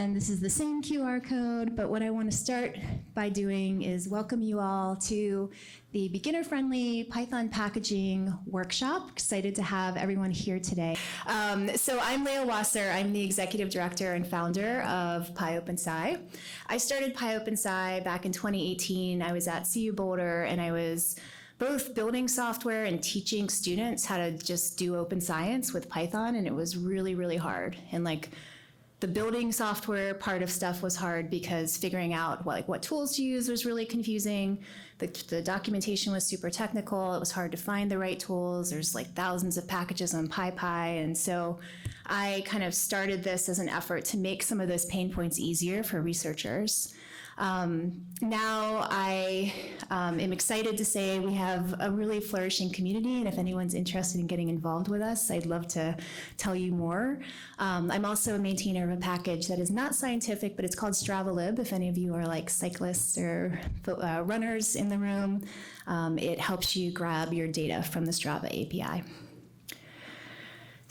again, this is the same QR code, but what I want to start by doing is welcome you all to the beginner-friendly Python packaging workshop. Excited to have everyone here today. So I'm Leah Wasser. I'm the executive director and founder of pyOpenSci. I started pyOpenSci back in 2018. I was at CU Boulder, and I was both building software and teaching students how to just do open science with Python, and it was really, really hard. And the building software part of stuff was hard because figuring out what tools to use was really confusing. The documentation was super technical. It was hard to find the right tools. There's thousands of packages on PyPI. And so I kind of started this as an effort to make some of those pain points easier for researchers. Now I am excited to say we have a really flourishing community, and if anyone's interested in getting involved with us, I'd love to tell you more. I'm also a maintainer of a package that is not scientific, but it's called StravaLib. If any of you are cyclists or runners in the room, it helps you grab your data from the Strava API.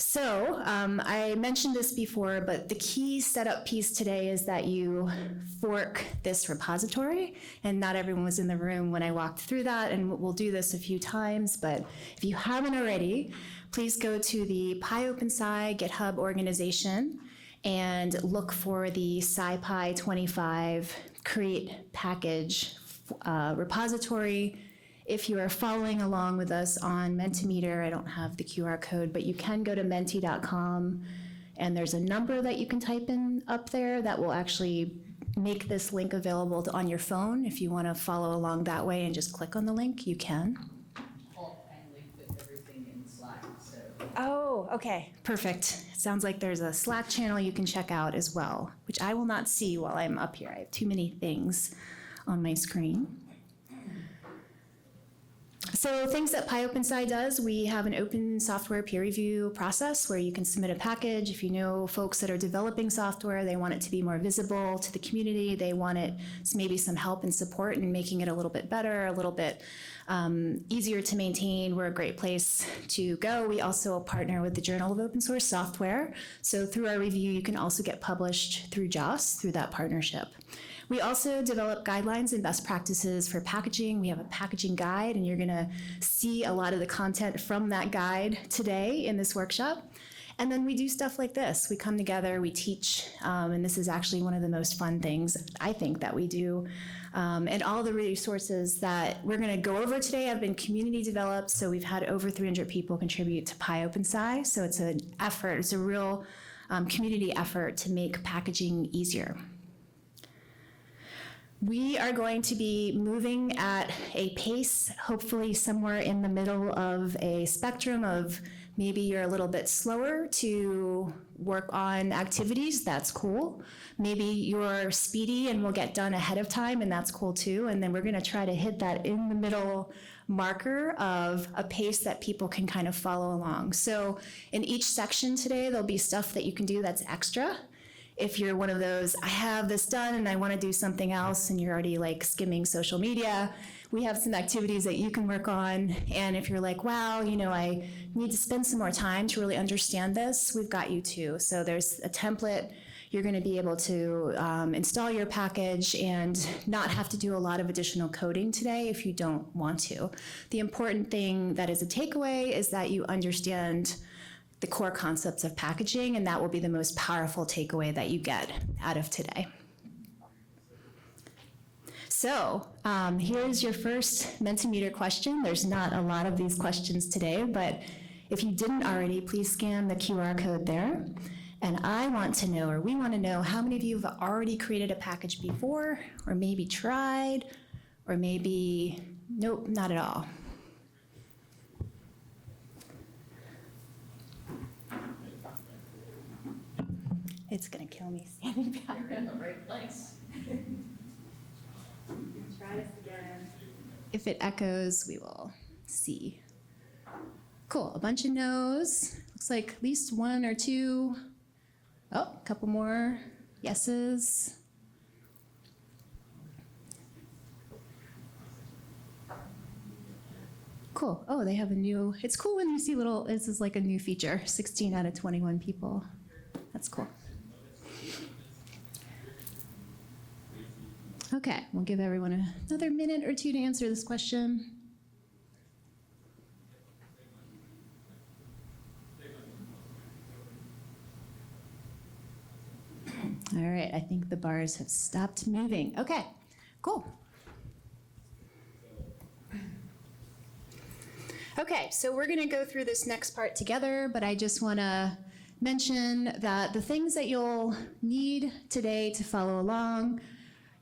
So I mentioned this before, but the key setup piece today is that you fork this repository, and not everyone was in the room when I walked through that, and we'll do this a few times, but if you haven't already, please go to the pyOpenSci GitHub organization and look for the SciPy 25 create package repository. If you are following along with us on Mentimeter, I don't have the QR code, but you can go to menti.com, and there's a number that you can type in up there that will actually make this link available on your phone. If you want to follow along that way and just click on the link, you can. I'll kindly put everything in Slack. Oh, okay. Perfect. It sounds like there's a Slack channel you can check out as well, which I will not see while I'm up here. I have too many things on my screen. So things that pyOpenSci does, we have an open software peer review process where you can submit a package. If you know folks that are developing software, they want it to be more visible to the community. They want it maybe some help and support in making it a little bit better, a little bit easier to maintain. We're a great place to go. We also partner with the Journal of Open Source Software. So through our review, you can also get published through JOS, through that partnership. We also develop guidelines and best practices for packaging. We have a packaging guide, and you're going to see a lot of the content from that guide today in this workshop. And then we do stuff like this. We come together, we teach, and this is actually one of the most fun things I think that we do. And all the resources that we're going to go over today have been community developed, so we've had over 300 people contribute to pyOpenSci, so it's an effort, it's a real community effort to make packaging easier. We are going to be moving at a pace, hopefully somewhere in the middle of a spectrum of maybe you're a little bit slower to work on activities, that's cool. Maybe you're speedy and will get done ahead of time, and that's cool too. And then we're gonna try to hit that in the middle marker of a pace that people can kind of follow along. So in each section today, there'll be stuff that you can do that's extra. If you're one of those, I have this done and I want to do something else, and you're already skimming social media, we have some activities that you can work on. And if you're like, wow, I need to spend some more time to really understand this, we've got you too. So there's a template. You're going to be able to install your package and not have to do a lot of additional coding today if you don't want to. The important thing that is a takeaway is that you understand the core concepts of packaging, and that will be the most powerful takeaway that you get out of today. So here's your first Mentimeter question. There's not a lot of these questions today, but if you didn't already, please scan the QR code there. And I want to know, or we want to know, how many of you have already created a package before, or maybe tried, or maybe, nope, not at all. It's gonna kill me standing back. You're in the right place. Try this again. If it echoes, we will see. Cool, a bunch of no's. Looks like at least one or two. Oh, a couple more yeses. Cool. Oh, they have a new, it's cool when you see little, this is like a new feature, 16 out of 21 people. That's cool. Okay, we'll give everyone another minute or two to answer this question. All right, I think the bars have stopped moving. Okay, cool. Okay, so we're gonna go through this next part together, but I just wanna mention that the things that you'll need today to follow along,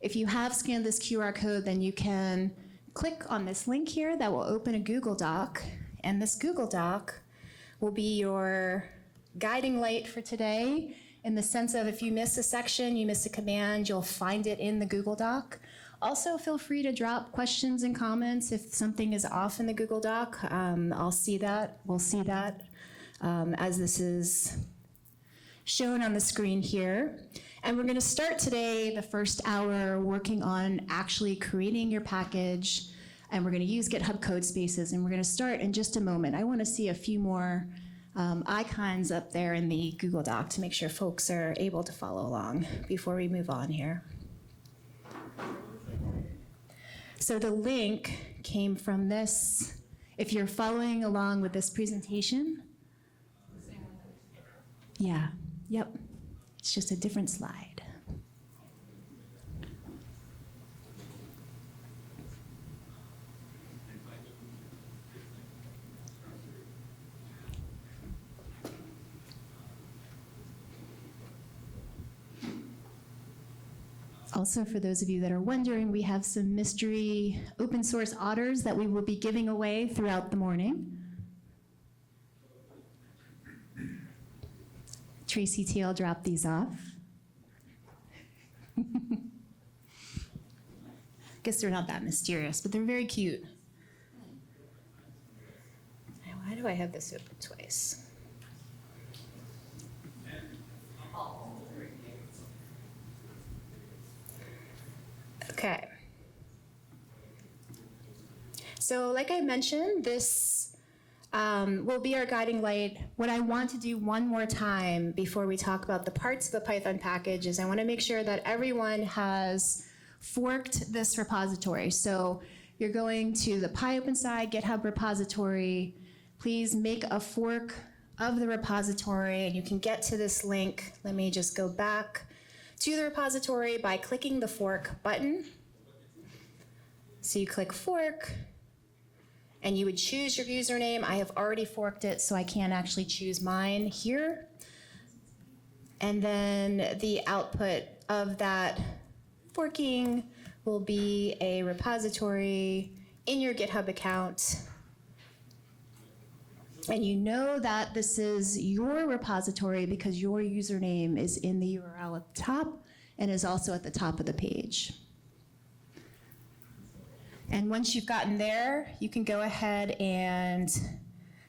if you have scanned this QR code, then you can click on this link here that will open a Google Doc, and this Google Doc will be your guiding light for today, in the sense of if you miss a section, you miss a command, you'll find it in the Google Doc. Also, feel free to drop questions and comments if something is off in the Google Doc. I'll see that, we'll see that as this is shown on the screen here. And we're gonna start today, the first hour, working on actually creating your package, and we're gonna use GitHub Codespaces, and we're gonna start in just a moment. I wanna see a few more icons up there in the Google Doc to make sure folks are able to follow along before we move on here. So the link came from this. If you're following along with this presentation, yeah, yep, it's just a different slide. Also, for those of you that are wondering, we have some mystery open source otters that we will be giving away throughout the morning. Tracy Teal dropped these off. Guess they're not that mysterious, but they're very cute. Why do I have this open twice? Okay. So like I mentioned, this will be our guiding light. What I want to do one more time before we talk about the parts of the Python package is I want to make sure that everyone has forked this repository. So you're going to the pyOpenSci GitHub repository. Please make a fork of the repository, and you can get to this link. Let me just go back to the repository by clicking the fork button. So you click fork, and you would choose your username. I have already forked it, so I can't actually choose mine here. And then the output of that forking will be a repository in your GitHub account. And you know that this is your repository because your username is in the URL at the top and is also at the top of the page. And once you've gotten there, you can go ahead and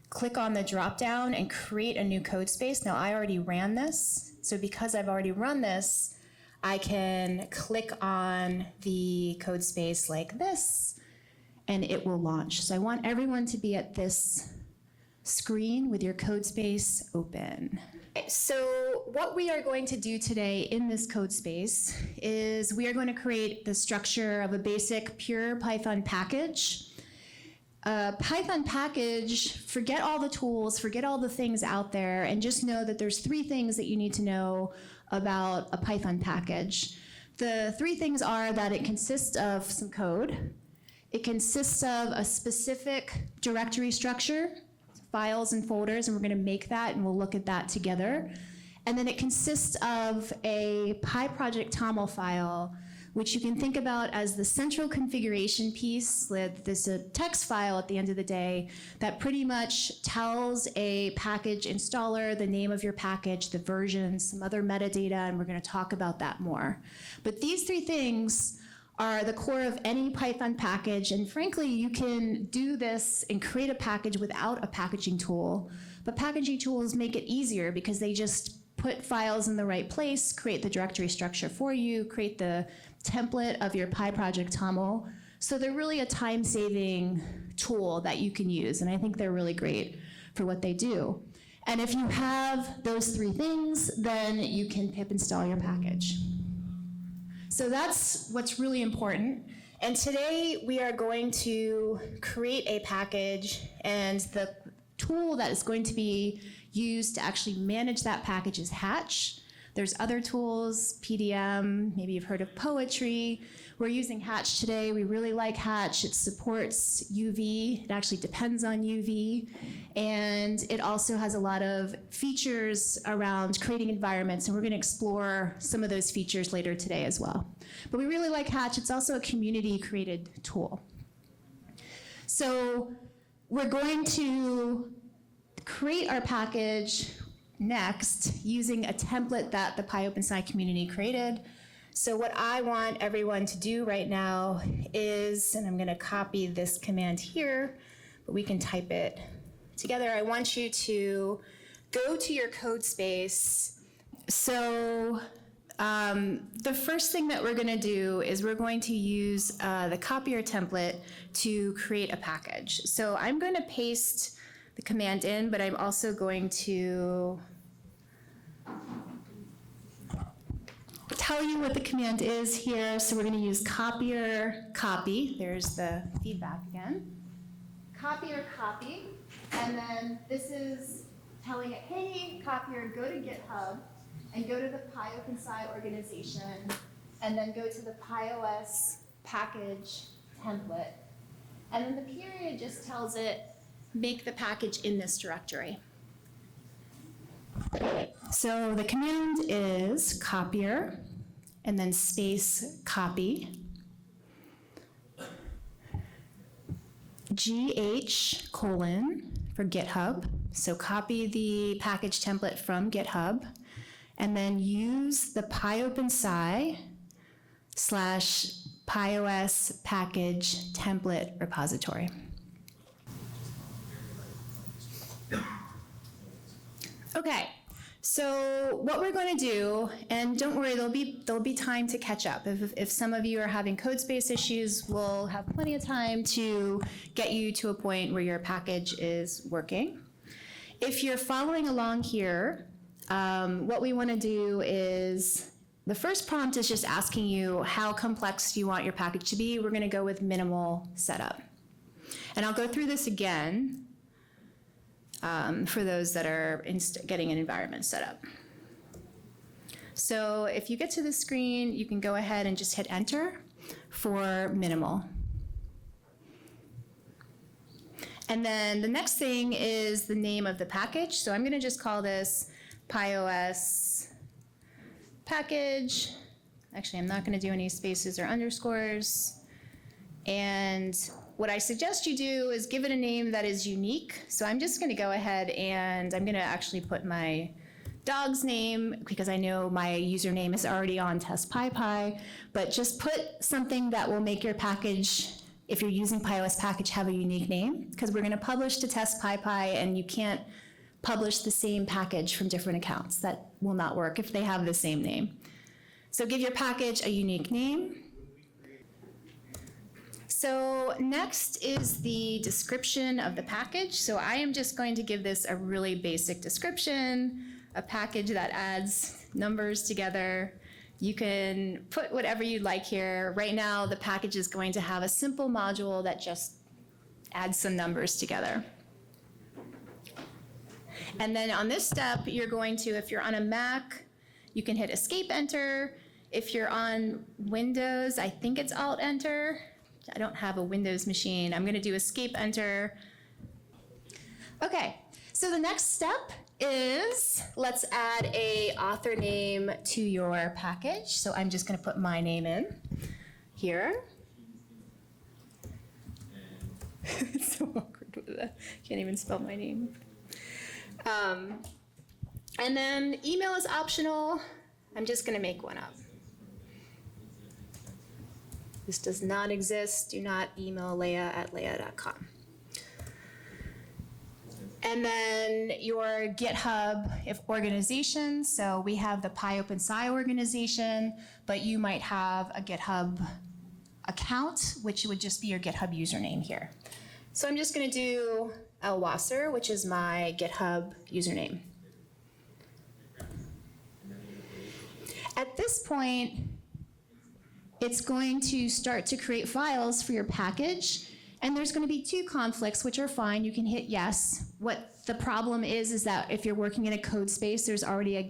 click on the drop-down and create a new code space. Now, I already ran this, so because I've already run this, I can click on the code space like this, and it will launch. So I want everyone to be at this screen with your code space open. So what we are going to do today in this code space is we are going to create the structure of a basic pure Python package. Python package, forget all the tools, forget all the things out there, and just know that there's 3 things that you need to know about a Python package. The 3 things are that it consists of some code, it consists of a specific directory structure, files and folders, and we're going to make that, and we'll look at that together. And then it consists of a PyProject TOML file, which you can think about as the central configuration piece. There's a text file at the end of the day that pretty much tells a package installer the name of your package, the version, some other metadata, and we're going to talk about that more. But these 3 things are the core of any Python package, and frankly, you can do this and create a package without a packaging tool, but packaging tools make it easier because they just put files in the right place, create the directory structure for you, create the template of your PyProject TOML. So they're really a time-saving tool that you can use, and I think they're really great for what they do. And if you have those 3 things, then you can pip install your package. So that's what's really important. And today we are going to create a package, and the tool that is going to be used to actually manage that package is Hatch. There's other tools, PDM, maybe you've heard of Poetry. We're using Hatch today. We really like Hatch. It supports UV. It actually depends on UV. And it also has a lot of features around creating environments, and we're going to explore some of those features later today as well. But we really like Hatch. It's also a community-created tool. So we're going to create our package next using a template that the pyOpenSci community created. So what I want everyone to do right now is, and I'm going to copy this command here, but we can type it together. I want you to go to your code space. So the first thing that we're going to do is we're going to use the copier template to create a package. So I'm going to paste the command in, but I'm also going to tell you what the command is here. So we're going to use copier copy. There's the feedback again. Copier copy. And then this is telling it, hey, copier, go to GitHub and go to the pyOpenSci organization and then go to the pyOS package template. And then the period just tells it, make the package in this directory. So the command is copier and then space copy, GH colon for GitHub. So copy the package template from GitHub and then use the pyOpenSci / pyOS package template repository. Okay, so what we're going to do, and don't worry, there'll be time to catch up. If some of you are having code space issues, we'll have plenty of time to get you to a point where your package is working. If you're following along here, what we want to do is, the first prompt is just asking you how complex do you want your package to be. We're going to go with minimal setup. And I'll go through this again. For those that are getting an environment set up. So if you get to the screen, you can go ahead and just hit enter for minimal. And then the next thing is the name of the package. So I'm going to just call this pyOS package. Actually, I'm not going to do any spaces or underscores. And what I suggest you do is give it a name that is unique. So I'm just going to go ahead and I'm going to actually put my dog's name because I know my username is already on TestPyPI, but just put something that will make your package, if you're using pyOS package, have a unique name, because we're going to publish to TestPyPI and you can't publish the same package from different accounts. That will not work if they have the same name. So give your package a unique name. So next is the description of the package. So I am just going to give this a really basic description, a package that adds numbers together. You can put whatever you'd like here. Right now, the package is going to have a simple module that just adds some numbers together. And then on this step, you're going to, if you're on a Mac, you can hit Escape Enter. If you're on Windows, I think it's Alt Enter. I don't have a Windows machine. I'm going to do Escape Enter. Okay, so the next step is let's add a author name to your package. So I'm just going to put my name in here. It's so awkward with that. Can't even spell my name. And then email is optional. I'm just going to make one up. This does not exist. Do not email Leah at leah.com. And then your GitHub if organization. So we have the pyOpenSci organization, but you might have a GitHub account, which would just be your GitHub username here. So I'm just going to do Elwasser, which is my GitHub username. At this point, it's going to start to create files for your package. And there's going to be two conflicts, which are fine. You can hit yes. What the problem is that if you're working in a code space, there's already a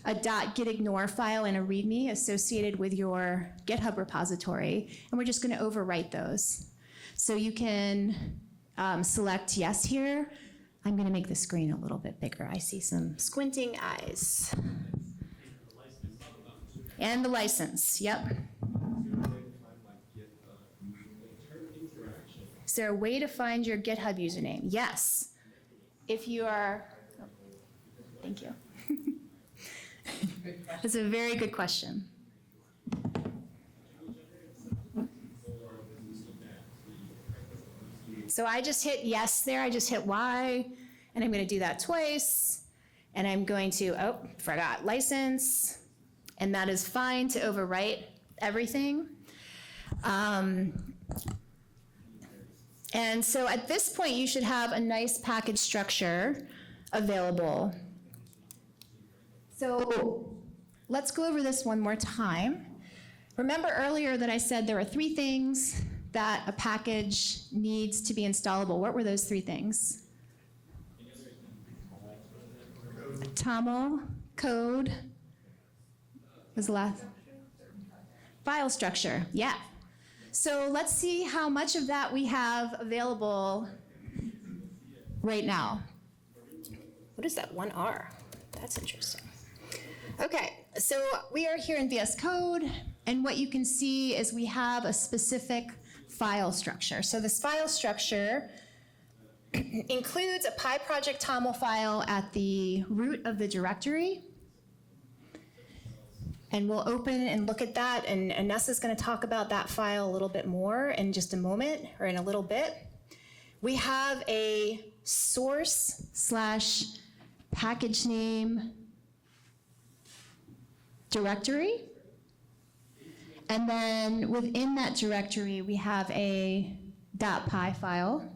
.gitignore file and a README associated with your GitHub repository, and we're just going to overwrite those. So you can select yes here. I'm going to make the screen a little bit bigger. I see some squinting eyes. And the license, yep. Is there a way to find your GitHub username? Yes. If you are, oh, thank you. That's a very good question. So I just hit yes there, I just hit Y, and I'm going to do that twice, and I'm going to, oh, forgot license, and that is fine to overwrite everything. And so at this point, you should have a nice package structure available. So let's go over this one more time. Remember earlier that I said there are 3 things that a package needs to be installable. What were those 3 things? TOML, code, was the last? File structure, yeah. So let's see how much of that we have available right now. What is that 1R? That's interesting. Okay, so we are here in VS Code, and what you can see is we have a specific file structure. So this file structure includes a PyProject TOML file at the root of the directory. And we'll open and look at that, and Nessa's going to talk about that file a little bit more in just a moment, or in a little bit. We have a source/package name directory. And then within that directory, we have a .py file.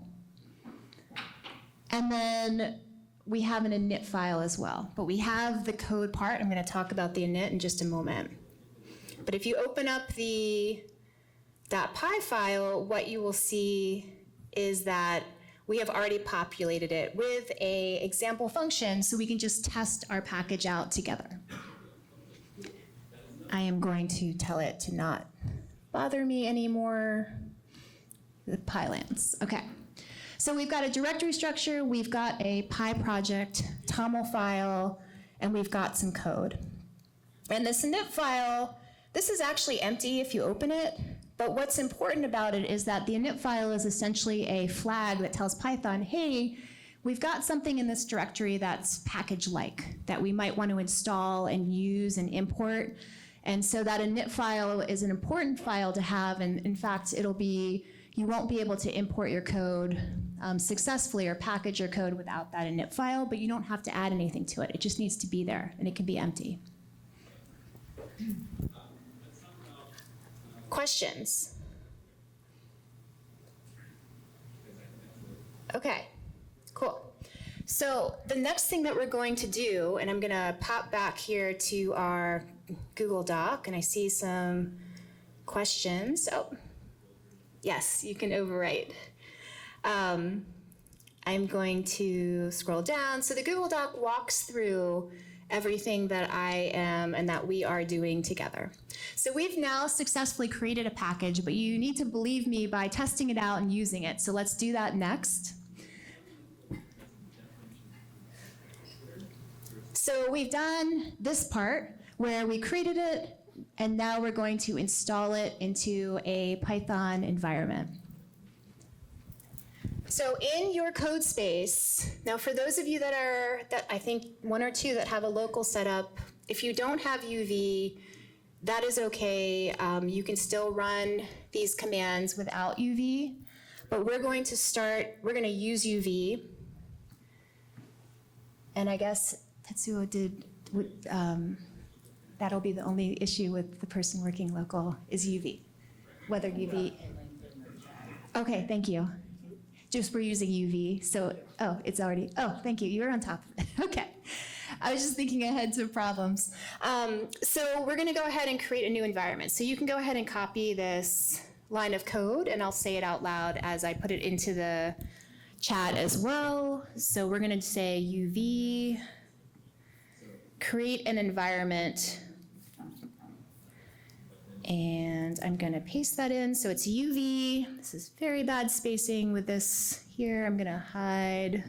And then we have an init file as well, but we have the code part. I'm going to talk about the init in just a moment. But if you open up the .py file, what you will see is that we have already populated it with an example function, so we can just test our package out together. I am going to tell it to not bother me anymore. The PyLance, okay. So we've got a directory structure, we've got a PyProject TOML file, and we've got some code. And this init file, this is actually empty if you open it, but what's important about it is that the init file is essentially a flag that tells Python, hey, we've got something in this directory that's package-like, that we might want to install and use and import. And so that init file is an important file to have, and in fact, you won't be able to import your code successfully or package your code without that init file, but you don't have to add anything to it. It just needs to be there, and it can be empty. Questions? Okay, cool. So the next thing that we're going to do, and I'm going to pop back here to our Google Doc, and I see some questions. Oh, yes, you can overwrite. I'm going to scroll down. So the Google Doc walks through everything that I am and that we are doing together. So we've now successfully created a package, but you need to believe me by testing it out and using it. So let's do that next. So we've done this part where we created it, and now we're going to install it into a Python environment. So in your code space, now for those of you that I think 1 or 2 that have a local setup, if you don't have UV, that is okay. You can still run these commands without UV, but we're going to use UV. And I guess Tetsuo that'll be the only issue with the person working local is UV, whether UV. Okay, thank you. Just we're using UV, so, oh, it's already, oh, thank you, you're on top of it, okay. I was just thinking ahead to problems. So we're going to go ahead and create a new environment. So you can go ahead and copy this line of code, and I'll say it out loud as I put it into the chat as well. So we're going to say UV, create an environment, and I'm going to paste that in. So it's UV. This is very bad spacing with this here. I'm going to hide.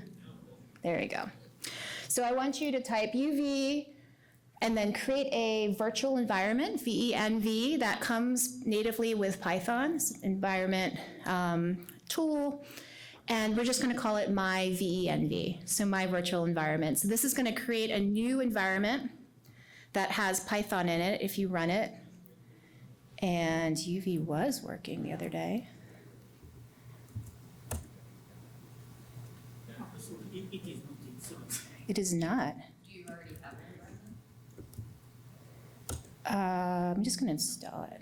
There you go. So I want you to type UV and then create a virtual environment, VENV, that comes natively with Python. It's an environment tool. And we're just going to call it my VENV, so my virtual environment. So this is going to create a new environment that has Python in it if you run it. And UV was working the other day. It is not. Do you already have an environment? I'm just going to install it.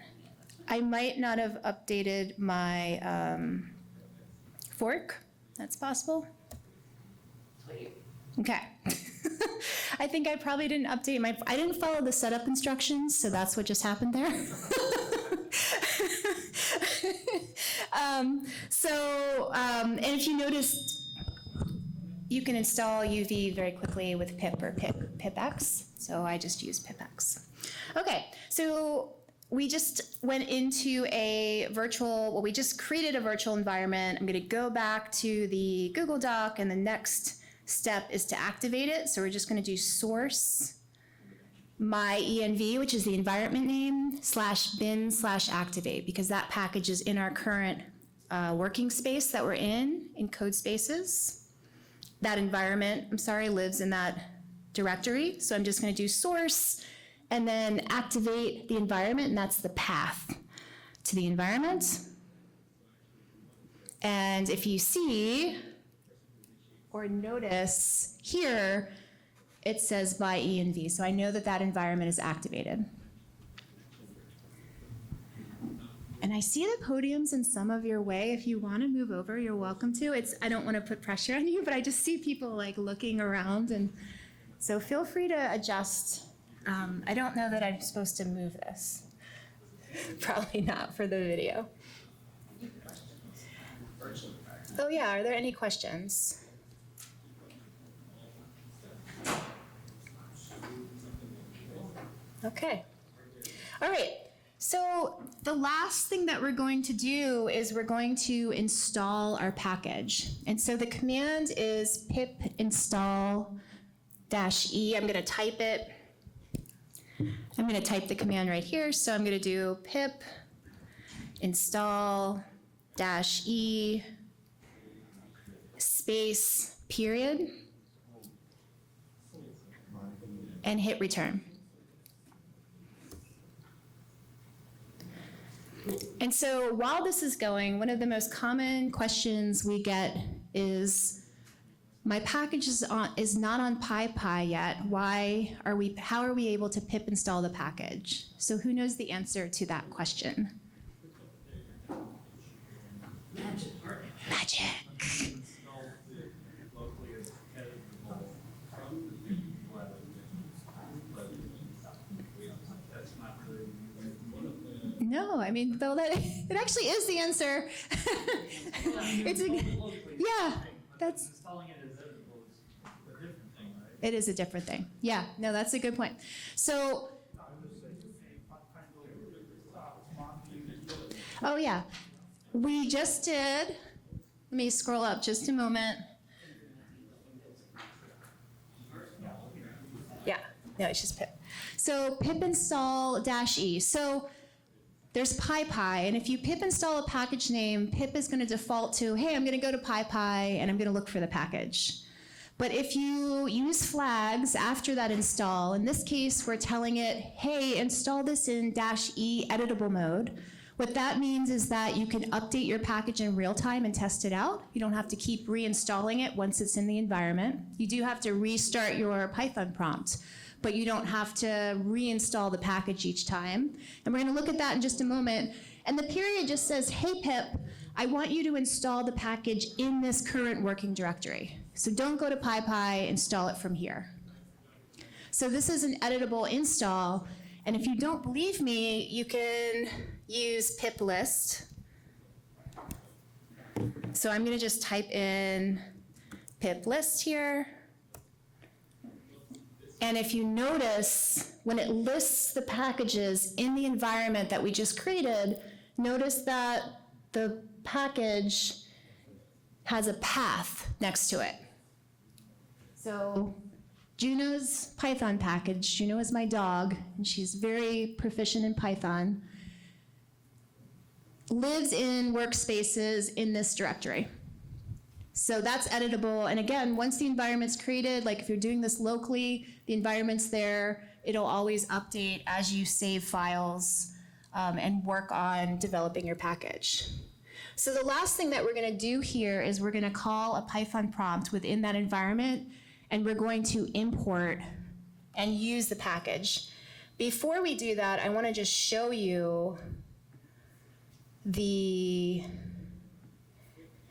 I might not have updated my fork. That's possible. Okay. I think I probably didn't update I didn't follow the setup instructions, so that's what just happened there. And if you noticed, you can install UV very quickly with pip or pipx. So I just use pipx. Okay, so we just went into we just created a virtual environment. I'm going to go back to the Google Doc, and the next step is to activate it. So we're just going to do source my env, which is the environment name, /bin/activate, because that package is in our current working space that we're in Codespaces. That environment, lives in that directory. So I'm just going to do source and then activate the environment, and that's the path to the environment. And if you see or notice here, it says by env. So I know that that environment is activated. And I see the podiums in some of your way. If you want to move over, you're welcome to. I don't want to put pressure on you, but I just see people like looking around, and so feel free to adjust. I don't know that I'm supposed to move this. Probably not for the video. Oh yeah, are there any questions? Okay. All right. So the last thing that we're going to do is we're going to install our package. And so the command is pip install -e. I'm going to type it. I'm going to type the command right here. So I'm going to do pip install -e space period and hit return. And so while this is going, one of the most common questions we get is, my package is not on PyPI yet. How are we able to pip install the package? So who knows the answer to that question? Magic. No, I mean, though that it actually is the answer. That's. Installing it as editable is a different thing, right? It is a different thing. Yeah, no, that's a good point. So. Oh yeah, we just did. Let me scroll up just a moment. Yeah, no, it's just pip. So pip install -e. So there's PyPI, and if you pip install a package name, pip is going to default to, hey, I'm going to go to PyPI and I'm going to look for the package. But if you use flags after that install, in this case, we're telling it, hey, install this in -e editable mode. What that means is that you can update your package in real time and test it out. You don't have to keep reinstalling it once it's in the environment. You do have to restart your Python prompt, but you don't have to reinstall the package each time. And we're going to look at that in just a moment. And the period just says, hey, pip, I want you to install the package in this current working directory. So don't go to PyPI, install it from here. So this is an editable install, and if you don't believe me, you can use pip list. So I'm gonna just type in pip list here. And if you notice, when it lists the packages in the environment that we just created, notice that the package has a path next to it. So Juno's Python package, Juno is my dog, and she's very proficient in Python, lives in workspaces in this directory. So that's editable, and again, once the environment's created, like if you're doing this locally, the environment's there, it'll always update as you save files and work on developing your package. So the last thing that we're gonna do here is we're gonna call a Python prompt within that environment, and we're going to import and use the package. Before we do that, I wanna just show you the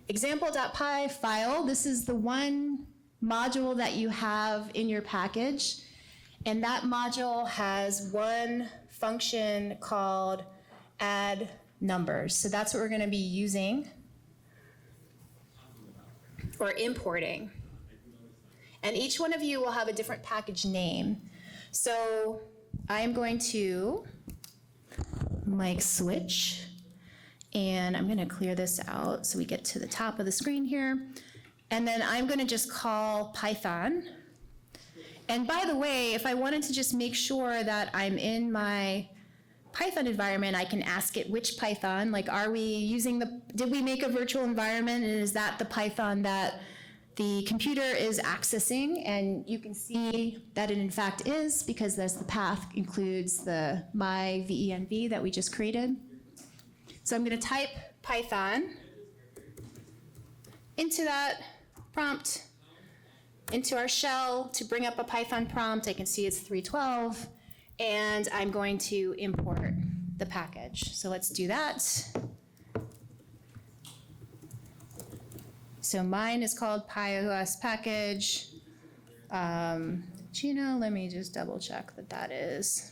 example.py file. This is the one module that you have in your package, and that module has one function called add numbers. So that's what we're gonna be using or importing. And each one of you will have a different package name. So I'm going to mic switch, and I'm gonna clear this out so we get to the top of the screen here. And then I'm gonna just call Python. And by the way, if I wanted to just make sure that I'm in my Python environment, I can ask it which Python, like are we using did we make a virtual environment, and is that the Python that the computer is accessing? And you can see that it in fact is, because there's the path includes the my venv that we just created. So I'm gonna type Python into that prompt, into our shell to bring up a Python prompt. I can see it's 312, and I'm going to import the package. So let's do that. So mine is called pyOS package. Gino, let me just double check that that is.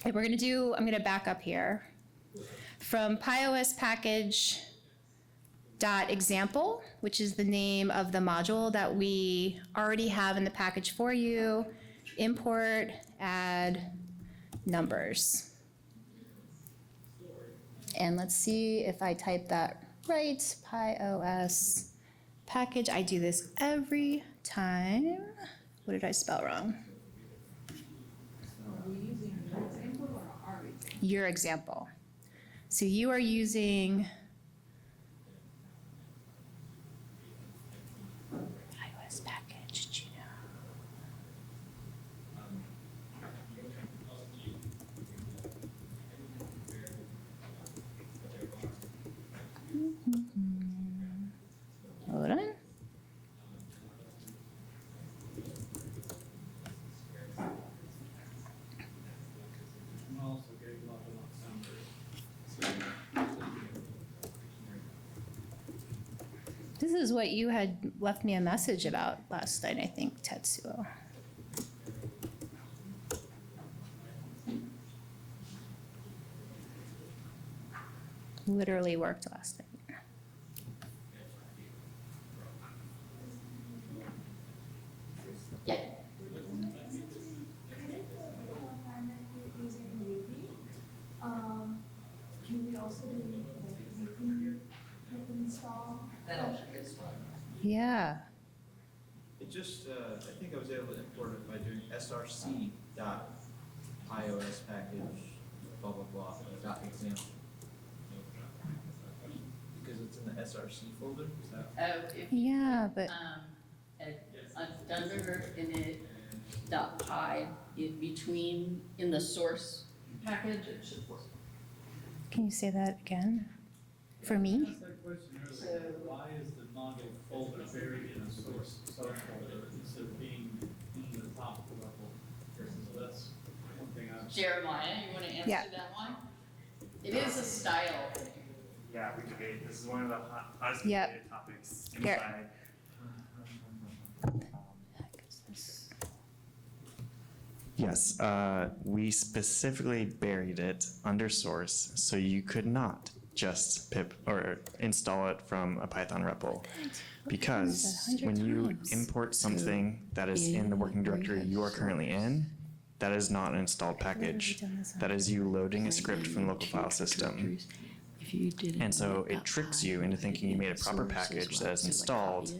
Okay, I'm gonna back up here. From pyOS package dot example, which is the name of the module that we already have in the package for you, import, add numbers. And let's see if I type that right, pyOS package. I do this every time. What did I spell wrong? Are we using your example or our example? Your example. So you are using iOS package, Gino. Hold on. I'm also getting a lot of numbers. This is what you had left me a message about last night, I think, Tetsuo. Literally worked last night. Yeah. Can we also do like install? That'll be this one. Yeah. It just, I think I was able to import it by doing src dot iOS package, blah, blah, blah, dot example. Because it's in the src folder, is that? If Yeah, but under init dot py, in the source package, it should work. can you say that again? For me? That's the question earlier, why is the module folder buried in a source subfolder instead of being in the top level? So that's one thing I've. Jeremiah, you wanna answer Yeah. that one? It is a style thing. Yeah, we debate. This is one of the hottest Yep. debated topics Here. inside. Heck is this? Yes, we specifically buried it under source so you could not just pip or install it from a Python REPL. Because when you import something that is in the working directory you are currently in, that is not an installed package. That is you loading a script from the local file system. And so it tricks you into thinking you made a proper package that is installed,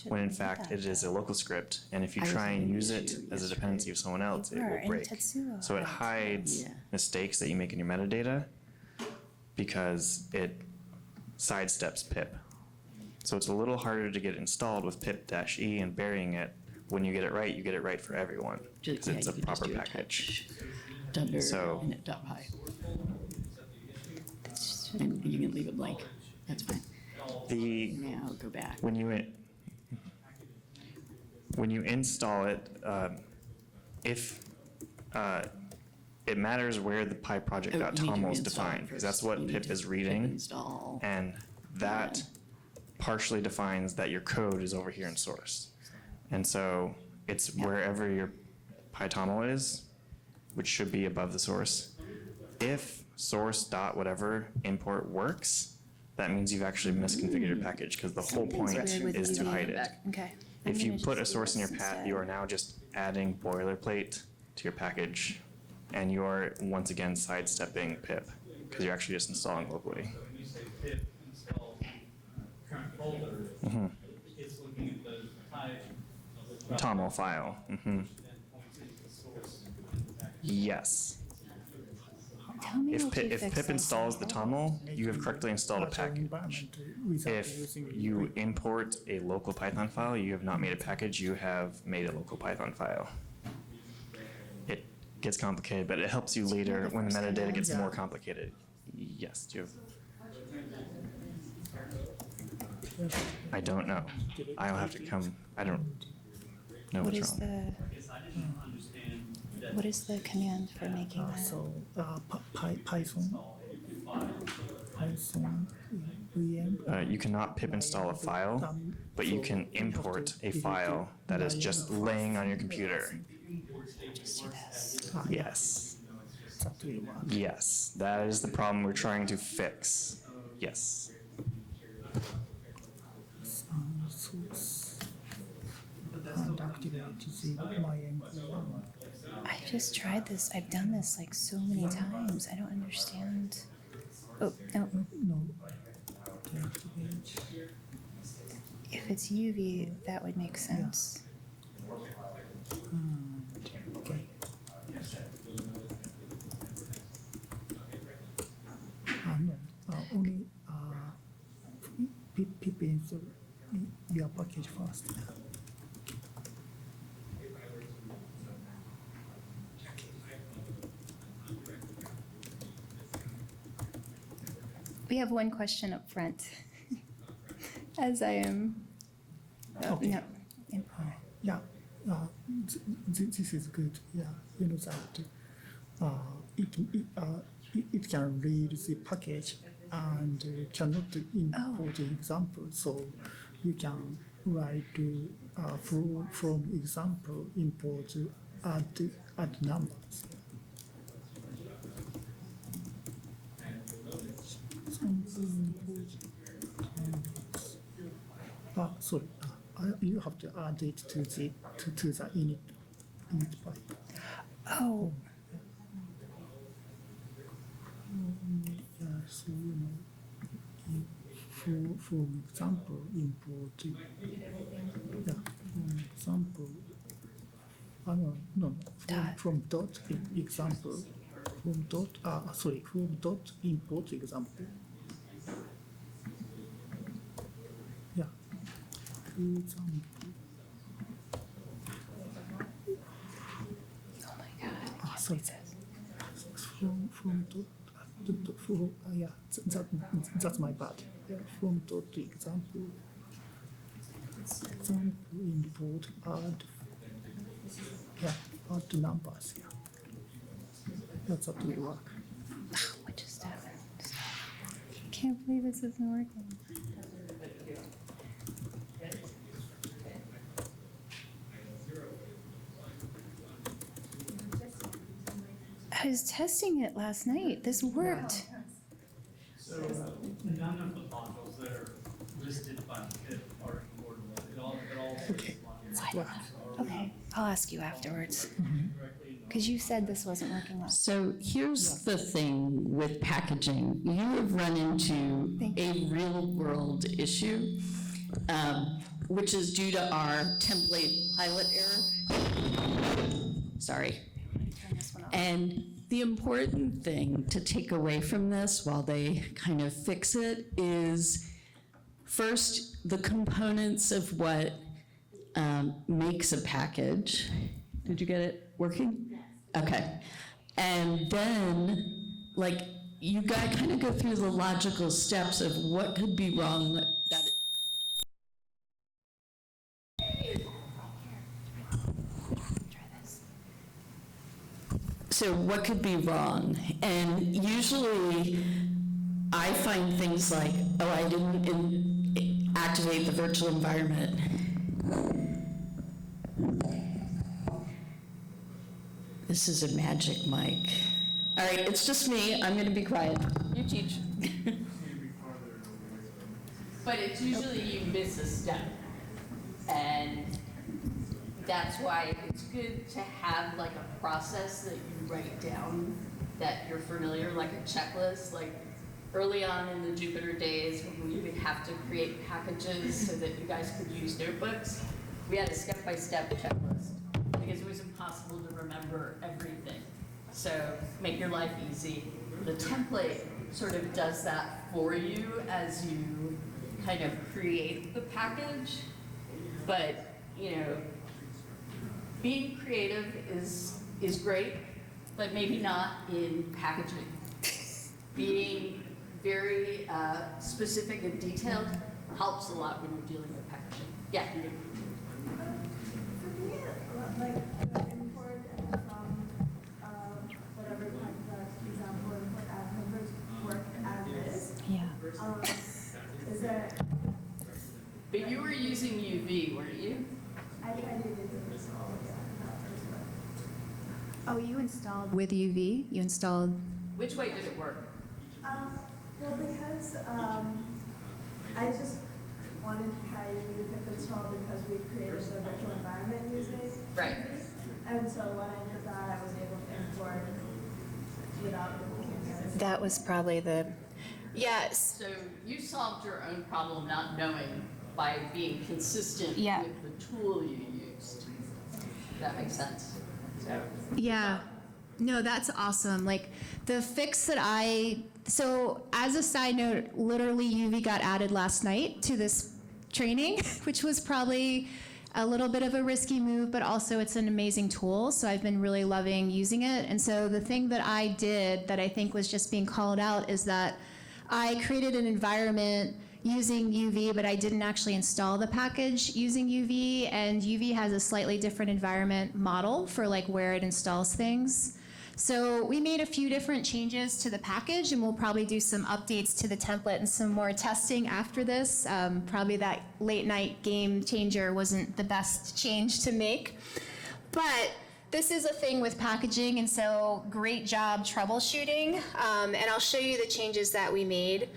when in fact it is a local script, and if you try and use it as a dependency of someone else, it will break. So it hides mistakes that you make in your metadata because it sidesteps pip. So it's a little harder to get installed with pip-e and burying it. When you get it right, you get it right for everyone because it's a proper package. So init.py. And you can leave it blank. That's fine. Now go back. When you install it, if it matters where the pyproject.toml is defined, because that's what pip is reading, and that partially defines that your code is over here in source. And so it's wherever your pytoml is, which should be above the source. If source dot whatever import works, that means you've actually misconfigured your package, because the whole point is to hide it. Okay. If you put a source in your path, you are now just adding boilerplate to your package, and you are once again sidestepping pip, because you're actually just installing locally. So when you say pip install current folder, it's looking at the type of the TOML file. then points into the source in the package. Yes. Tell me If what you pip fixed installs the TOML, you have correctly installed a package. If you import a local Python file, you have not made a package, you have made a local Python file. It gets complicated, but it helps you later when the metadata gets more complicated. Yes, do you have? I don't know. I'll have to come, I don't know What what's is wrong. what is the command for making that? So Python VM. You cannot pip install a file, but you can import a file that is just laying on your computer. Just do this. Yes. That will work. Yes, that is the problem we're trying to fix. Yes. Source and activate the maintainable. I just tried this. I've done this like so many times. I don't understand. Oh, no. No. Deactivate. If it's UV, that would make sense. Okay. No. Only pip install your package first. We have one question up front. As I am. Oh, Okay. no. Yeah, this is good. Yeah, you know that it can read the package and cannot import the example. So you can write from example import add numbers. Sorry. You have to add it to the init file. Oh, Yeah, so from example import. Yeah, from example. No. From dot example. From dot import example. Yeah. Example. oh my God. Sorry. From yeah, that's my bad. Yeah, from dot to example. Example import add. Yeah, add the numbers. Yeah, that will work. What just happened? I can't believe this isn't working. I was testing it last night. This worked. So none of the modules that are listed by Git are importable. It all Okay. Okay, I'll ask you afterwards. Because you said this wasn't working last. So here's the thing with packaging. You have run into a real-world issue, which is due to our template pilot error. Sorry. Turn this one off. And the important thing to take away from this while they kind of fix it is, first, the components of what makes a package. Did you get it working? Yes. Okay. And then, like, you gotta kind of go through the logical steps of what could be wrong that So what could be wrong? And usually I find things like, oh, I didn't activate the virtual environment. This is a magic mic. All right, it's just me. I'm going to be quiet. You teach. But it's usually you miss a step. And that's why it's good to have like a process that you write down that you're familiar, like a checklist. Like early on in the Jupyter days when we would have to create packages so that you guys could use notebooks, we had a step-by-step checklist because it was impossible to remember everything. So make your life easy. The template sort of does that for you as you kind of create the package. But, you know, being creative is great, but maybe not in packaging. Being very specific and detailed helps a lot when you're dealing with packaging. Yeah. For me, like the import from whatever for example, import add numbers work as is. Yeah. Is there? But you were using UV, weren't you? I did install Oh, you installed with UV? You installed? Which way did it work? Well, because I just wanted to try GitHub install because we created the virtual environment using Right. and so when I did that, I was able to import without That was probably the, yes. So you solved your own problem not knowing by being consistent Yeah. with the tool you used. That makes sense. So, Yeah, no, that's awesome. Like the fix that so as a side note, literally UV got added last night to this training, which was probably a little bit of a risky move, but also it's an amazing tool. So I've been really loving using it. And so the thing that I did that I think was just being called out is that I created an environment using UV, but I didn't actually install the package using UV, and UV has a slightly different environment model for like where it installs things. So we made a few different changes to the package, and we'll probably do some updates to the template and some more testing after this. Probably that late night game changer wasn't the best change to make, but this is a thing with packaging, and so great job troubleshooting, and I'll show you the changes that we made.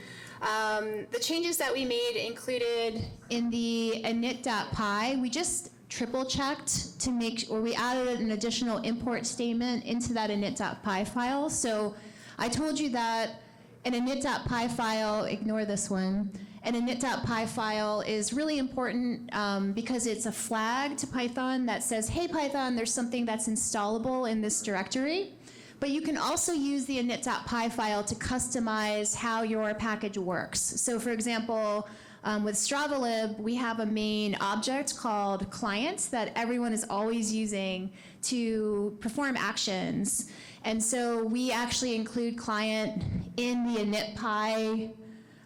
The changes that we made included in the init.py, we just triple checked to make, or we added an additional import statement into that init.py file. So I told you that an init.py file, ignore this one, an init.py file is really important because it's a flag to Python that says, hey Python, there's something that's installable in this directory. But you can also use the init.py file to customize how your package works. So for example, with StravaLib, we have a main object called client that everyone is always using to perform actions. And so we actually include client in the init.py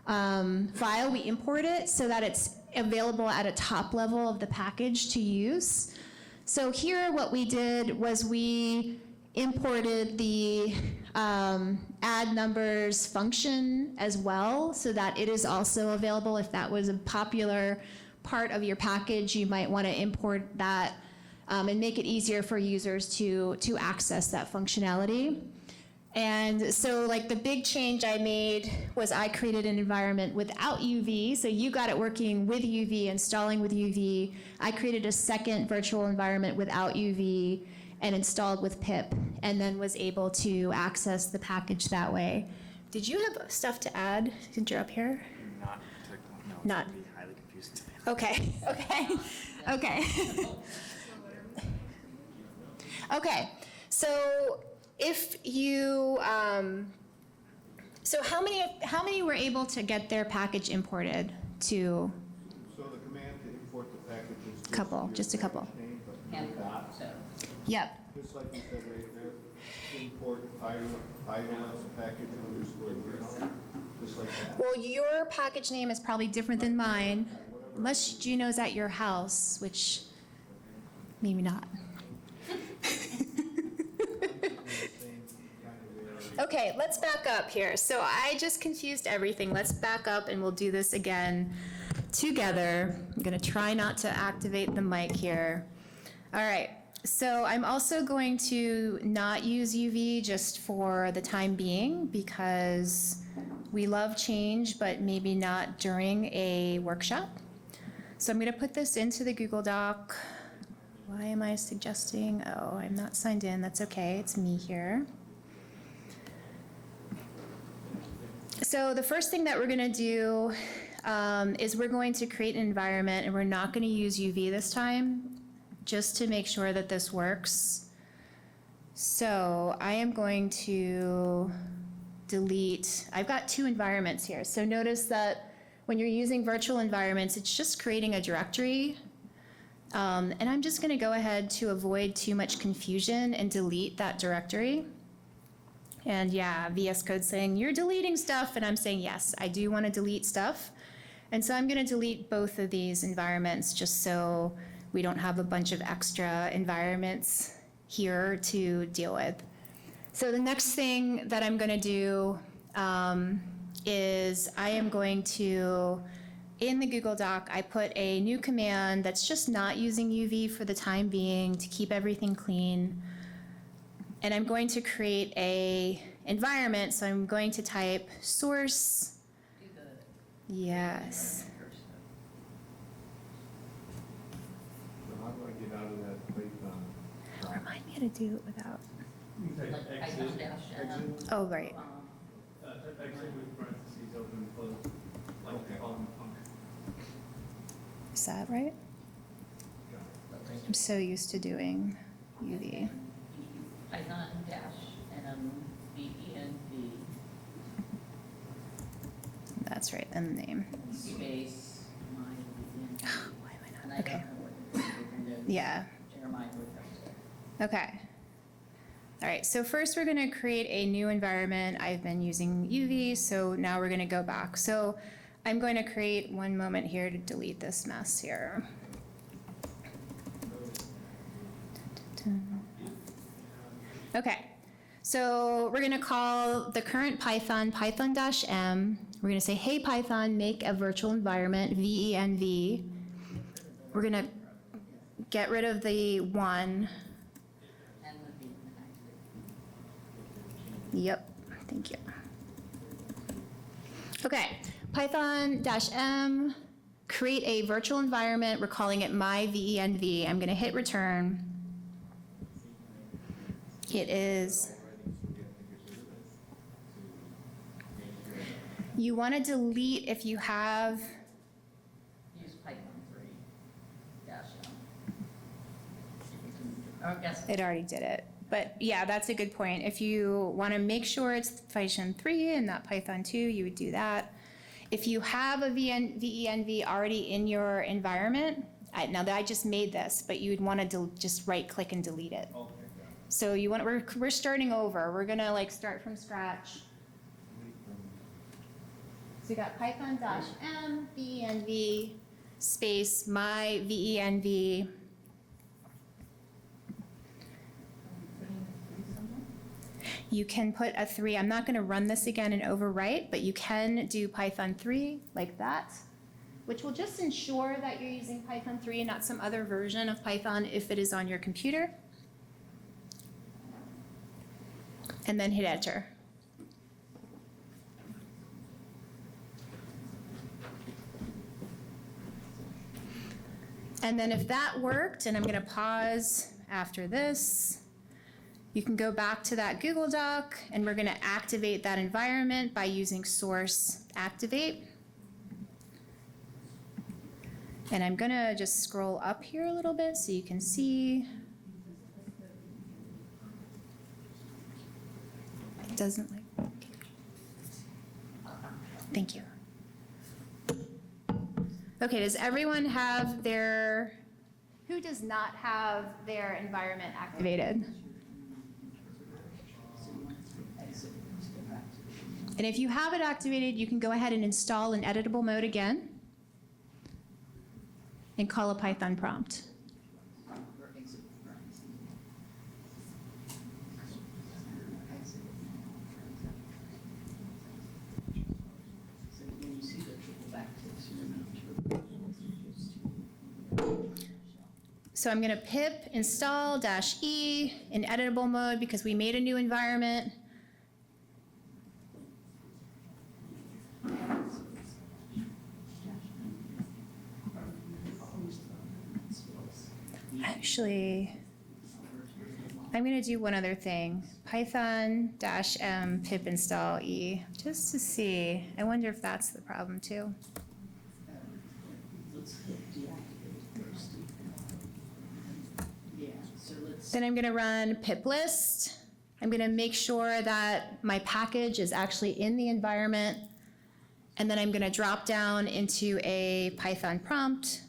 file. We import it so that it's available at a top level of the package to use. So here what we did was we imported the add numbers function as well so that it is also available. If that was a popular part of your package, you might want to import that and make it easier for users to access that functionality. And so like the big change I made was I created an environment without UV. So you got it working with UV, installing with UV. I created a second virtual environment without UV and installed with pip, and then was able to access the package that way. Did you have stuff to add since you're up here? Not. It'd be highly confusing to me. Okay, okay, okay. Okay, so if you, so how many were able to get their package imported to? So the command to import the package is Just a couple. name, but And no dot. so, Yep, Just like you said right there, import iOS package underscore zero, just like that. well, your package name is probably different than mine, unless Juno's at your house, which maybe not. Okay, let's back up here. So I just confused everything. Let's back up and we'll do this again together. I'm gonna try not to activate the mic here. All right, so I'm also going to not use UV just for the time being because we love change, but maybe not during a workshop. So I'm gonna put this into the Google Doc. Why am I suggesting? Oh, I'm not signed in. That's okay. It's me here. So the first thing that we're going to do is we're going to create an environment, and we're not going to use UV this time, just to make sure that this works. So I am going to delete. I've got two environments here. So notice that when you're using virtual environments, it's just creating a directory. And I'm just going to go ahead to avoid too much confusion and delete that directory. And yeah, VS Code saying, you're deleting stuff. And I'm saying, yes, I do want to delete stuff. And so I'm going to delete both of these environments just so we don't have a bunch of extra environments here to deal with. So the next thing that I'm going to do is I am going to, in the Google Doc, I put a new command that's just not using UV for the time being to keep everything clean. And I'm going to create a environment, so I'm going to type source. do the. Yes. So how do I get out of that Python? Remind me how to do it without. You can Like type Python exit, dash, Oh, right. type exit with parentheses open and close, like Okay. the following function. Is that right? I'm so used to doing UV. Python dash VENV That's right, and the name. space my VENV. Why am I And not? I Okay. don't know what the notes Yeah. Jeremiah would have to. Okay. All right, so first we're gonna create a new environment. I've been using UV, so now we're gonna go back. So I'm going to create one moment here to delete this mess here. Okay, so we're gonna call the current Python, Python-m. We're gonna say, hey Python, make a virtual environment, VENV. We're gonna get rid of the one. And would be Yep, thank you. Okay, Python-m, create a virtual environment. We're calling it my VENV. I'm gonna hit return. It is. You wanna delete if you have, use Python 3 dash I guess. it already did it. But yeah, that's a good point. If you wanna make sure it's Python 3 and not Python 2, you would do that. If you have a VENV already in your environment, now that I just made this, but you would wanna just right click and delete it. So you want, we're starting over. We're gonna like start from scratch. So you got Python-m, VENV, space, my VENV. You can put a 3. I'm not gonna run this again and overwrite, but you can do Python 3 like that, which will just ensure that you're using Python 3 and not some other version of Python if it is on your computer. and then hit enter. And then if that worked, and I'm going to pause after this, you can go back to that Google Doc, and we're going to activate that environment by using source activate. And I'm going to just scroll up here a little bit so you can see. It doesn't like. Thank you. Okay, does everyone have their, who does not have their environment activated? And if you have it activated, you can go ahead and install in editable mode again and call a Python prompt. So I'm going to pip install -e in editable mode because we made a new environment. Actually, I'm going to do one other thing. Python -m pip install e, just to see. I wonder if that's the problem too. Then I'm going to run pip list. I'm going to make sure that my package is actually in the environment. And then I'm going to drop down into a Python prompt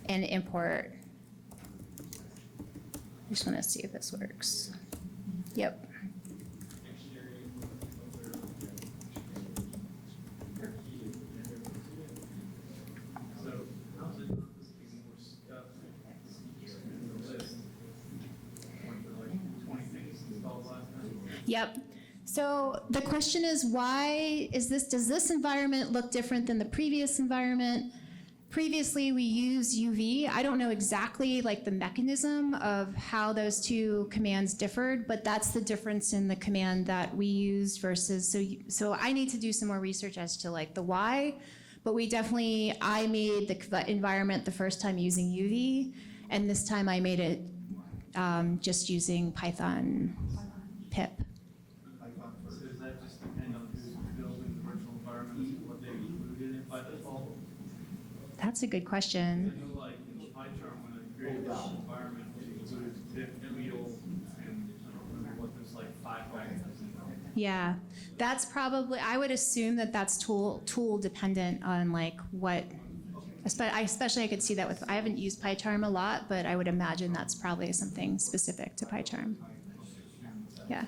and import. I just want to see if this works. Yep. Yep. So the question is, why is this, does this environment look different than the previous environment? Previously, we used UV. I don't know exactly like the mechanism of how those two commands differed, but that's the difference in the command that we used versus, so I need to do some more research as to like the why, but we definitely, I made the environment the first time using UV, and this time I made it just using Python pip. So does that just depend on who's building the virtual environment and what they included in it by default? That's a good question. I know like in PyCharm, when I created this environment, it included pip, wheel, and I don't remember what there's like 5 functions in there. Yeah, that's probably, I would assume that that's tool dependent on like what, especially I could see that with, I haven't used PyCharm a lot, but I would imagine that's probably something specific to PyCharm. Yeah.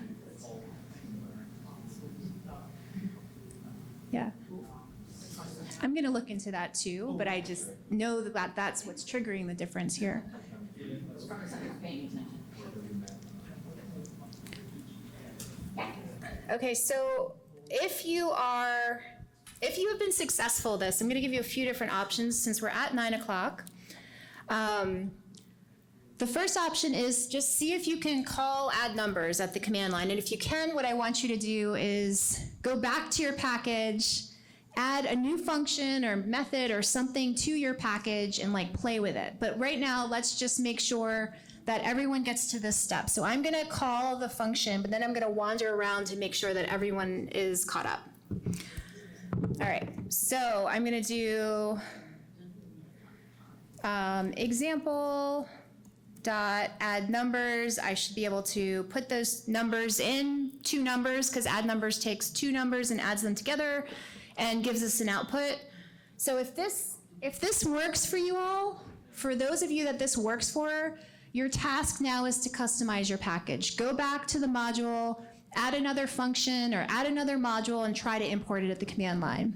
Yeah. I'm going to look into that too, but I just know that that's what's triggering the difference here. Okay, so if you have been successful at this, I'm going to give you a few different options since we're at 9 o'clock. The first option is just see if you can call add numbers at the command line. And if you can, what I want you to do is go back to your package, add a new function or method or something to your package and like play with it. But right now, let's just make sure that everyone gets to this step. So I'm going to call the function, but then I'm going to wander around to make sure that everyone is caught up. All right, so I'm going to do example dot add numbers. I should be able to put those numbers in, 2 numbers, because add numbers takes 2 numbers and adds them together and gives us an output. So if this works for you all, for those of you that this works for, your task now is to customize your package. Go back to the module, add another function or add another module and try to import it at the command line.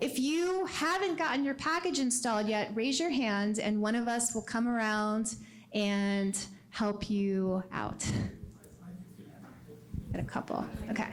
If you haven't gotten your package installed yet, raise your hand and one of us will come around and help you out. Got a couple, okay.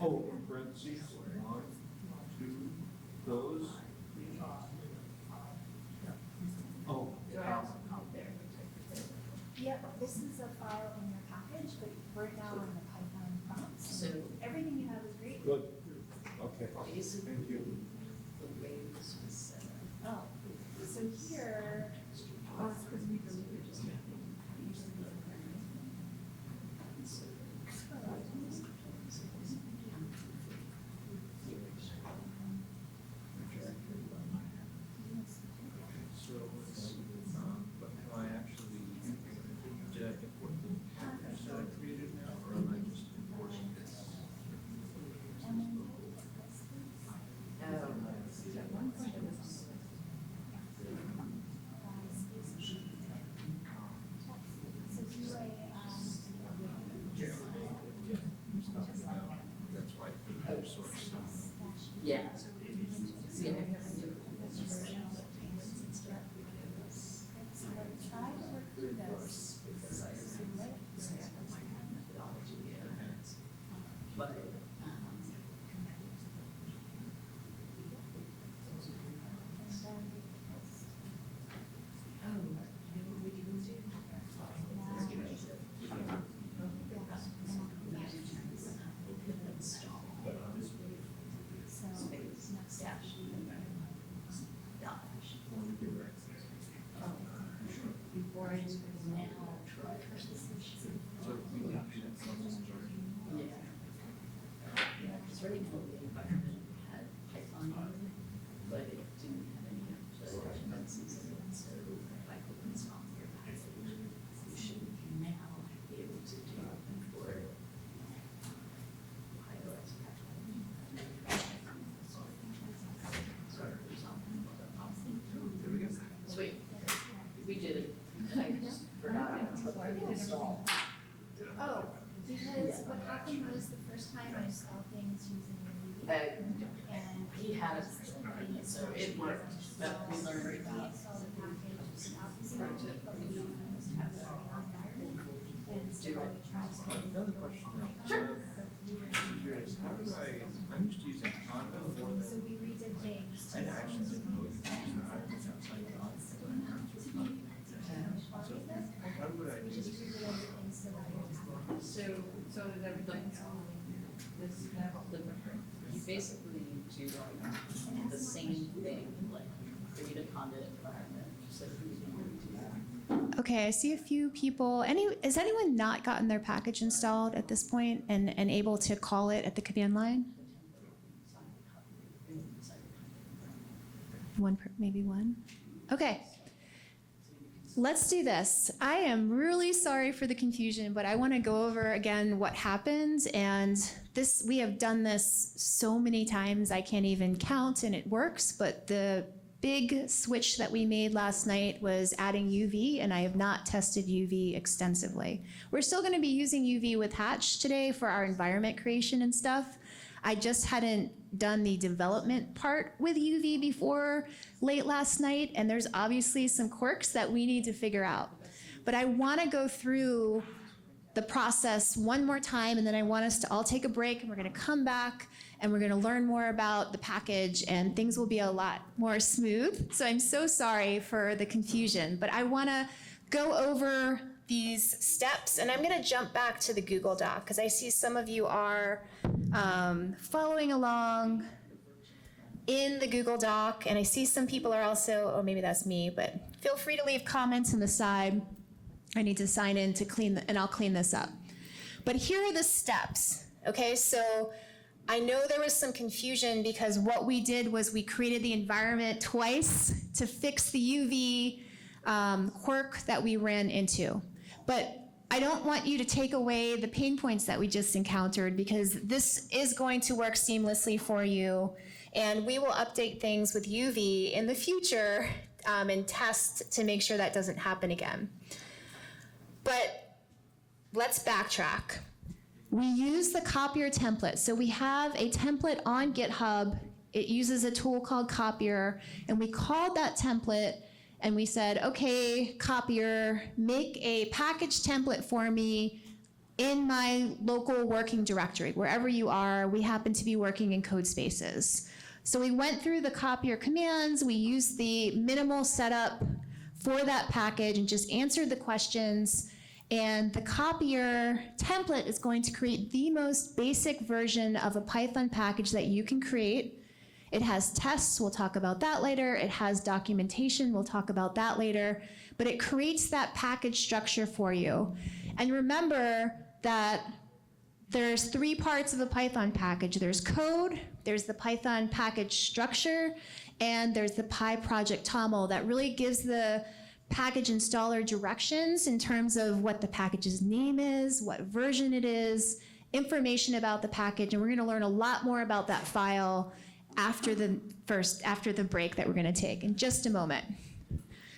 Oh, parentheses, one, two, those. Oh, Yep, this is a file in your package, but we're now on the Python prompts. So Everything you have is great. good, okay. basically, Thank you. the way this was set up. Oh, so here, So, but how I actually, did I import the package that I created now, or am I just importing this? That's why I put the source. Yeah. Yeah. try to work through this. But, before I do now, try. So we can do that from this already. Yeah. Yeah, because right now the environment had Python on it, but it didn't have any of the dependencies in it, so by OpenSci your package, you should now be able to do import iOS There we go. Sweet, we did it, I just forgot it. Install. Oh, because what happened was the first time I saw things using the and He had it, so it worked, but we learned about. install the package without using it, but we have it already on there. And so we tried to. Another question now. Sure. I'm curious, how do I'm used to using conda more So than, we redid things. I actually didn't know you could use the items outside conda. So how would I We do just this? redid everything so that we So is everything, this, you basically do like the same thing, like create a conda environment, so you can do. Okay, I see a few people. Has anyone not gotten their package installed at this point and able to call it at the command line? Maybe one? Okay. Let's do this. I am really sorry for the confusion, but I want to go over again what happened. And we have done this so many times, I can't even count, and it works. But the big switch that we made last night was adding UV, and I have not tested UV extensively. We're still going to be using UV with Hatch today for our environment creation and stuff. I just hadn't done the development part with UV before late last night, and there's obviously some quirks that we need to figure out. But I want to go through the process one more time, and then I want us to all take a break, and we're going to come back, and we're going to learn more about the package, and things will be a lot more smooth. So I'm so sorry for the confusion, but I want to go over these steps, and I'm going to jump back to the Google Doc because I see some of you are following along in the Google Doc, and I see some people are also, oh, maybe that's me, but feel free to leave comments on the side. I need to sign in to and I'll clean this up. But here are the steps, okay? So I know there was some confusion because what we did was we created the environment twice to fix the UV quirk that we ran into. But I don't want you to take away the pain points that we just encountered because this is going to work seamlessly for you. And we will update things with UV in the future and test to make sure that doesn't happen again. But let's backtrack. We use the copier template. So we have a template on GitHub. It uses a tool called Copier, and we called that template and we said, okay, Copier, make a package template for me in my local working directory, wherever you are. We happen to be working in Codespaces. So we went through the copier commands, we used the minimal setup for that package and just answered the questions. And the copier template is going to create the most basic version of a Python package that you can create. It has tests, we'll talk about that later. It has documentation, we'll talk about that later. But it creates that package structure for you. And remember that there's 3 parts of a Python package. There's code, there's the Python package structure, and there's the PyProject TOML that really gives the package installer directions in terms of what the package's name is, what version it is, information about the package, and we're gonna learn a lot more about that file after the break that we're gonna take in just a moment.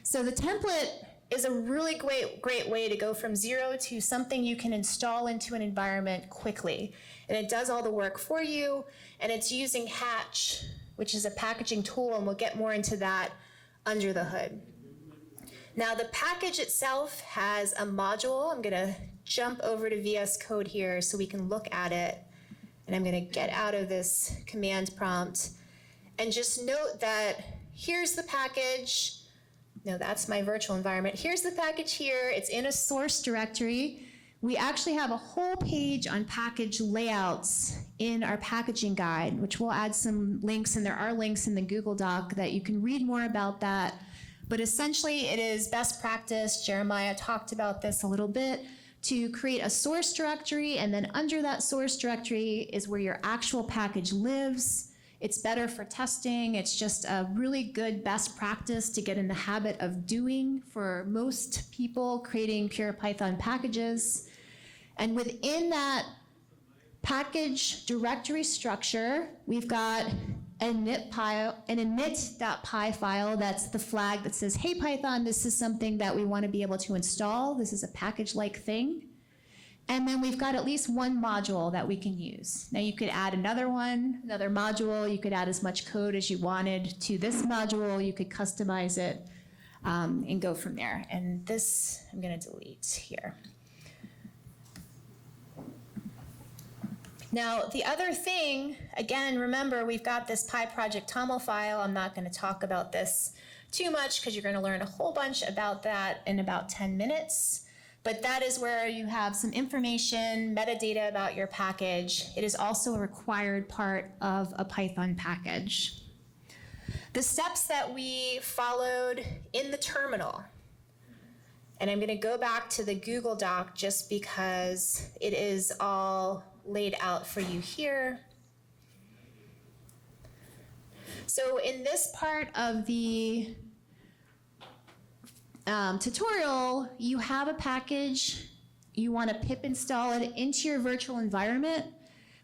So the template is a really great way to go from 0 to something you can install into an environment quickly. And it does all the work for you, and it's using Hatch, which is a packaging tool, and we'll get more into that under the hood. Now the package itself has a module. I'm gonna jump over to VS Code here so we can look at it. And I'm gonna get out of this command prompt and just note that here's the package. No, that's my virtual environment. Here's the package here. It's in a source directory. We actually have a whole page on package layouts in our packaging guide, which we'll add some links, and there are links in the Google Doc that you can read more about that. But essentially, it is best practice. Jeremiah talked about this a little bit, to create a source directory, and then under that source directory is where your actual package lives. It's better for testing. It's just a really good best practice to get in the habit of doing for most people creating pure Python packages. And within that package directory structure, we've got an init.py file. That's the flag that says, hey Python, this is something that we want to be able to install. This is a package-like thing. And then we've got at least one module that we can use. Now you could add another module. You could add as much code as you wanted to this module. You could customize it and go from there. And this, I'm gonna delete here. Now, the other thing, again, remember, we've got this PyProject TOML file. I'm not gonna talk about this too much because you're gonna learn a whole bunch about that in about 10 minutes. But that is where you have some information, metadata about your package. It is also a required part of a Python package. The steps that we followed in the terminal, and I'm gonna go back to the Google Doc just because it is all laid out for you here. So in this part of the tutorial, you have a package, you want to pip install it into your virtual environment.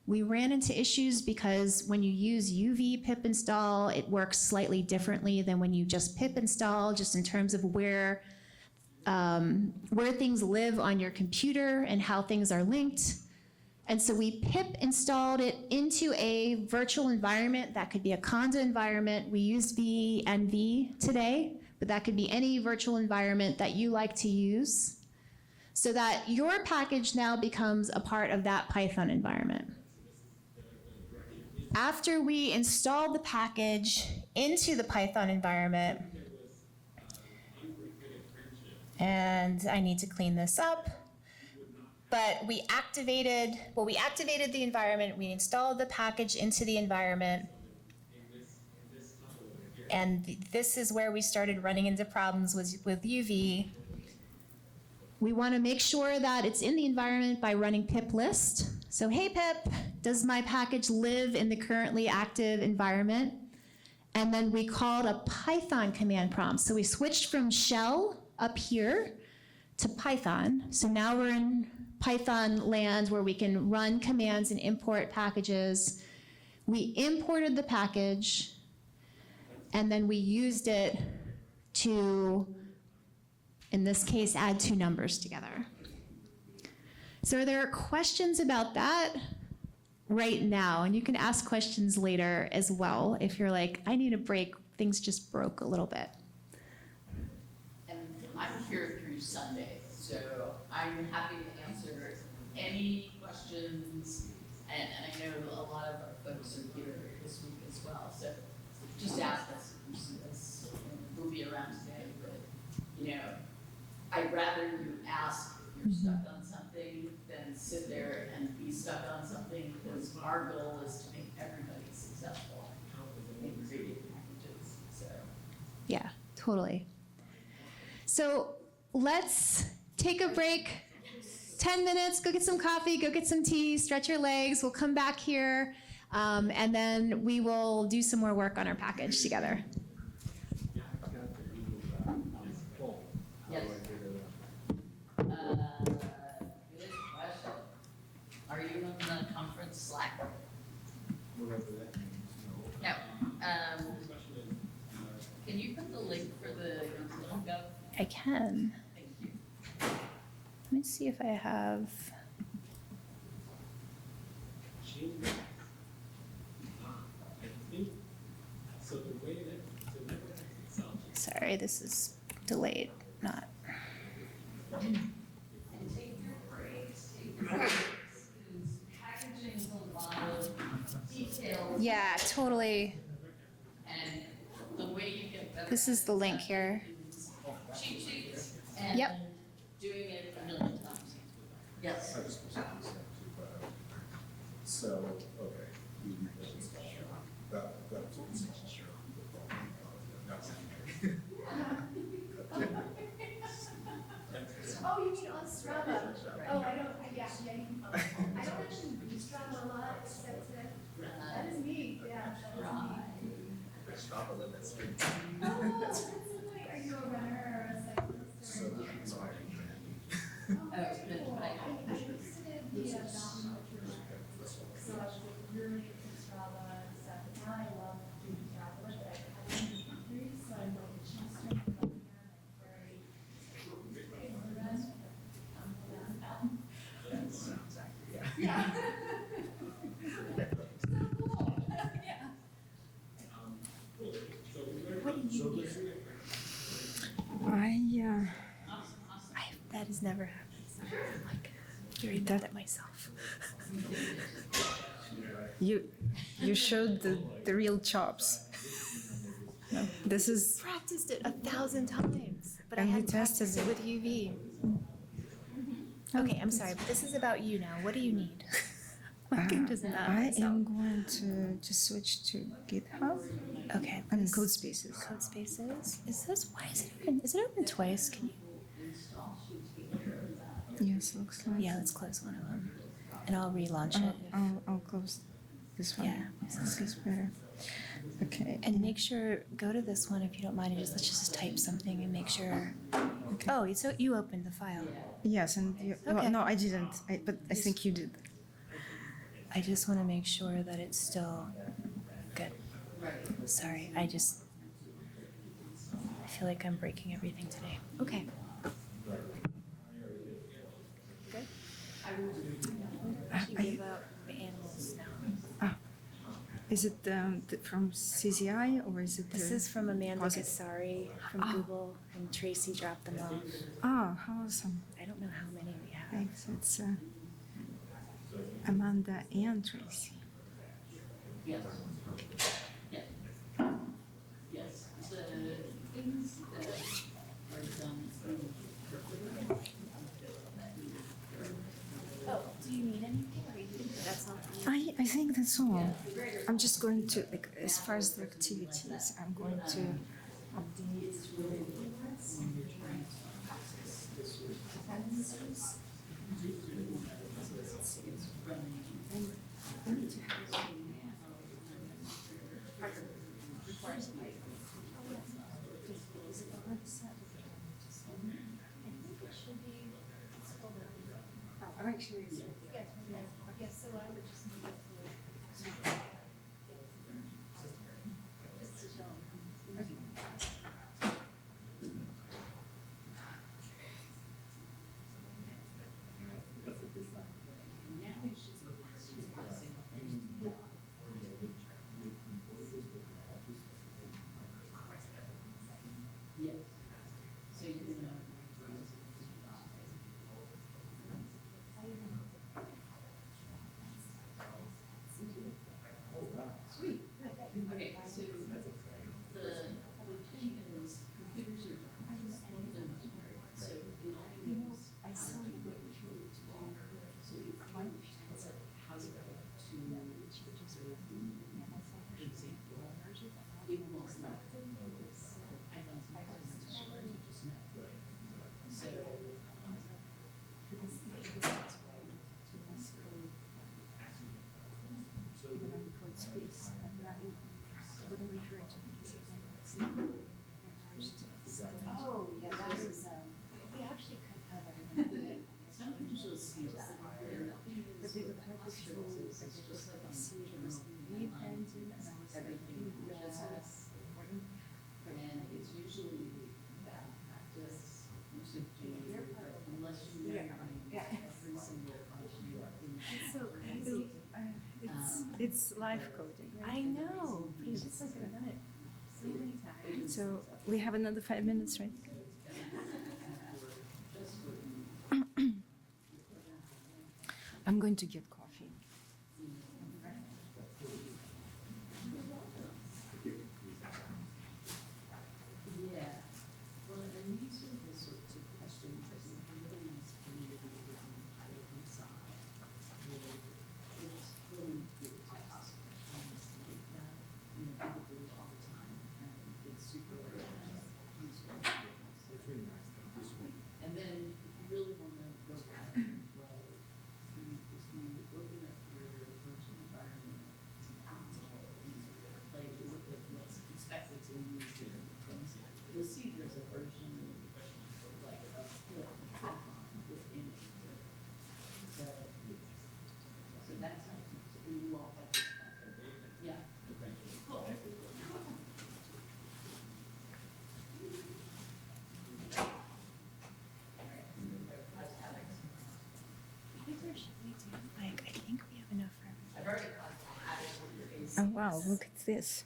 We ran into issues because when you use UV pip install, it works slightly differently than when you just pip install, just in terms of where things live on your computer and how things are linked. And so we pip installed it into a virtual environment. That could be a conda environment. We used VNV today, but that could be any virtual environment that you like to use, so that your package now becomes a part of that Python environment. After we install the package into the Python environment, and I need to clean this up, but we activated the environment, we installed the package into the environment, and this is where we started running into problems with UV. We want to make sure that it's in the environment by running pip list. So hey pip, does my package live in the currently active environment? And then we called a Python command prompt. So we switched from shell up here to Python. So now we're in Python land where we can run commands and import packages. We imported the package, and then we used it to, in this case, add 2 numbers together. So are there questions about that right now? And you can ask questions later as well if you're like, I need a break, things just broke a little bit. And I'm here through Sunday, so I'm happy to answer any any questions, and I know a lot of our folks are here this week as well, so just ask us. We'll be around today, but, you know, I'd rather you ask if you're stuck on something than sit there and be stuck on something, because our goal is to make everybody successful in creating packages, so. Yeah, totally. So let's take a break. 10 minutes, go get some coffee, go get some tea, stretch your legs. We'll come back here, and then we will do some more work on our package together. Yes. Good question. Are you in the conference Slack? No. Can you put the link for the Gov? I can. Thank you. Let me see if I have. Sorry, this is delayed, not. And take your breaks, because packaging's a lot of details. Yeah, totally. And the way you get better. This is the link here. Cheat sheets and Yep. doing it a million times. Yes. So, okay. Oh, you mean on Strava? Oh, I don't, yeah, you can follow. I don't actually use Strava a lot, except that is me, yeah, that is me. Oh, that's like, are you a runner or a cyclist or? Oh, cool. I listed the mountain motivation. So I was like really into Strava and stuff, and now I love doing Strava, but I haven't been through, so I'm like just trying to like very yeah. That has never happened. I'm like very bad at myself. You showed the real chops. No, this is Practiced it 1,000 times, but I And we hadn't tested practiced it with UV. Okay, I'm sorry, but this is about you now. What do you need? My game doesn't matter. I am going to switch to GitHub. Okay. I mean Codespaces. Codespaces. Is this? Why is it open? Is it open twice? Can you? Yes, looks like. Yeah, let's close one of them, and I'll relaunch it. I'll close this one. Yeah. This is better. Okay. And make sure go to this one if you don't mind, and let's just type something and make sure. Okay. Oh, so you opened the file. Yes, and you, Okay. well, no, I didn't. But I think you did. I just want to make sure that it's still good. Sorry, I feel like I'm breaking everything today. Okay. Good. You gave out the animals now. Is it from CCI or is it? This is from Amanda Posit- Gassari from Google, and Tracy dropped them off. Oh, awesome. I don't know how many we have. Thanks. It's Amanda and Tracy. Yes. Yes. Yes. The things that are done through. Oh, do you need anything? Or you that's all. I think that's all. I'm just going to, like, as far as the activities, I'm going to update. I'm actually. Yes, so I would just need Yes. So you're gonna. see that. But they would have to show procedures, lead engine, and everything. Yes. And it's usually bad practice to do, unless you know every single function. So it's live coding. Right? I know, but it's just like I've done it so many times. So we have another 5 minutes, right? I'm going to get coffee. Yeah, well, and these are the sorts of questions that you really need to be able to inside. It's really good to ask questions like that, people do it all the time, and it's super useful. And then you really want to go back, well, if you open up your virtual environment, like you look at what's expected to use different things, you'll see there's a version like a flip icon within it. So that's how you all have to, yeah. Cool. I think we have enough for everyone. I've already added Oh wow, look at this.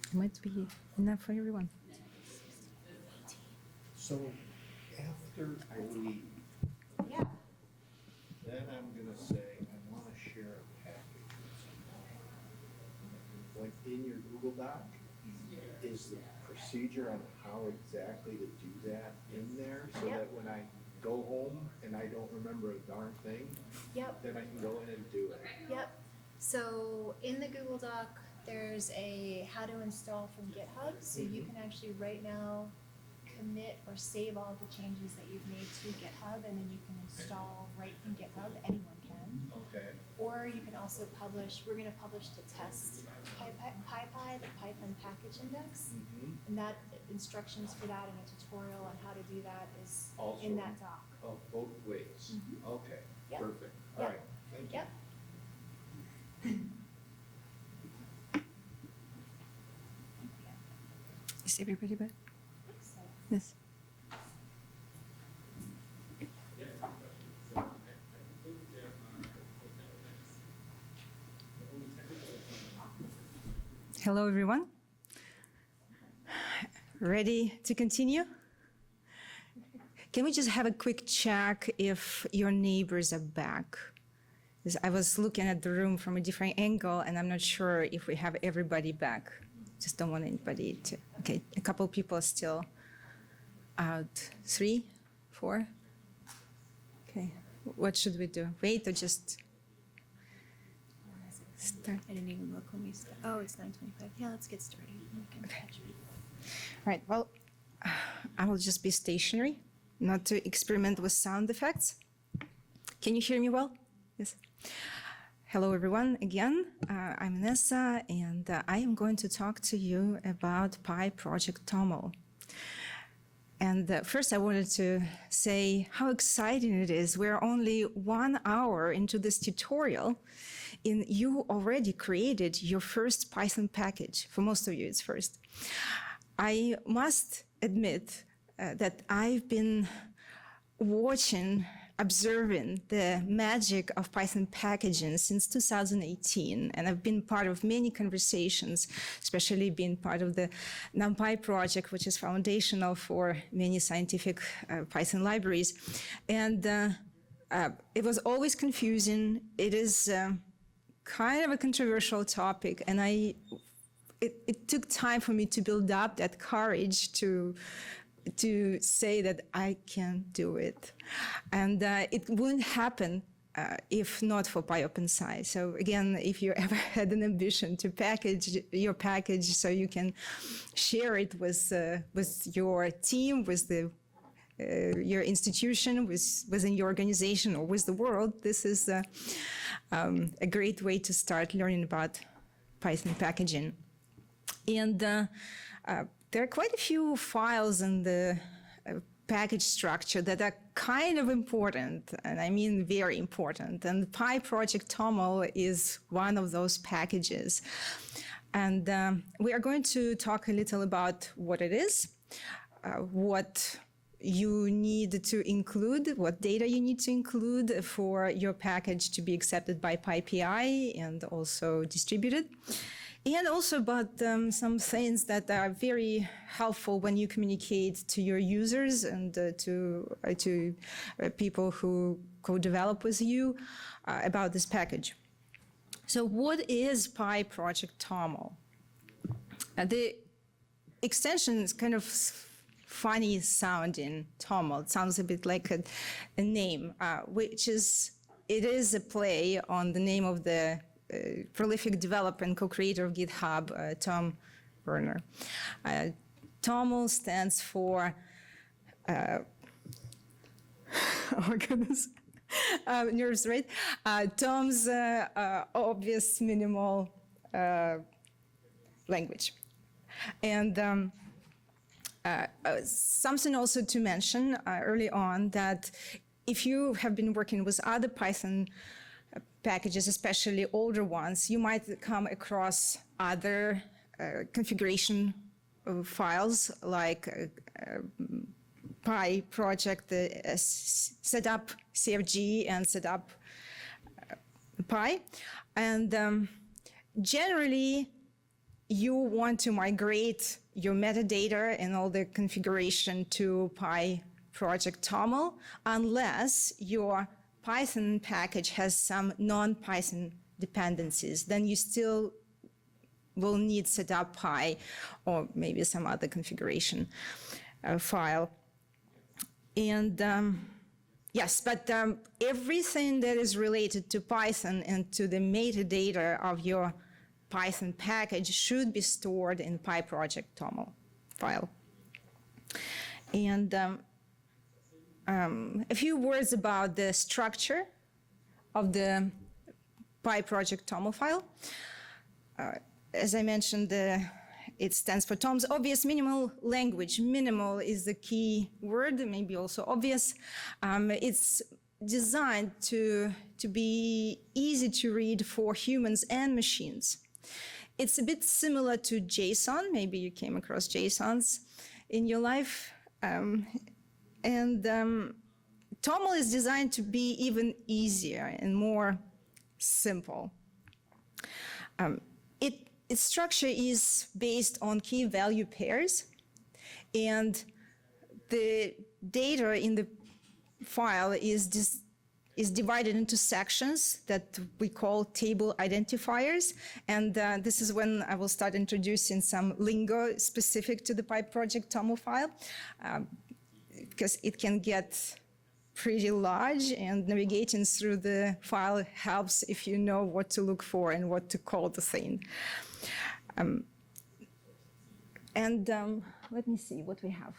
It might be enough for everyone. So after I leave, Yeah. then I'm gonna say, I wanna share a package with someone. Like in your Google Doc, is the procedure on how exactly to do that in there? So Yep. that when I go home and I don't remember a darn thing, Yep. then I can go in and do it. Yep. So in the Google Doc, there's a how to install from GitHub. So you can actually right now commit or save all the changes that you've made to GitHub, and then you can install right from GitHub. Anyone can. Okay. Or you can also publish. We're going to publish to TestPyPI, the Python package index, and that instructions for that and a tutorial on how to do that is Also in that doc. Oh, both ways. Okay, Yep. perfect. All Yep. right, thank you. Yep. Is everybody back? Yes. Hello, everyone. Ready to continue? Can we just have a quick check if your neighbors are back? Because I was looking at the room from a different angle, and I'm not sure if we have everybody back. Just don't want anybody to. Okay, a couple people are still out. 3, 4. Okay, what should we do? Wait or just start? I didn't even look when we started. Oh, it's 9:25. Yeah, let's get started. You can catch me. All right, well, I will just be stationary, not to experiment with sound effects. Can you hear me well? Yes. Hello, everyone. Again, I'm Vanessa, and I am going to talk to you about PyProject Toml. And first, I wanted to say how exciting it is. We're only 1 hour into this tutorial, and you already created your first Python package. For most of you, it's first. I must admit that I've been observing the magic of Python packaging since 2018, and I've been part of many conversations, especially being part of the NumPy project, which is foundational for many scientific Python libraries. And it was always confusing. It is kind of a controversial topic, and it took time for me to build up that courage to say that I can do it. And it wouldn't happen if not for pyOpenSci. So again, if you ever had an ambition to package your package so you can share it with your team, with your institution, within your organization, or with the world, this is a great way to start learning about Python packaging. And there are quite a few files in the package structure that are kind of important, and I mean very important. And PyProject TOML is one of those packages. And we are going to talk a little about what it is, what you need to include, what data you need to include for your package to be accepted by PyPI and also distributed. And also about some things that are very helpful when you communicate to your users and to people who co-develop with you about this package. So what is PyProject TOML? The extension is kind of funny sounding, TOML. It sounds a bit like a name, it is a play on the name of the prolific developer and co-creator of GitHub, Tom Werner. TOML stands for, oh my goodness, nerves, right? Tom's obvious minimal language. And something also to mention early on, that if you have been working with other Python packages, especially older ones, you might come across other configuration files like PyProject setup CFG and setup Py. And generally, you want to migrate your metadata and all the configuration to PyProject TOML unless your Python package has some non-Python dependencies. Then you still will need setup Py or maybe some other configuration file. And yes, but everything that is related to Python and to the metadata of your Python package should be stored in PyProject TOML file. And a few words about the structure of the PyProject TOML file. As I mentioned, it stands for Tom's obvious minimal language. Minimal is the key word, maybe also obvious. It's designed to be easy to read for humans and machines. It's a bit similar to JSON. Maybe you came across JSONs in your life. And TOML is designed to be even easier and more simple. Its structure is based on key value pairs, and the data in the file is divided into sections that we call table identifiers. And this is when I will start introducing some lingo specific to the PyProject TOML file, because it can get pretty large, and navigating through the file helps if you know what to look for and what to call the thing. Let me see what we have.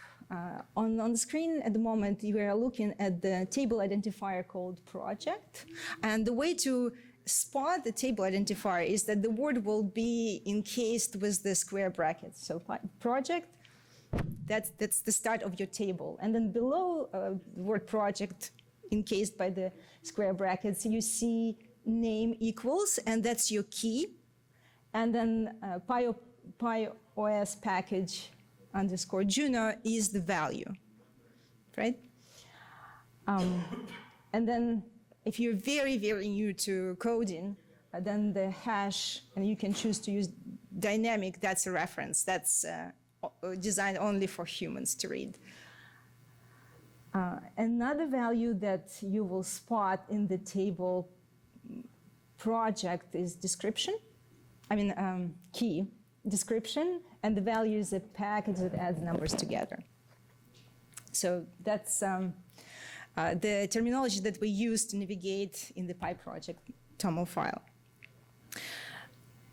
On the screen at the moment, you are looking at the table identifier called project. And the way to spot the table identifier is that the word will be encased with the square brackets. So project, that's the start of your table. And then below the word project, encased by the square brackets, you see name equals, and that's your key. And then PyOS package _ Juno is the value, right? And then if you're very, very new to coding, then the hash, and you can choose to use dynamic, that's a reference. That's designed only for humans to read. Another value that you will spot in the table project is description. Key, description, and the value is a package that adds numbers together. So that's the terminology that we use to navigate in the PyProject TOML file.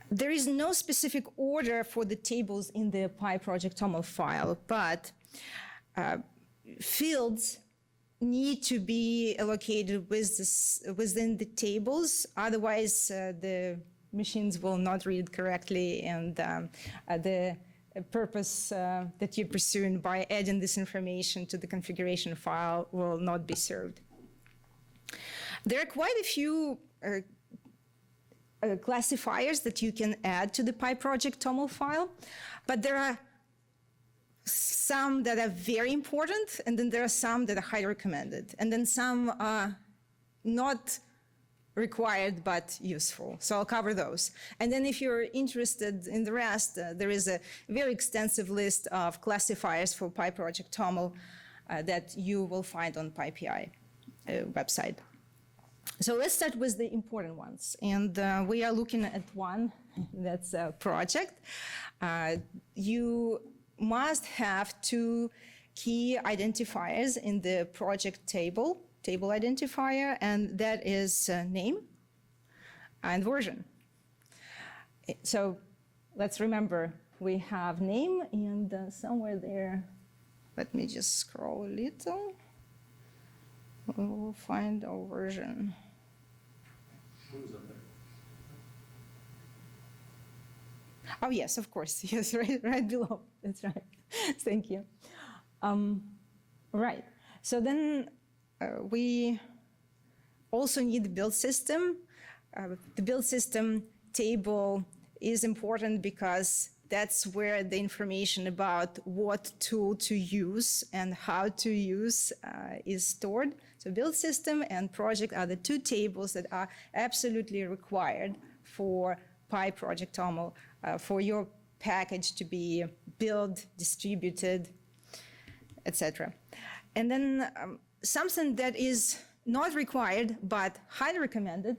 There is no specific order for the tables in the PyProject TOML file, but fields need to be allocated within the tables, otherwise the machines will not read correctly, and the purpose that you're pursuing by adding this information to the configuration file will not be served. There are quite a few classifiers that you can add to the PyProject TOML file, but there are some that are very important, and then there are some that are highly recommended, and then some are not required but useful. So I'll cover those. And then if you're interested in the rest, there is a very extensive list of classifiers for PyProject TOML that you will find on PyPI website. So let's start with the important ones. And we are looking at one, that's a project. You must have two key identifiers in the project table identifier, and that is name and version. So let's remember, we have name, and somewhere there, let me just scroll a little. We'll find our version. Oh yes, of course. Yes, right below. That's right. Thank you. Right. So then we also need the build system. The build system table is important because that's where the information about what tool to use and how to use is stored. So build system and project are the two tables that are absolutely required for PyProject TOML, for your package to be built, distributed, etc. And then something that is not required but highly recommended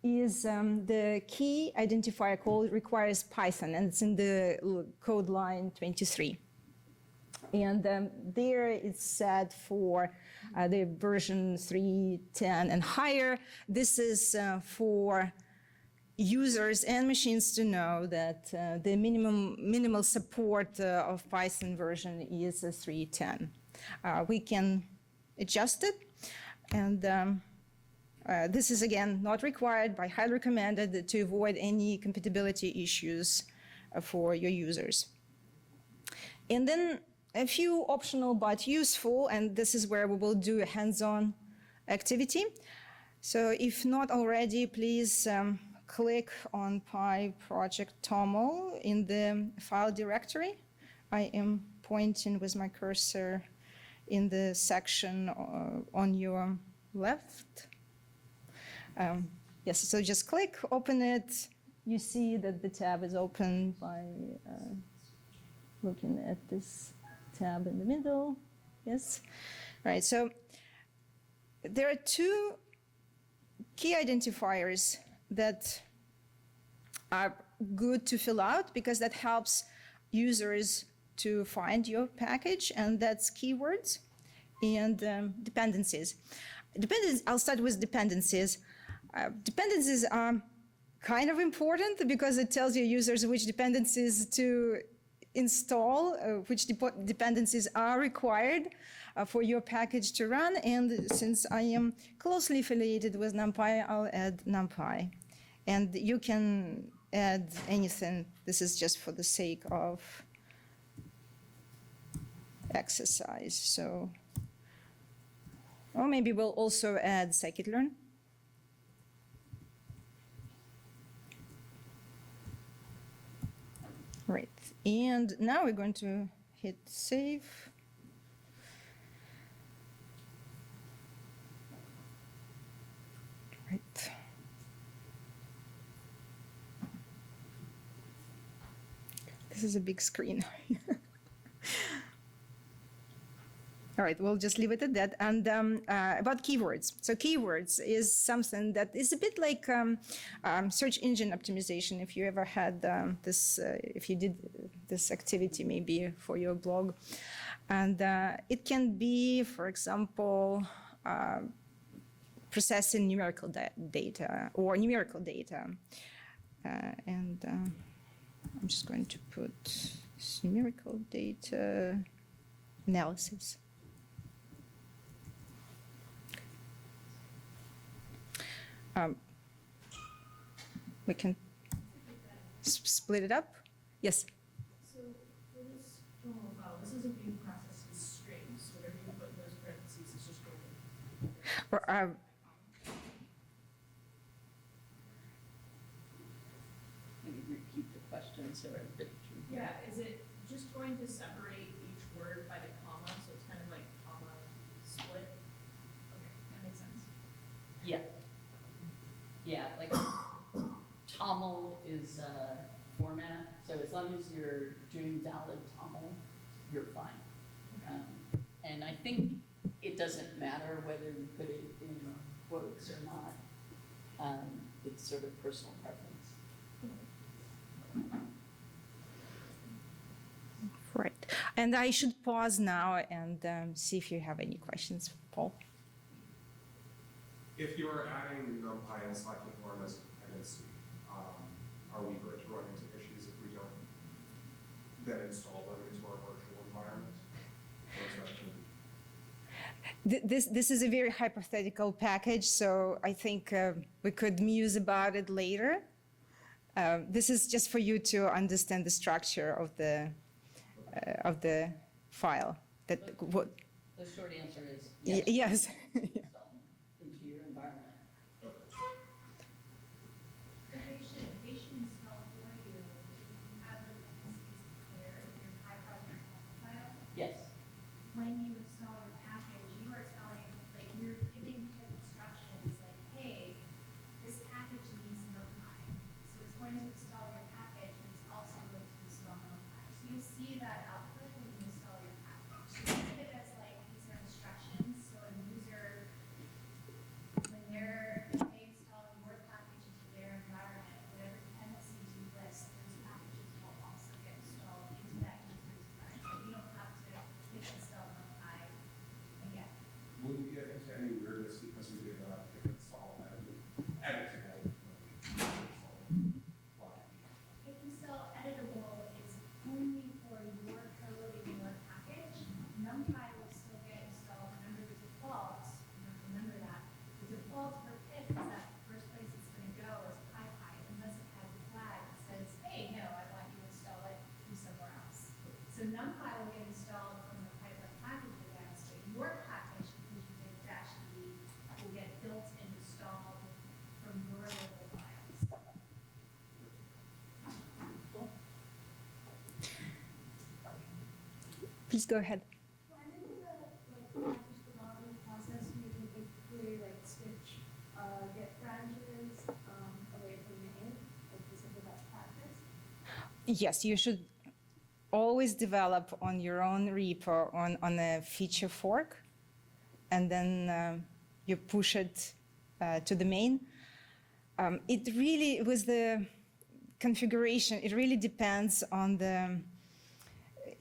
is the key identifier code requires Python, and it's in the code line 23. And there it's set for the version 3.10 and higher. This is for users and machines to know that the minimal support of Python version is 3.10. We can adjust it, and this is again not required but highly recommended to avoid any compatibility issues for your users. And then a few optional but useful, and this is where we will do a hands-on activity. So if not already, please click on PyProject TOML in the file directory. I am pointing with my cursor in the section on your left. Yes, so just click, open it. You see that the tab is open by looking at this tab in the middle. Yes, right. So there are two key identifiers that are good to fill out because that helps users to find your package, and that's keywords and dependencies. I'll start with dependencies. Dependencies are kind of important because it tells your users which dependencies to install, which dependencies are required for your package to run. And since I am closely affiliated with NumPy, I'll add NumPy. And you can add anything. This is just for the sake of exercise. So, or maybe we'll also add scikit-learn. Right, and now we're going to hit save. Right. This is a big screen. All right, we'll just leave it at that. And about keywords. So keywords is something that is a bit like search engine optimization. If you ever had this, if you did this activity maybe for your blog. And it can be, for example, processing numerical data or numerical data. And I'm just going to put numerical data analysis. We can split it up. Yes? So Maybe repeat the question so everybody can. Yeah, is it just going to separate each word by the comma, so it's kind of like comma split? Okay, that makes sense. Yeah. Yeah, like TOML is a format, so as long as you're doing valid TOML, you're fine. And I think it doesn't matter whether you put it in quotes or not. It's sort of personal preference. Right. And I should pause now and see if you have any questions, Paul. If you are adding NumPy and scikit-learn as a dependency, are we going to run into issues if we don't then install them into our virtual environment? Or is that This is a very hypothetical package, so I think we could muse about it later. This is just for you to understand the structure of the file. That what? The short answer is Yes. Install into your environment. They should install for you, have the dependencies declared in your PyProject file. Yes. When you install your package, you are telling, like, you're giving it instructions like, hey, this package needs NumPy. So it's going to install your package, and it's also going to install NumPy. So you'll see that output when you install your package. So think of it as like, these are instructions, so a user, when they install your package into their environment, whatever dependencies you list, those packages will also get installed into that user's environment. You don't have to hit install NumPy again. will we get into any weirdness because we did not install editable? If install editable is only for your code in your package, NumPy will still get installed. Remember the default, remember that. The default for pip is that the first place it's going to go is PyPy, unless it has a flag that says, hey, no, I want you to install it from somewhere else. So NumPy will get installed from the Python package again, so your package, because you did dash -d, will get built and installed from your local files. Please go ahead. When is the package development process making it clear, like switch, get branches away from main, like this is the best practice? Yes, you should always develop on your own repo on a feature fork, and then you push it to the main. It really, with the configuration, it really depends on the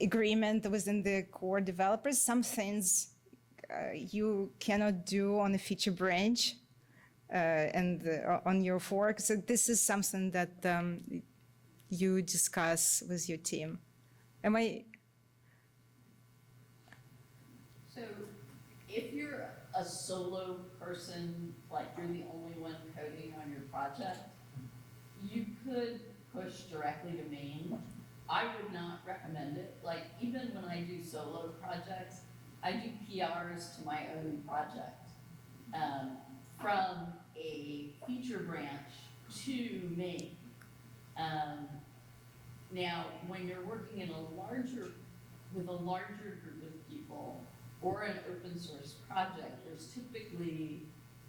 agreement within the core developers. Some things you cannot do on a feature branch and on your fork. So this is something that you discuss with your team. Am I? So if you're a solo person, like you're the only one coding on your project, you could push directly to main. I would not recommend it. Like, even when I do solo projects, I do PRs to my own project from a feature branch to main. Now, when you're working in with a larger group of people or an open source project, there's typically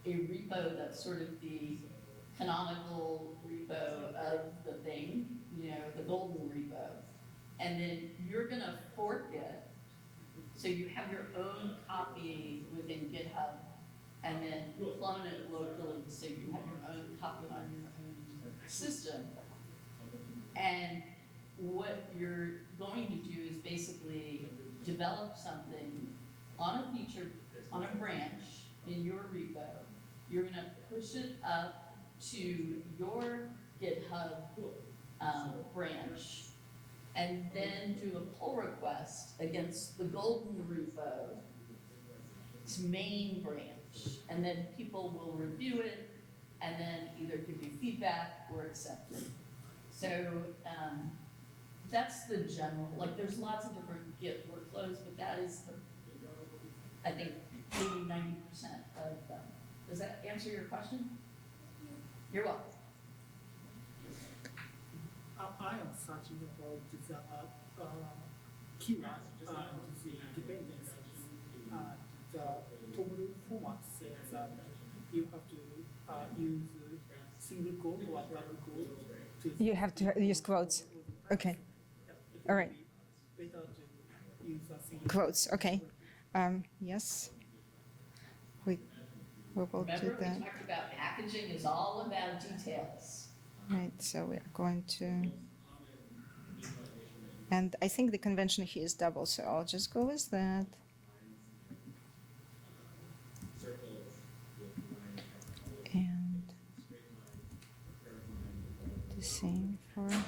a repo that's sort of the canonical repo of the thing, the golden repo. And then you're gonna fork it, so you have your own copy within GitHub, and then clone it locally, so you have your own copy on your own system. And what you're going to do is basically develop something on a feature, on a branch in your repo. You're gonna push it up to your GitHub branch, and then do a pull request against the golden repo, its main branch, and then people will review it, and then either give you feedback or accept it. So that's the general, like there's lots of different Git workflows, but that is I think 80–90% of them. Does that answer your question? You're welcome. I am searching about the keyword and the dependencies. The toggle format says that you have to use single quote or double quote. You have to use quotes. Okay. All right. Better to use a single Quotes. Okay. Yes. We will do Remember, we that. talked about packaging is all about details. Right. So we're going to. And I think the convention here is double, so I'll just go with that. And the same for. Right.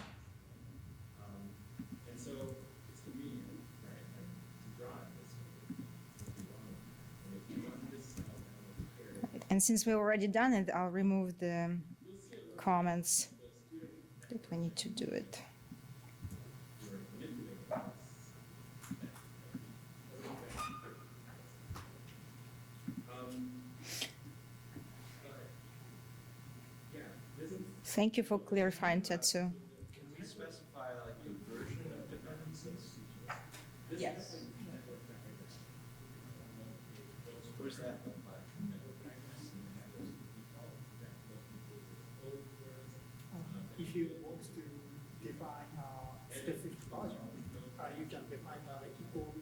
And since we've already done it, I'll remove the comments that we need to do it. Thank you for clarifying, Tetsu. Can we specify like the version of dependencies? Yes. Where's that look like? If you want to define a specific version, you can define equal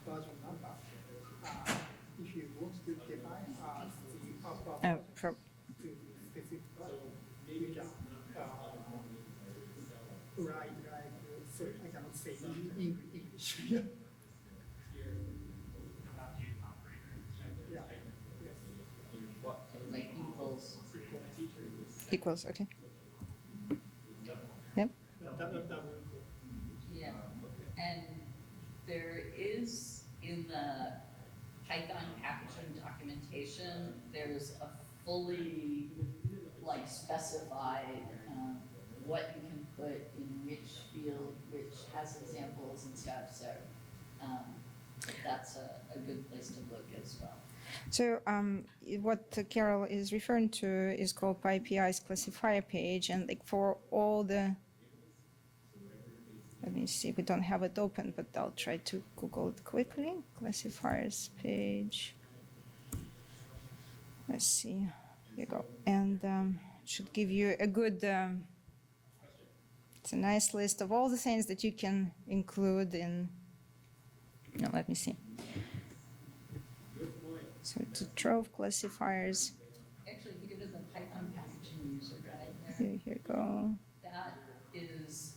version number. If you want to define the upper version to specific version, you can write like, sorry, I cannot say in English. Yeah. Like equals. Equals, okay. Yep. Yeah. And there is in the Python packaging documentation, there's a fully like specified what you can put in which field, which has examples and stuff. So that's a good place to look as well. So what Carol is referring to is called PyPI's classifier page, and like for all the, let me see, we don't have it open, but I'll try to Google it quickly. Classifiers page. Let's see. Here you go, and should give you a good. It's a nice list of all the things that you can include in. No, let me see. So it's a trove classifiers. Actually, if you go to the Python packaging user guide there. Here you go. That is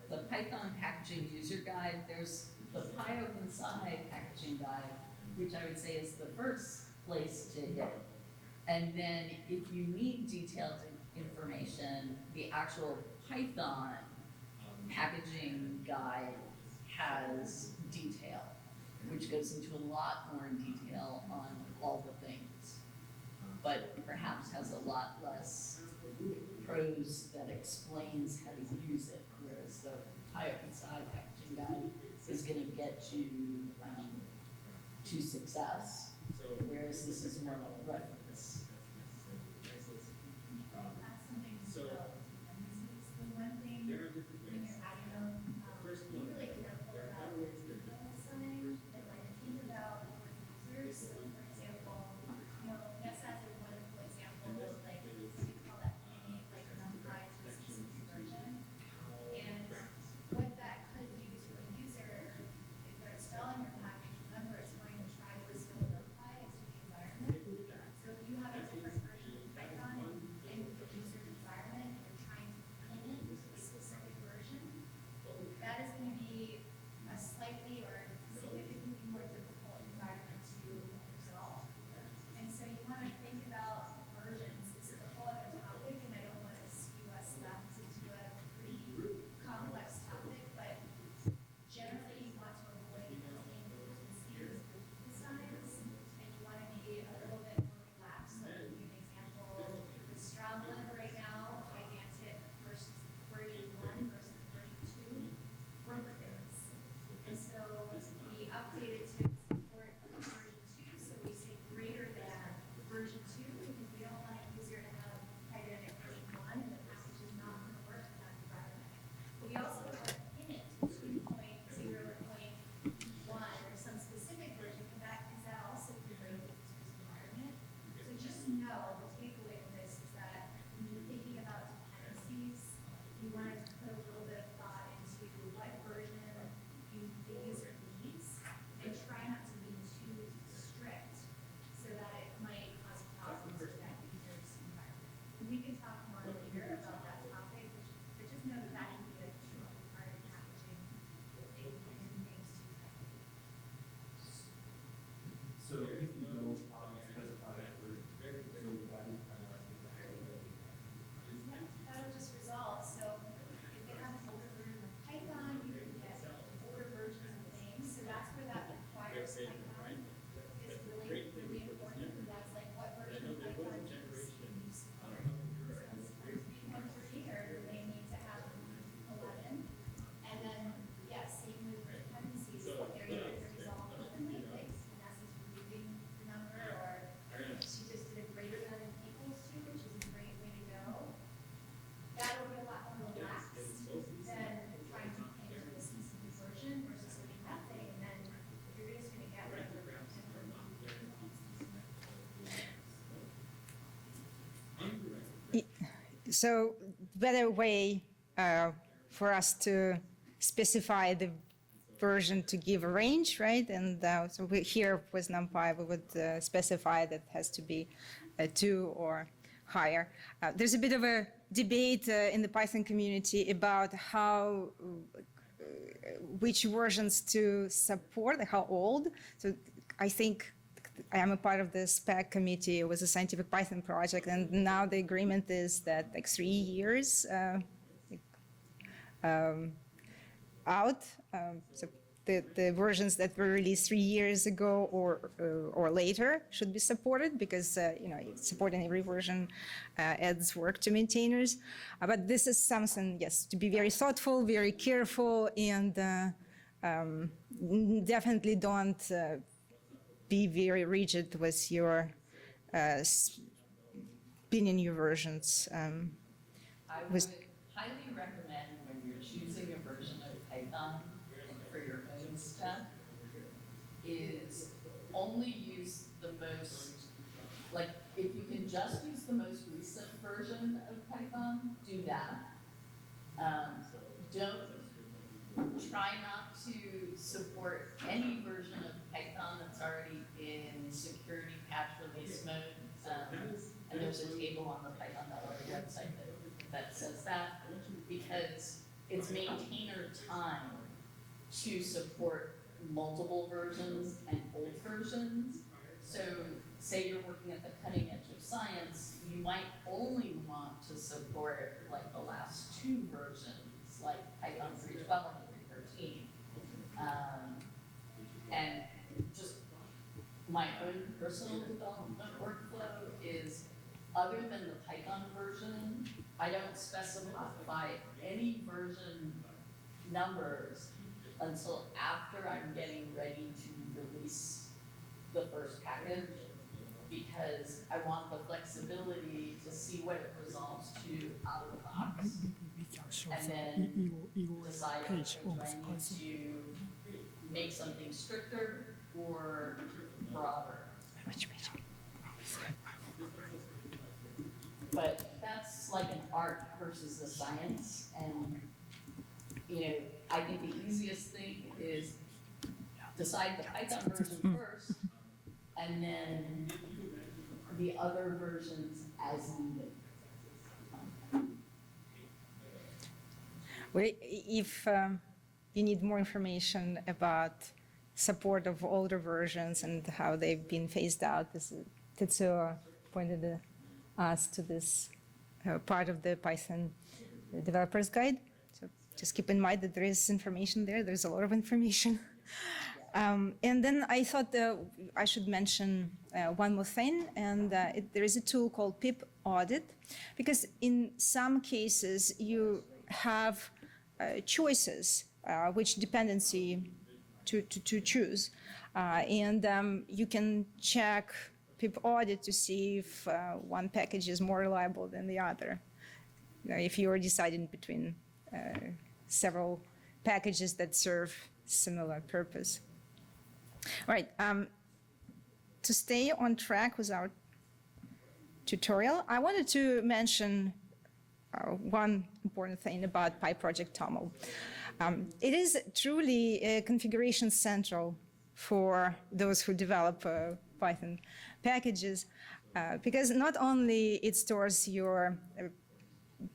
the Python packaging user guide. There's the pyOpenSci packaging guide, which I would say is the first place to hit. And then if you need detailed information, the actual Python packaging guide has detail, which goes into a lot more detail on all the things, but perhaps has a lot less prose that explains how to use it, whereas the pyOpenSci packaging guide is going to get you to success, whereas this is more of a reference. So better way for us to specify the version to give a range, right? And so here with NumPy, we would specify that it has to be 2 or higher. There's a bit of a debate in the Python community about how, which versions to support, how old. So I think I am a part of the spec committee with the scientific Python project, and now the agreement is that like 3 years out. So the versions that were released 3 years ago or later should be supported, because supporting every version adds work to maintainers. But this is something, yes, to be very thoughtful, very careful, and definitely don't be very rigid with your spinning new versions. I would highly recommend when you're choosing a version of Python for your own stuff is only use the most, like if you can just use the most recent version of Python, do that. Try not to support any version of Python that's already in security patch release mode. And there's a table on the Python.org website that says that, because it's maintainer time to support multiple versions and old versions. So say you're working at the cutting edge of science, you might only want to support like the last 2 versions, like Python 3.12 and 3.13. And just my own personal development workflow is, other than the Python version, I don't specify any version numbers until after I'm getting ready to release the first package, because I want the flexibility to see what it resolves to out of the box, and then decide, okay, do I need to make something stricter or broader? But that's like an art versus a science, and I think the easiest thing is decide the Python version first, and then the other versions as needed. Well, if you need more information about support of older versions and how they've been phased out, Tetsuo pointed us to this part of the Python developer's guide. So just keep in mind that there is information there. There's a lot of information. And then I thought I should mention one more thing, and there is a tool called pip audit, because in some cases you have choices which dependency to choose, and you can check pip audit to see if one package is more reliable than the other. If you're deciding between several packages that serve similar purpose. All right, to stay on track with our tutorial, I wanted to mention one important thing about PyProject TOML. It is truly a configuration central for those who develop Python packages, because not only it stores your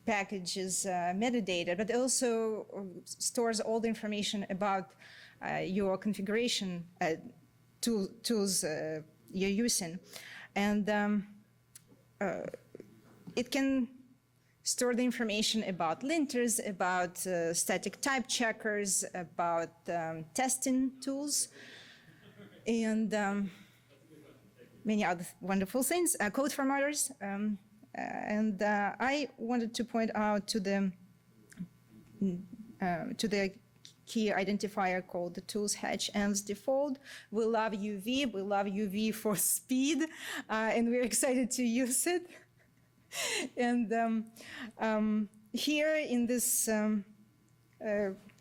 package's metadata, but also stores all the information about your configuration tools you're using. And it can store the information about linters, about static type checkers, about testing tools, and many other wonderful things, code formatters. And I wanted to point out to the key identifier called the tools hatch ends default. We love UV. We love UV for speed, and we're excited to use it. And here in this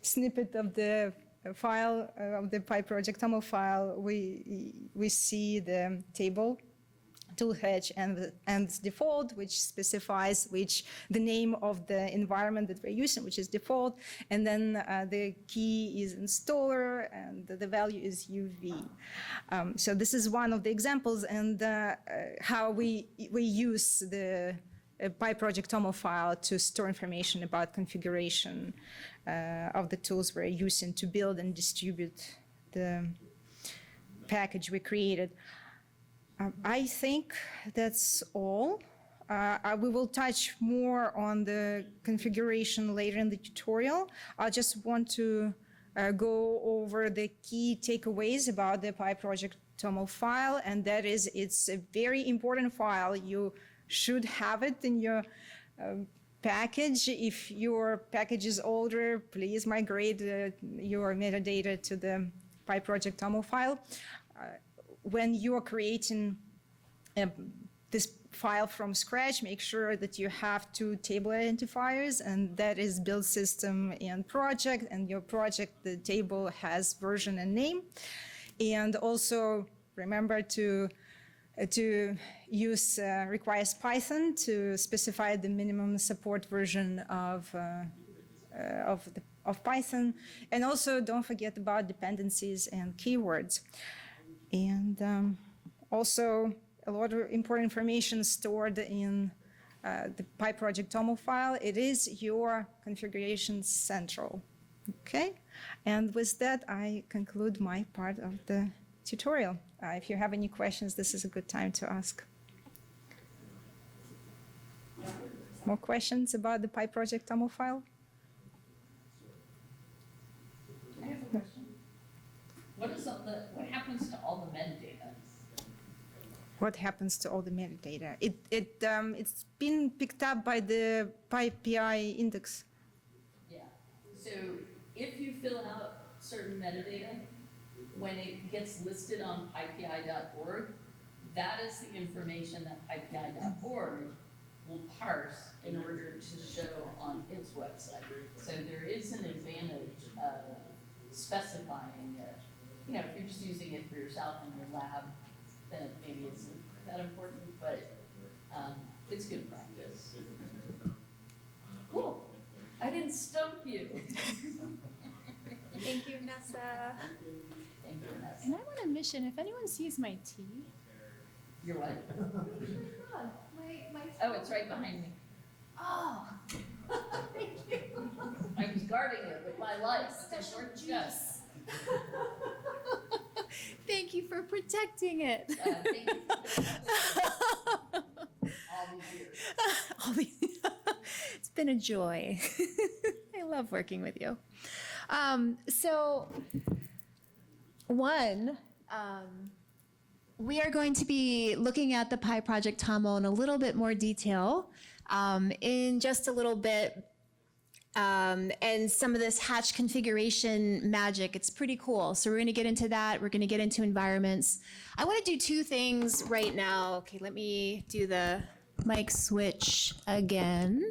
snippet of the file, of the PyProject TOML file, we see the table toolhatch and default, which specifies the name of the environment that we're using, which is default, and then the key is installer, and the value is UV. So this is one of the examples, and how we use the PyProject TOML file to store information about configuration of the tools we're using to build and distribute the package we created. I think that's all. We will touch more on the configuration later in the tutorial. I just want to go over the key takeaways about the PyProject TOML file, and that is it's a very important file. You should have it in your package. If your package is older, please migrate your metadata to the PyProject TOML file. When you are creating this file from scratch, make sure that you have 2 table identifiers, and that is build system and project, and your project, the table has version and name. And also remember to use requires Python to specify the minimum support version of Python. And also don't forget about dependencies and keywords. And also a lot of important information stored in the PyProject TOML file. It is your configuration central. Okay? And with that, I conclude my part of the tutorial. If you have any questions, this is a good time to ask. More questions about the PyProject TOML file? I have a question. What happens to all the metadata? What happens to all the metadata? It's been picked up by the PyPI index. Yeah. So if you fill out certain metadata, when it gets listed on pypi.org, that is the information that pypi.org will parse in order to show on its website. So there is an advantage of specifying it. You know, if you're just using it for yourself in your lab, then maybe it's not that important, but it's good practice. Cool. I didn't stump you. Thank you, Nessa. Thank you, Vanessa. And I'm on a mission. If anyone sees my tea, You're what? Oh, it's right behind me. Oh. Thank you. I was guarding it with my life. It's a short juice. thank you for protecting it. Thank you for all these years. It's been a joy. I love working with you. So, we are going to be looking at the PyProject TOML in a little bit more detail in just a little bit. And some of this hatch configuration magic, it's pretty cool. So we're going to get into that. We're going to get into environments. I want to do 2 things right now. Okay, let me do the mic switch again.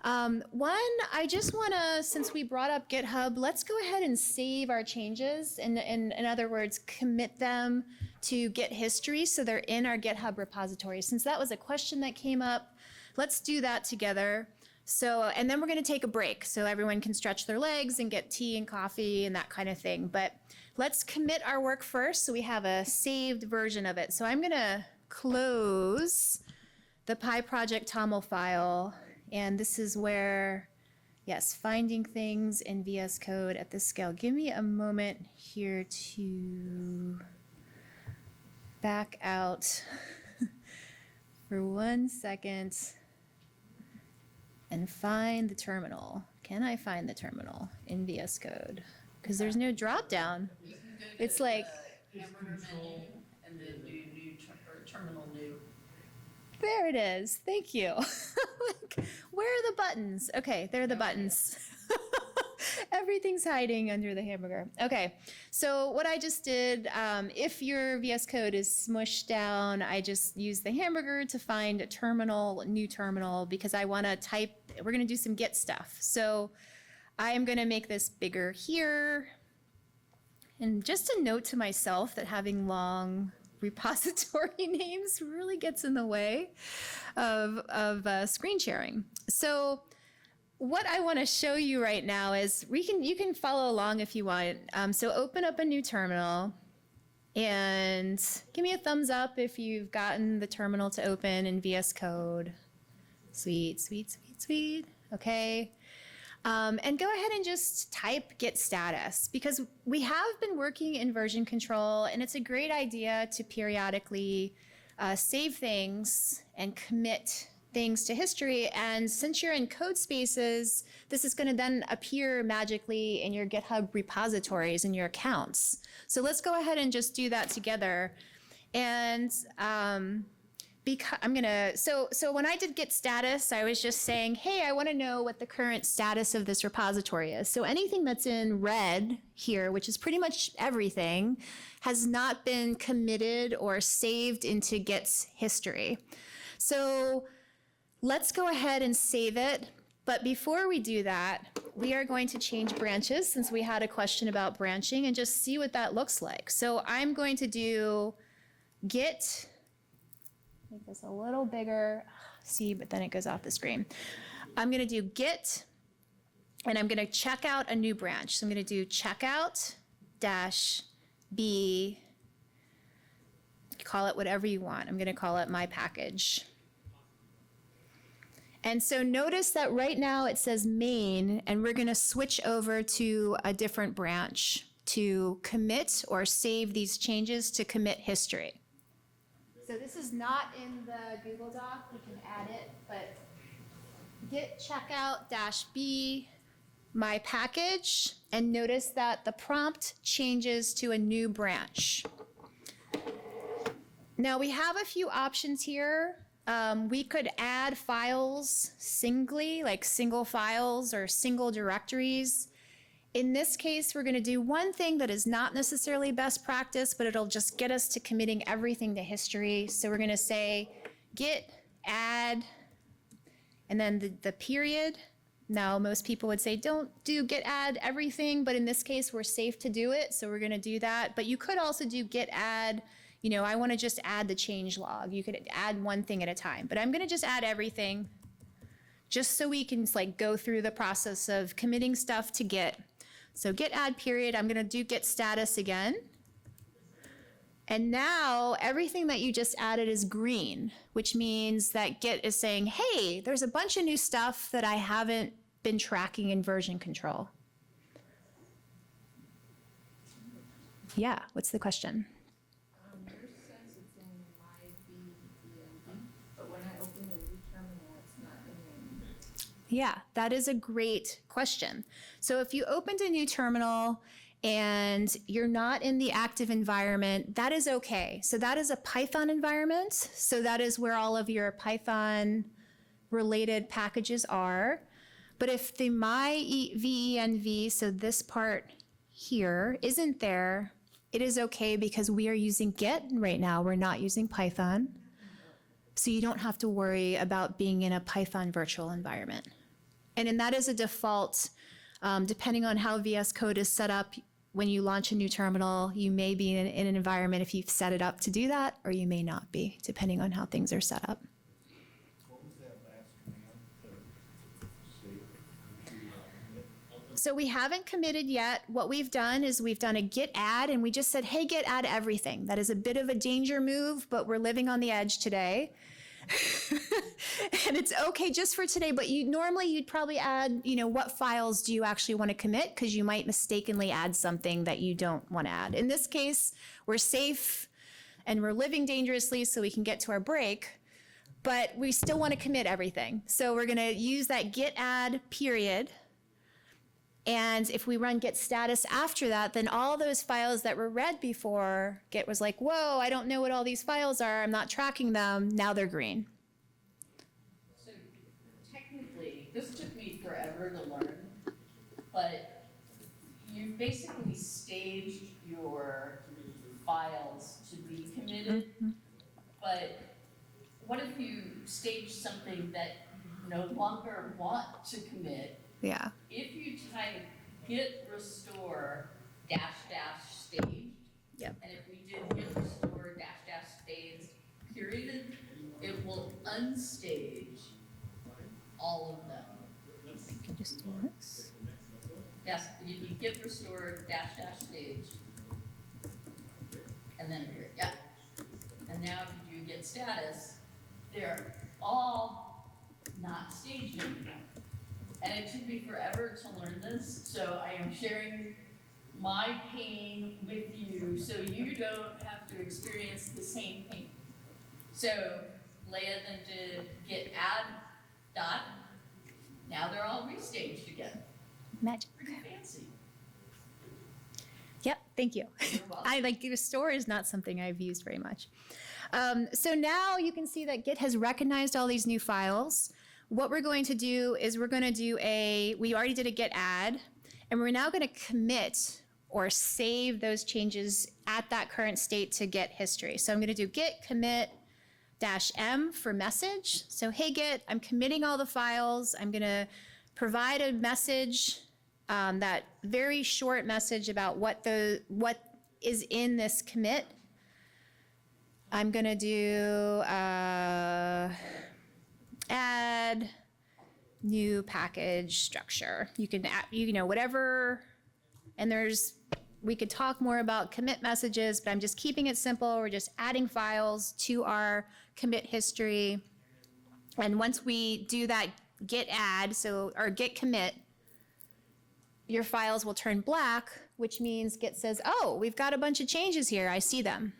One, I just want to, since we brought up GitHub, let's go ahead and save our changes. In other words, commit them to Git history so they're in our GitHub repository. Since that was a question that came up, let's do that together. So, and then we're going to take a break so everyone can stretch their legs and get tea and coffee and that kind of thing. But let's commit our work first so we have a saved version of it. So I'm going to close the PyProject TOML file. And this is where, yes, finding things in VS Code at this scale. Give me a moment here to back out for 1 second and find the terminal. Can I find the terminal in VS Code? Because there's no drop down. It's like hamburger menu and then do new terminal new. There it is. Thank you. Like, where are the buttons? Okay, there are the buttons. Everything's hiding under the hamburger. Okay, so what I just did, if your VS Code is smushed down, I just use the hamburger to find a terminal, new terminal, because I want to type, we're going to do some Git stuff. So I am going to make this bigger here. And just a note to myself that having long repository names really gets in the way of screen sharing. So what I want to show you right now is you can follow along if you want. So open up a new terminal and give me a thumbs up if you've gotten the terminal to open in VS Code. Sweet, sweet, sweet, sweet. Okay. And go ahead and just type git status, because we have been working in version control, and it's a great idea to periodically save things and commit things to history. And since you're in Codespaces, this is going to then appear magically in your GitHub repositories and your accounts. So let's go ahead and just do that together. And because so when I did git status, I was just saying, hey, I want to know what the current status of this repository is. So anything that's in red here, which is pretty much everything, has not been committed or saved into Git's history. So let's go ahead and save it. But before we do that, we are going to change branches, since we had a question about branching, and just see what that looks like. So I'm going to do git, make this a little bigger, see, but then it goes off the screen. I'm going to do git, and I'm going to check out a new branch. So I'm going to do checkout -b, call it whatever you want. I'm going to call it my package. And so notice that right now it says main, and we're going to switch over to a different branch to commit or save these changes to commit history. So this is not in the Google Doc, we can add it, but git checkout -b my package, and notice that the prompt changes to a new branch. Now we have a few options here. We could add files singly, like single files or single directories. In this case, we're going to do one thing that is not necessarily best practice, but it'll just get us to committing everything to history. So we're going to say git add, and then the period. Now, most people would say don't do git add everything, but in this case, we're safe to do it, so we're going to do that. But you could also do git add, you know, I want to just add the change log. You could add one thing at a time, but I'm going to just add everything just so we can like go through the process of committing stuff to Git. So git add period, I'm going to do git status again. And now everything that you just added is green, which means that Git is saying, hey, there's a bunch of new stuff that I haven't been tracking in version control. Yeah, what's the question? Yours says it's in my VENV, but when I open a new terminal, it's not in there. Yeah, that is a great question. So if you opened a new terminal and you're not in the active environment, that is okay. So that is a Python environment. So that is where all of your Python related packages are. But if the my VENV, so this part here, isn't there, it is okay because we are using Git right now. We're not using Python. So you don't have to worry about being in a Python virtual environment. And that is a default, depending on how VS Code is set up. When you launch a new terminal, you may be in an environment if you've set it up to do that, or you may not be, depending on how things are set up. What was that last command to save? So we haven't committed yet. What we've done is we've done a git add, and we just said, hey, git add everything. That is a bit of a danger move, but we're living on the edge today. And it's okay just for today, but normally you'd probably add, you know, what files do you actually want to commit, because you might mistakenly add something that you don't want to add. In this case, we're safe and we're living dangerously so we can get to our break, but we still want to commit everything. So we're going to use that git add period. And if we run git status after that, then all those files that were read before, Git was like, whoa, I don't know what all these files are. I'm not tracking them. Now they're green. So technically, this took me forever to learn, but you basically staged your files to be committed. But what if you stage something that you no longer want to commit? Yeah. If you type git restore -- staged, Yep. and if we did git restore -- phase period, it will unstage all of them. I can just do this. Yes, you git restore dash dash stage. And then here, yeah. And now if you do git status, they're all not staged anymore. And it took me forever to learn this, so I am sharing my pain with you so you don't have to experience the same pain. So Leah then did git add dot. Now they're all restaged again. Magic. Pretty fancy. Yep, thank you. You're welcome. I like restore is not something I've used very much. So now you can see that Git has recognized all these new files. What we're going to do is we're going to do we already did a git add, and we're now going to commit or save those changes at that current state to Git history. So I'm going to do git commit -m for message. So hey Git, I'm committing all the files. I'm going to provide a message, that very short message about what is in this commit. I'm going to do add new package structure. You can add, whatever, and we could talk more about commit messages, but I'm just keeping it simple. We're just adding files to our commit history. And once we do that git add, or git commit, your files will turn black, which means Git says, oh, we've got a bunch of changes here. I see them.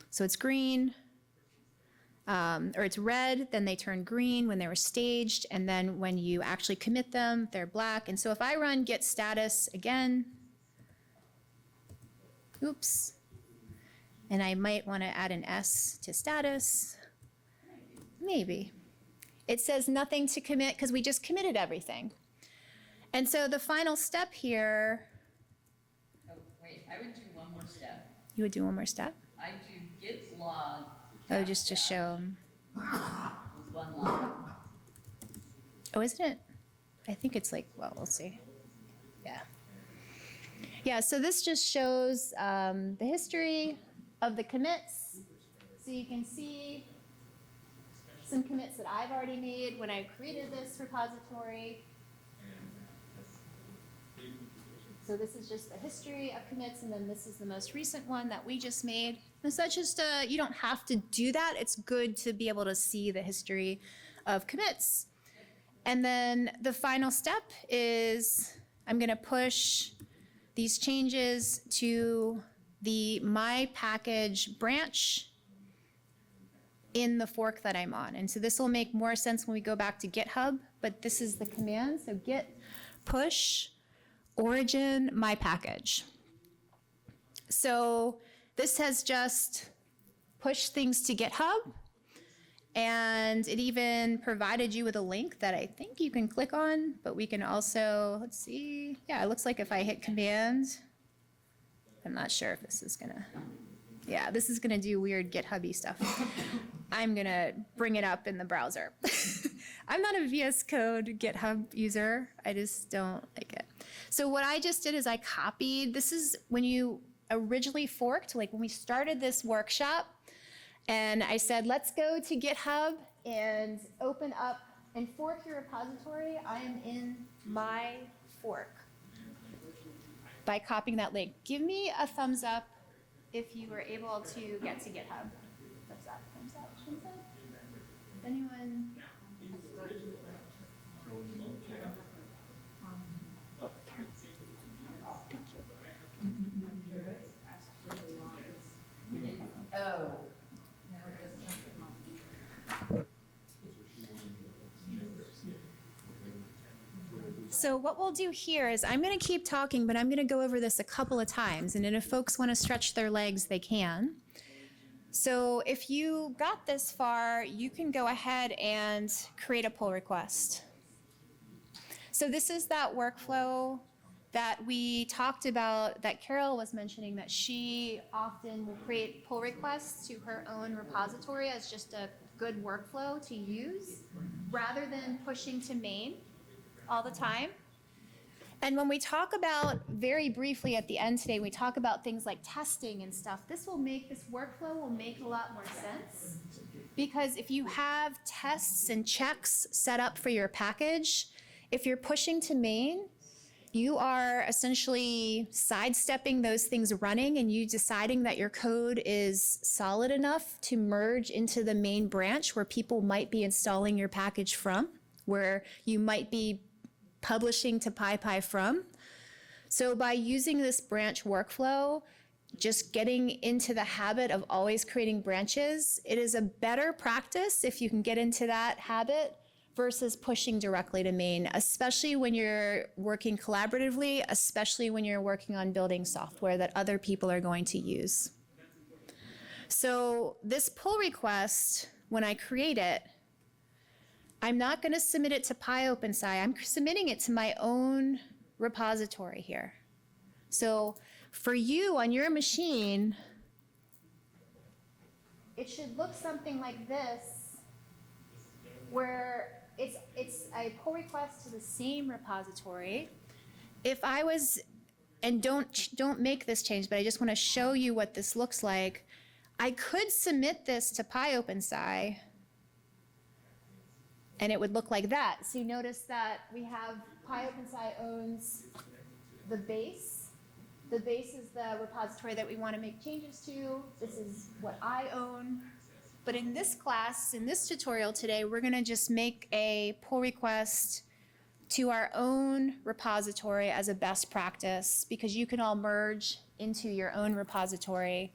So it's green, or it's red, then they turn green when they were staged, and then when you actually commit them, they're black. And so if I run git status again, oops, and I might want to add an S to status, maybe. It says nothing to commit because we just committed everything. And so the final step here. Oh, wait, I would do one more step. You would do one more step? I do git log. Oh, just to show. With one log. Oh, isn't it? I think it's like, well, we'll see. Yeah. Yeah, so this just shows the history of the commits. So you can see some commits that I've already made when I created this repository. So this is just the history of commits, and then this is the most recent one that we just made. And so that's just, you don't have to do that. It's good to be able to see the history of commits. And then the final step is I'm going to push these changes to the my package branch in the fork that I'm on. And so this will make more sense when we go back to GitHub, but this is the command. So git push origin my package. So this has just pushed things to GitHub, and it even provided you with a link that I think you can click on, but we can also, let's see, yeah, it looks like if I hit command, I'm not sure if this is gonna, yeah, this is gonna do weird GitHub-y stuff. I'm gonna bring it up in the browser. I'm not a VS Code GitHub user. I just don't like it. So what I just did is I copied, this is when you originally forked, like when we started this workshop, and I said, let's go to GitHub and open up and fork your repository. I am in my fork by copying that link. Give me a thumbs up if you were able to get to GitHub. Thumbs up, thumbs up, thumbs up. Anyone? Oh. So what we'll do here is I'm going to keep talking, but I'm going to go over this a couple of times, and then if folks want to stretch their legs, they can. So if you got this far, you can go ahead and create a pull request. So this is that workflow that we talked about, that Carol was mentioning, that she often will create pull requests to her own repository as just a good workflow to use, rather than pushing to main all the time. And when we talk about, very briefly at the end today, we talk about things like testing and stuff, this workflow will make a lot more sense. Because if you have tests and checks set up for your package, if you're pushing to main, you are essentially sidestepping those things running and you deciding that your code is solid enough to merge into the main branch where people might be installing your package from, where you might be publishing to PyPI from. So by using this branch workflow, just getting into the habit of always creating branches, it is a better practice if you can get into that habit versus pushing directly to main, especially when you're working collaboratively, especially when you're working on building software that other people are going to use. So this pull request, when I create it, I'm not going to submit it to pyOpenSci. I'm submitting it to my own repository here. So for you on your machine, it should look something like this, where it's a pull request to the same repository. If I was, and don't make this change, but I just want to show you what this looks like. I could submit this to pyOpenSci, and it would look like that. So you notice that we have pyOpenSci owns the base. The base is the repository that we want to make changes to. This is what I own. But in this class, in this tutorial today, we're going to just make a pull request to our own repository as a best practice, because you can all merge into your own repository.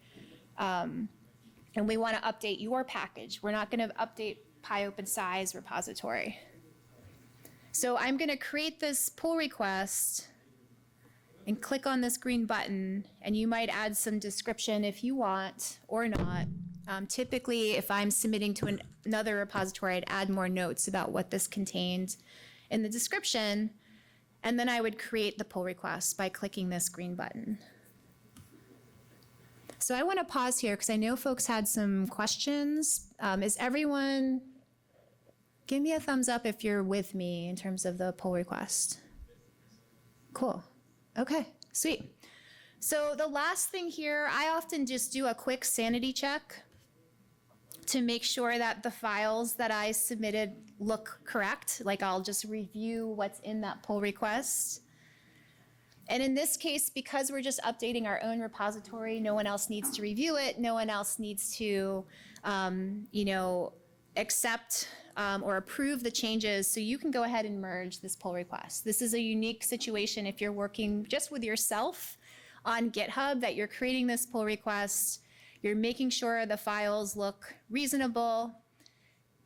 And we want to update your package. We're not going to update pyOpenSci's repository. So I'm going to create this pull request and click on this green button, and you might add some description if you want or not. Typically, if I'm submitting to another repository, I'd add more notes about what this contained in the description, and then I would create the pull request by clicking this green button. So I want to pause here because I know folks had some questions. Is everyone, give me a thumbs up if you're with me in terms of the pull request. Cool. Okay, sweet. So the last thing here, I often just do a quick sanity check to make sure that the files that I submitted look correct. Like I'll just review what's in that pull request. And in this case, because we're just updating our own repository, no one else needs to review it. No one else needs to, accept or approve the changes. So you can go ahead and merge this pull request. This is a unique situation if you're working just with yourself on GitHub, that you're creating this pull request. You're making sure the files look reasonable.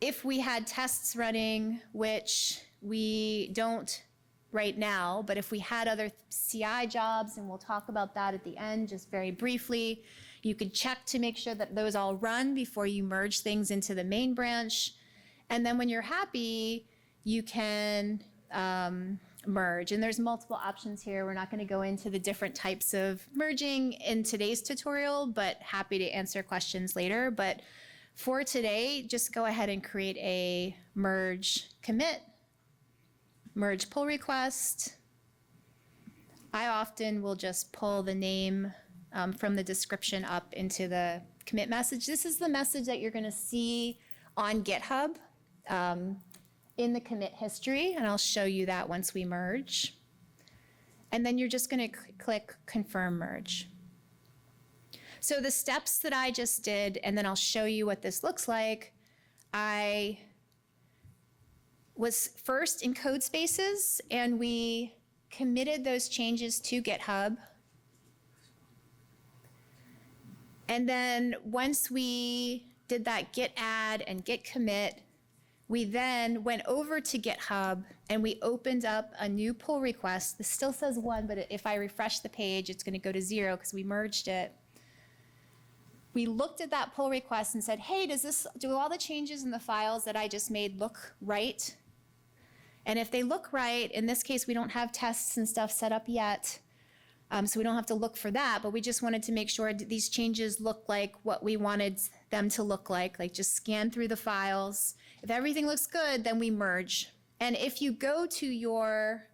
If we had tests running, which we don't right now, but if we had other CI jobs, and we'll talk about that at the end just very briefly, you could check to make sure that those all run before you merge things into the main branch. And then when you're happy, you can merge. And there's multiple options here. We're not going to go into the different types of merging in today's tutorial, but happy to answer questions later. But for today, just go ahead and create a merge commit, merge pull request. I often will just pull the name from the description up into the commit message. This is the message that you're going to see on GitHub in the commit history, and I'll show you that once we merge. And then you're just going to click confirm merge. So the steps that I just did, and then I'll show you what this looks like. I was first in Codespaces, and we committed those changes to GitHub. And then once we did that git add and git commit, we then went over to GitHub and we opened up a new pull request. This still says 1, but if I refresh the page, it's going to go to 0 because we merged it. We looked at that pull request and said, hey, do all the changes in the files that I just made look right? And if they look right, in this case, we don't have tests and stuff set up yet, so we don't have to look for that, but we just wanted to make sure these changes look like what we wanted them to look like just scan through the files. If everything looks good, then we merge. And if you go to your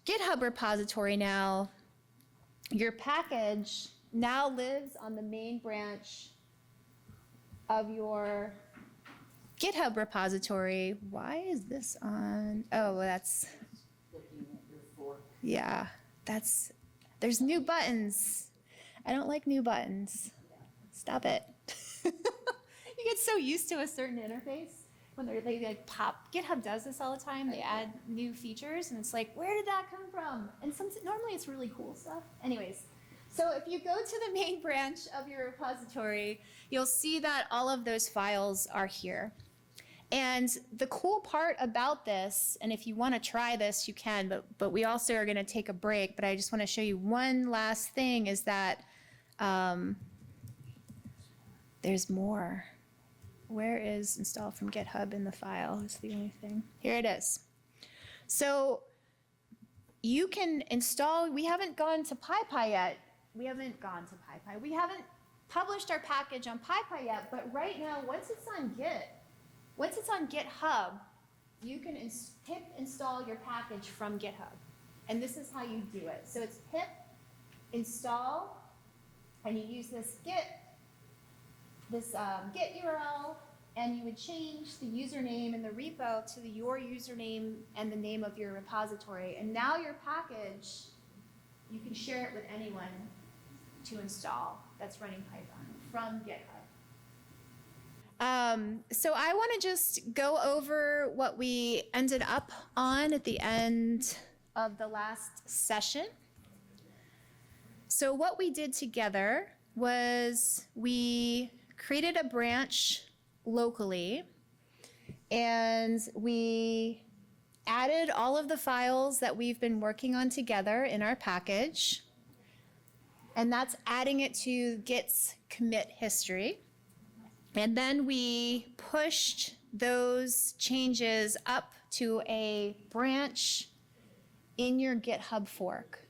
GitHub repository now, your package now lives on the main branch of your GitHub repository. Why is this on? Oh, that's, Looking at your fork. yeah, there's new buttons. I don't like new buttons. Stop it. You get so used to a certain interface when they like pop. GitHub does this all the time. They add new features, and it's like, where did that come from? And normally it's really cool stuff. Anyways, so if you go to the main branch of your repository, you'll see that all of those files are here. And the cool part about this, and if you want to try this, you can, but we also are going to take a break, but I just want to show you one last thing, is that there's more. Where is install from GitHub in the file? Is the only thing. Here it is. So you can install, we haven't gone to PyPI yet. We haven't gone to PyPI. We haven't published our package on PyPI yet, but right now, once it's on GitHub, you can pip install your package from GitHub. And this is how you do it. So it's pip install, and you use this Git URL, and you would change the username in the repo to your username and the name of your repository. And now your package, you can share it with anyone to install that's running Python from GitHub. So I want to just go over what we ended up on at the end of the last session. So what we did together was we created a branch locally, and we added all of the files that we've been working on together in our package, and that's adding it to Git's commit history. And then we pushed those changes up to a branch in your GitHub fork.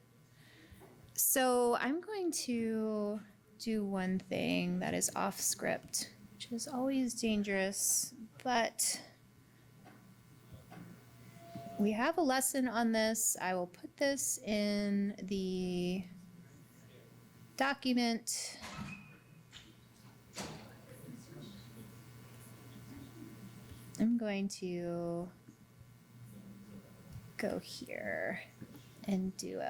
So I'm going to do one thing that is off script, which is always dangerous, but we have a lesson on this. I will put this in the document. I'm going to go here and do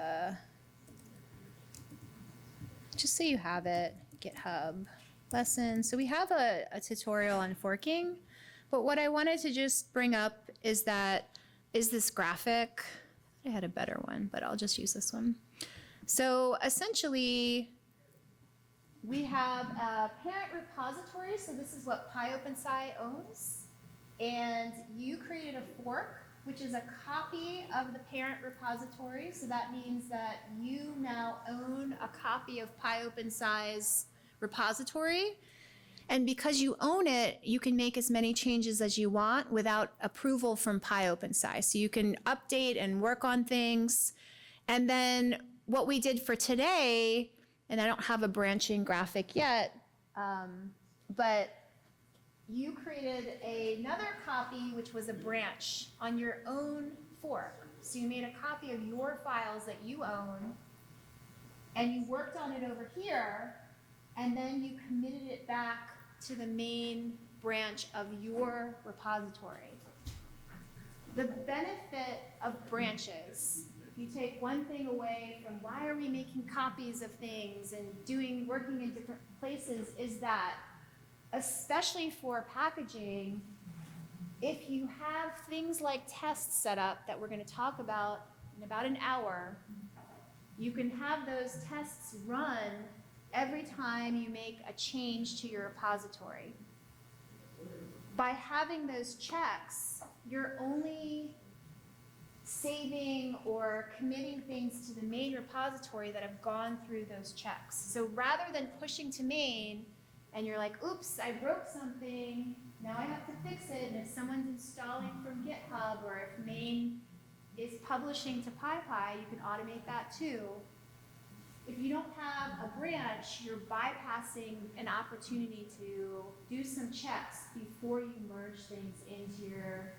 just so you have it, GitHub lesson. So we have a tutorial on forking, but what I wanted to just bring up is this graphic. I had a better one, but I'll just use this one. So essentially, we have a parent repository. So this is what pyOpenSci owns. And you created a fork, which is a copy of the parent repository. So that means that you now own a copy of pyOpenSci's repository. And because you own it, you can make as many changes as you want without approval from pyOpenSci. So you can update and work on things. And then what we did for today, and I don't have a branching graphic yet, but you created another copy, which was a branch on your own fork. So you made a copy of your files that you own, and you worked on it over here, and then you committed it back to the main branch of your repository. The benefit of branches, if you take one thing away from why are we making copies of things and working in different places, is that especially for packaging, if you have things like tests set up that we're going to talk about in about an hour, you can have those tests run every time you make a change to your repository. By having those checks, you're only saving or committing things to the main repository that have gone through those checks. So rather than pushing to main, and you're like, oops, I broke something, now I have to fix it, and if someone's installing from GitHub, or if main is publishing to PyPI, you can automate that too. If you don't have a branch, you're bypassing an opportunity to do some checks before you merge things into your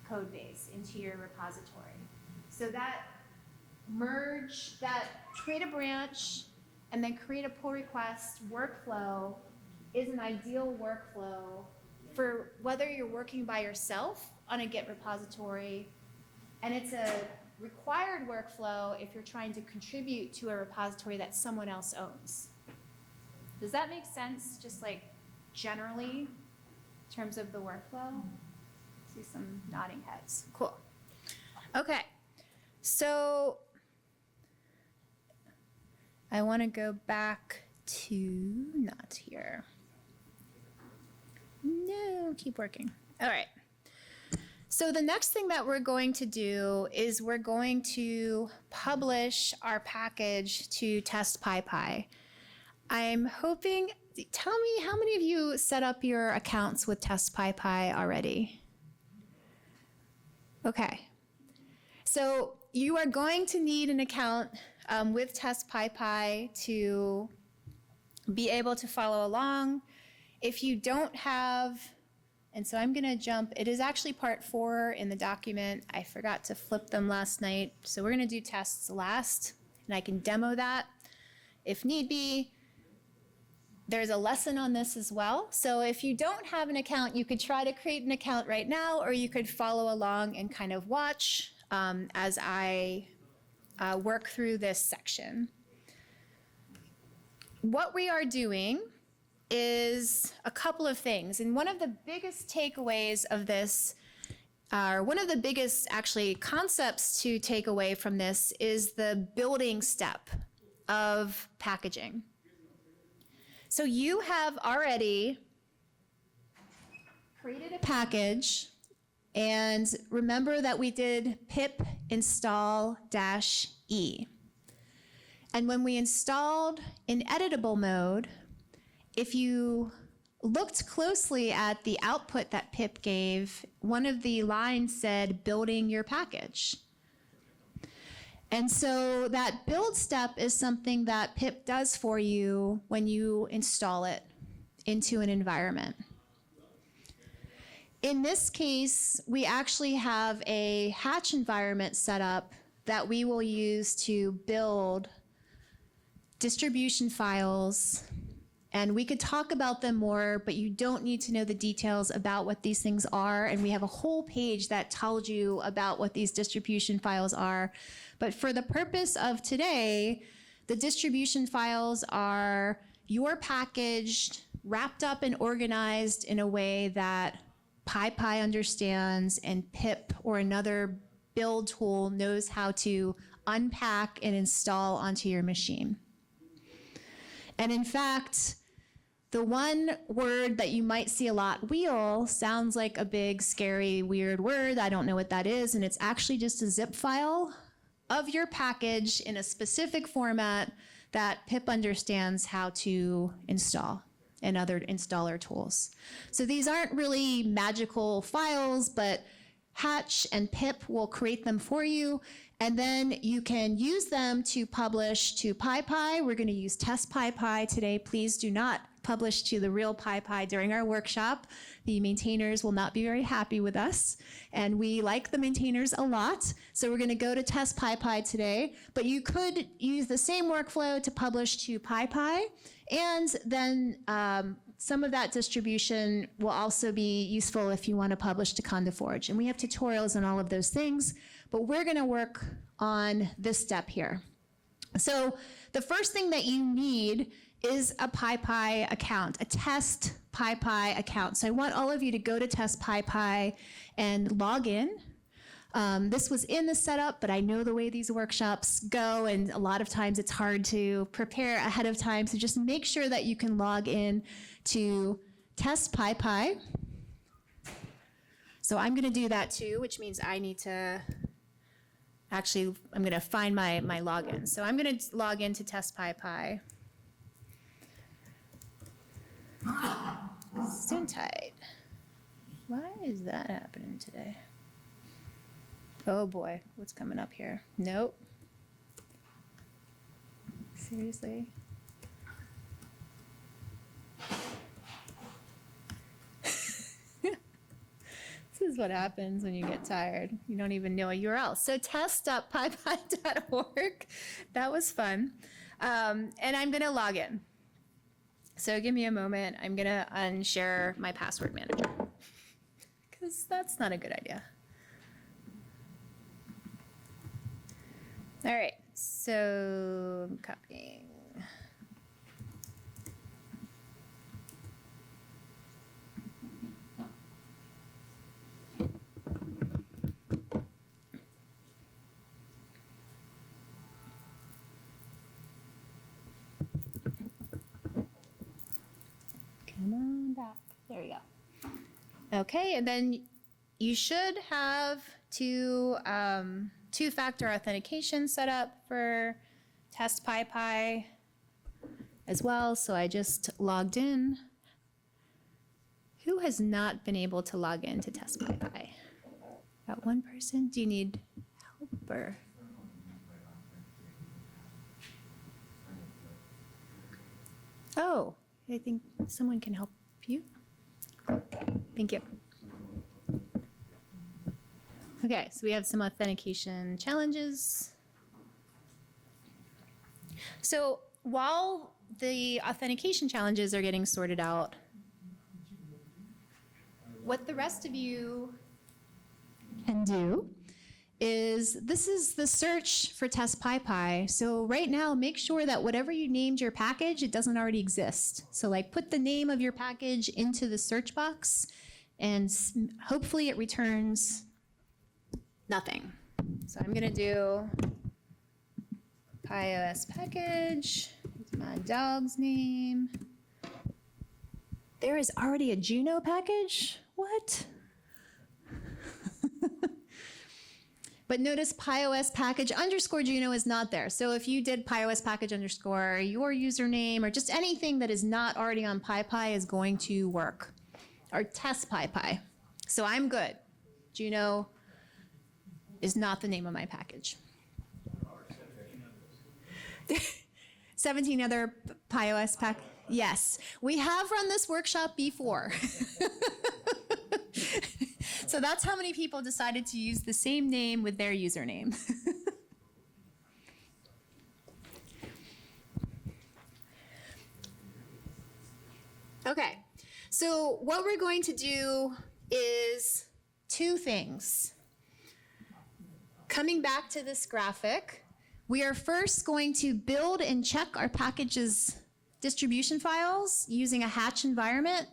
code base, into your repository. So that merge that, create a branch, and then create a pull request workflow is an ideal workflow for whether you're working by yourself on a Git repository, and it's a required workflow if you're trying to contribute to a repository that someone else owns. Does that make sense, just like generally, in terms of the workflow? See some nodding heads. Cool. Okay, so I want to go back to, not here. No, keep working. All right. So the next thing that we're going to do is we're going to publish our package to TestPyPI. I'm hoping, tell me how many of you set up your accounts with TestPyPI already? Okay. So you are going to need an account with TestPyPI to be able to follow along. If you don't have, and so I'm gonna jump, it is actually part 4 in the document. I forgot to flip them last night. So we're gonna do tests last, and I can demo that if need be. There's a lesson on this as well. So if you don't have an account, you could try to create an account right now, or you could follow along and kind of watch as I work through this section. What we are doing is a couple of things. And one of the biggest takeaways of this, or one of the biggest actually concepts to take away from this, is the building step of packaging. So you have already created a package, and remember that we did pip install -e. And when we installed in editable mode, if you looked closely at the output that pip gave, one of the lines said building your package. And so that build step is something that pip does for you when you install it into an environment. In this case, we actually have a hatch environment set up that we will use to build distribution files. And we could talk about them more, but you don't need to know the details about what these things are. And we have a whole page that tells you about what these distribution files are. But for the purpose of today, the distribution files are your package wrapped up and organized in a way that PyPI understands and pip or another build tool knows how to unpack and install onto your machine. And in fact, the one word that you might see a lot, wheel, sounds like a big, scary, weird word. I don't know what that is, and it's actually just a zip file of your package in a specific format that pip understands how to install and other installer tools. So these aren't really magical files, but Hatch and pip will create them for you, and then you can use them to publish to PyPI. We're going to use TestPyPI today. Please do not publish to the real PyPI during our workshop. The maintainers will not be very happy with us, and we like the maintainers a lot, so we're going to go to TestPyPI today. But you could use the same workflow to publish to PyPI, and then some of that distribution will also be useful if you want to publish to conda-forge. And we have tutorials on all of those things, but we're going to work on this step here. So the first thing that you need is a PyPI account, a TestPyPI account. So I want all of you to go to TestPyPI and log in. This was in the setup, but I know the way these workshops go, and a lot of times it's hard to prepare ahead of time. So just make sure that you can log in to TestPyPI. So I'm going to do that too, which means I need to actually, I'm going to find my login. So I'm going to log into TestPyPI. Gesundheit. Why is that happening today? Oh boy, what's coming up here? Nope. Seriously? This is is what happens when you get tired. You don't even know a URL. So test.pypi.org. That was fun. And I'm going to log in. So give me a moment. I'm going to unshare my password manager because that's not a good idea. All right. So I'm copying. Come on back. There we go. Okay, and then you should have two-factor authentication set up for TestPyPI as well. So I just logged in. Who has not been able to log in to TestPyPI? Got one person? Do you need help or? Oh, I think someone can help you. Thank you. Okay, so we have some authentication challenges. So while the authentication challenges are getting sorted out, what the rest of you can do is, this is the search for TestPyPI. So right now, make sure that whatever you named your package, it doesn't already exist. So like put the name of your package into the search box and hopefully it returns nothing. So I'm gonna do pyOS package, my dog's name. There is already a Juno package? What? But notice pyOS package underscore Juno is not there. So if you did pyOS package underscore your username or just anything that is not already on PyPI is going to work. Or TestPyPI. So I'm good. Juno is not the name of my package. 17 other pyOS pack. Yes, we have run this workshop before. So that's how many people decided to use the same name with their username. Okay, so what we're going to do is two things. Coming back to this graphic, we are first going to build and check our package's distribution files using a hatch environment,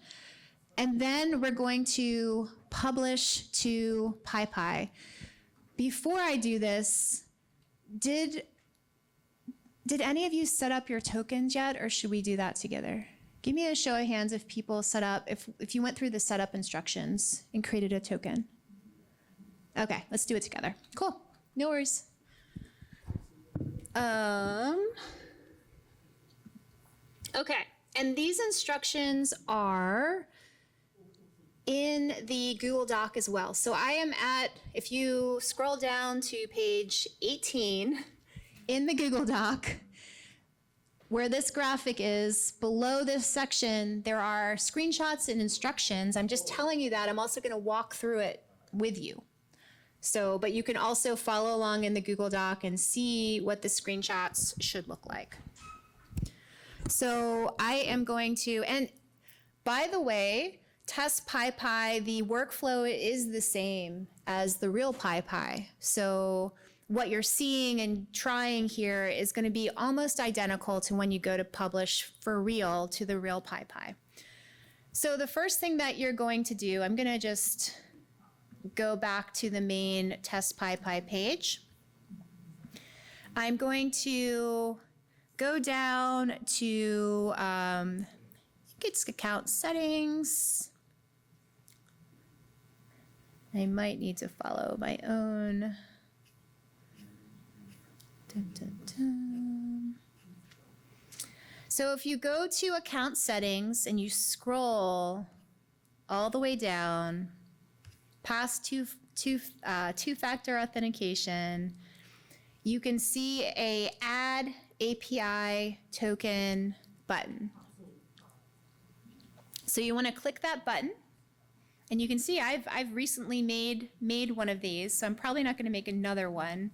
and then we're going to publish to PyPI. Before I do this, did any of you set up your tokens yet, or should we do that together? Give me a show of hands if people set up, if you went through the setup instructions and created a token. Okay, let's do it together. Cool, no worries. Okay, and these instructions are in the Google Doc as well. So I am at, if you scroll down to page 18 in the Google Doc, where this graphic is, below this section, there are screenshots and instructions. I'm just telling you that. I'm also going to walk through it with you. So, but you can also follow along in the Google Doc and see what the screenshots should look like. So I am going to, and by the way, TestPyPI, the workflow is the same as the real PyPI. So what you're seeing and trying here is going to be almost identical to when you go to publish for real to the real PyPI. So the first thing that you're going to do, I'm going to just go back to the main TestPyPI page. I'm going to go down to it's account settings. I might need to follow my own. Dun, dun, dun. So if you go to account settings and you scroll all the way down past two-factor authentication, you can see a Add API Token button. So you want to click that button, And you can see I've recently made one of these, so I'm probably not going to make another one.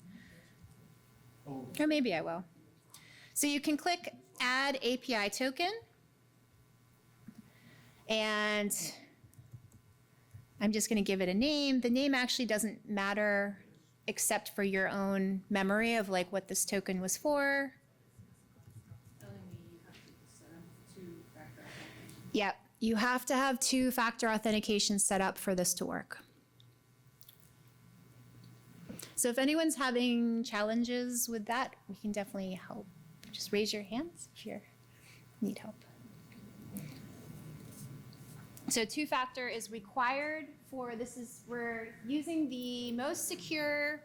Or maybe I will. So you can click Add API Token. And I'm just going to give it a name. The name actually doesn't matter except for your own memory of like what this token was for. Yep, you have to have two-factor authentication set up for this to work. So if anyone's having challenges with that, we can definitely help. Just raise your hands if you need help. So two-factor is required for we're using the most secure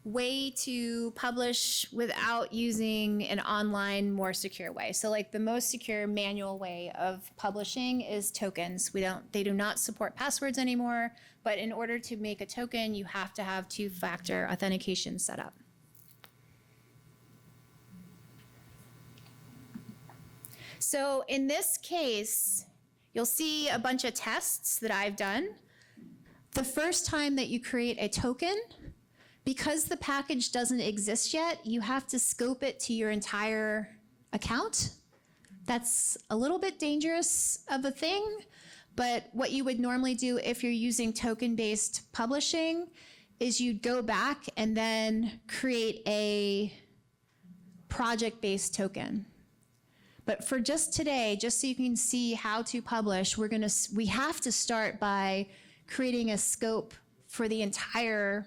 way to publish without using an online, more secure way. So like the most secure manual way of publishing is tokens. They do not support passwords anymore, but in order to make a token, you have to have two-factor authentication set up. So in this case, you'll see a bunch of tests that I've done. The first time that you create a token, because the package doesn't exist yet, you have to scope it to your entire account. That's a little bit dangerous of a thing, but what you would normally do if you're using token-based publishing is you'd go back and then create a project-based token. But for just today, just so you can see how to publish, we have to start by creating a scope for the entire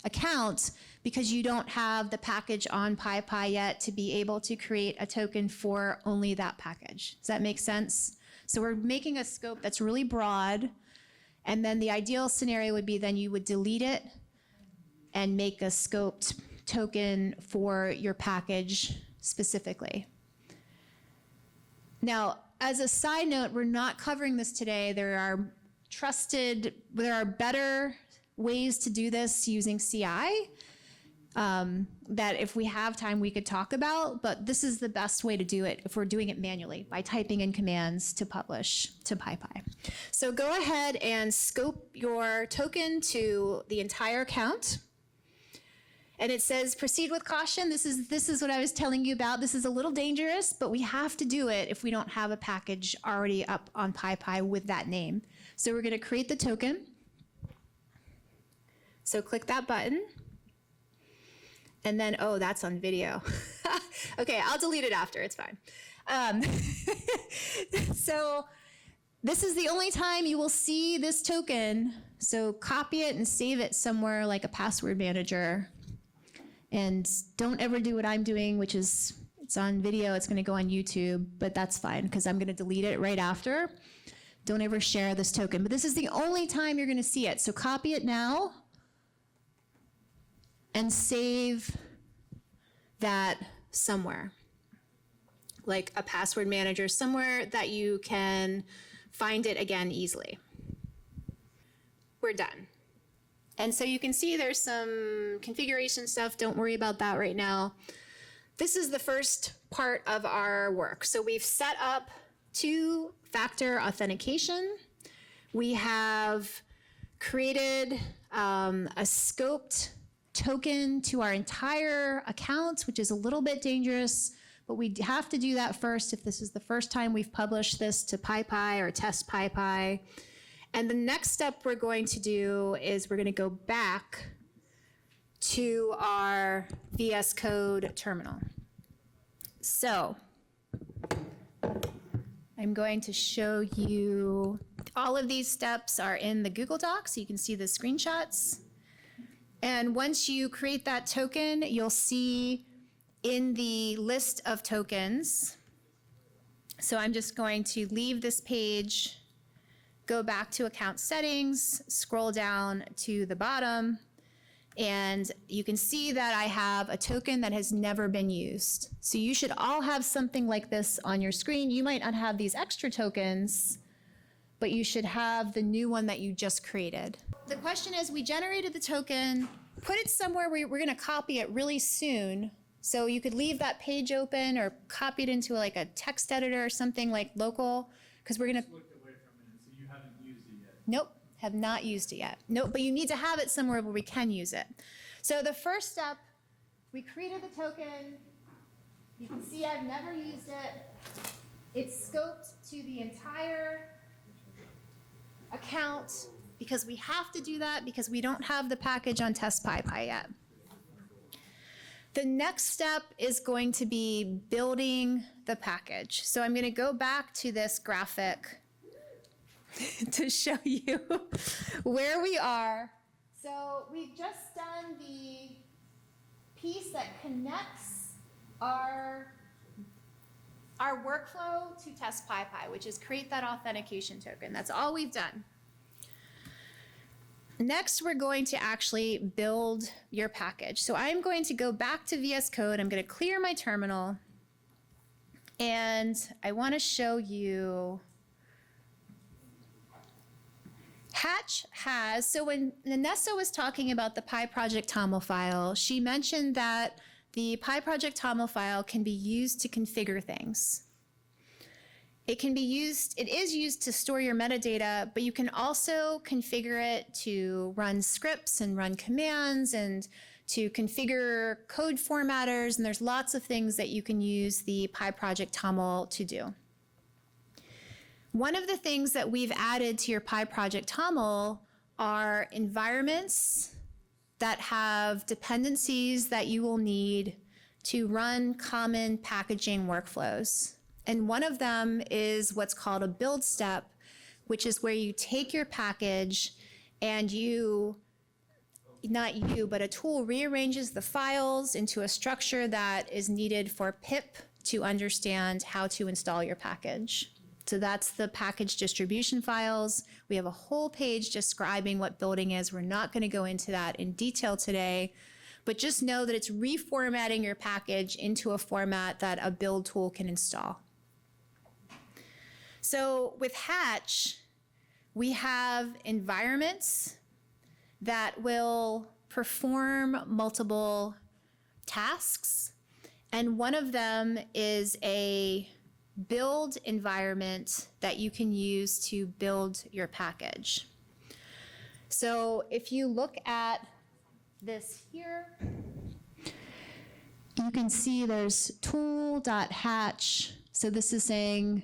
account because you don't have the package on PyPI yet to be able to create a token for only that package. Does that make sense? So we're making a scope that's really broad, and then the ideal scenario would be then you would delete it and make a scoped token for your package specifically. Now, as a side note, we're not covering this today. There are better ways to do this using CI that if we have time we could talk about, but this is the best way to do it if we're doing it manually by typing in commands to publish to PyPI. So go ahead and scope your token to the entire account. And it says, proceed with caution. This is what I was telling you about. This is a little dangerous, but we have to do it if we don't have a package already up on PyPI with that name. So we're going to create the token. So click that button. And then, oh, that's on video. Okay, I'll delete it after. It's fine. So this is the only time you will see this token. So copy it and save it somewhere like a password manager. And don't ever do what I'm doing, which is it's on video, it's going to go on YouTube, but that's fine because I'm going to delete it right after. Don't ever share this token. But this is the only time you're going to see it. So copy it now and save that somewhere, like a password manager, somewhere that you can find it again easily. We're done. And so you can see there's some configuration stuff. Don't worry about that right now. This is the first part of our work. So we've set up two-factor authentication. We have created a scoped token to our entire account, which is a little bit dangerous, but we have to do that first if this is the first time we've published this to PyPI or TestPyPI. And the next step we're going to do is we're going to go back to our VS Code terminal. So I'm going to show you, all of these steps are in the Google Docs, so you can see the screenshots. And once you create that token, you'll see in the list of tokens. So I'm just going to leave this page, go back to account settings, scroll down to the bottom, and you can see that I have a token that has never been used. So you should all have something like this on your screen. You might not have these extra tokens, but you should have the new one that you just created. The question is, we generated the token, put it somewhere where we're gonna copy it really soon. So you could leave that page open or copy it into like a text editor or something like local, because we're gonna. Just looked away for a minute, so you haven't used it yet. Nope, Have not used it yet. No, but you need to have it somewhere where we can use it. So the first step, we created the token. You can see I've never used it. It's scoped to the entire account because we have to do that because we don't have the package on TestPyPI yet. The next step is going to be building the package. So I'm going to go back to this graphic to show you where we are. So we've just done the piece that connects our workflow to TestPyPI, which is create that authentication token. That's all we've done. Next, we're going to actually build your package. So I'm going to go back to VS Code. I'm going to clear my terminal. And I want to show you Hatch has, so when Nessa was talking about the PyProject TOML file, she mentioned that the PyProject TOML file can be used to configure things. It is used to store your metadata, but you can also configure it to run scripts and run commands and to configure code formatters, and there's lots of things that you can use the PyProject TOML to do. One of the things that we've added to your PyProject TOML are environments that have dependencies that you will need to run common packaging workflows. And one of them is what's called a build step, which is where you take your package and but a tool rearranges the files into a structure that is needed for pip to understand how to install your package. So that's the package distribution files. We have a whole page describing what building is. We're not going to go into that in detail today, but just know that it's reformatting your package into a format that a build tool can install. So with Hatch, we have environments that will perform multiple tasks, and one of them is a build environment that you can use to build your package. So if you look at this here, you can see there's tool.hatch. So this is saying,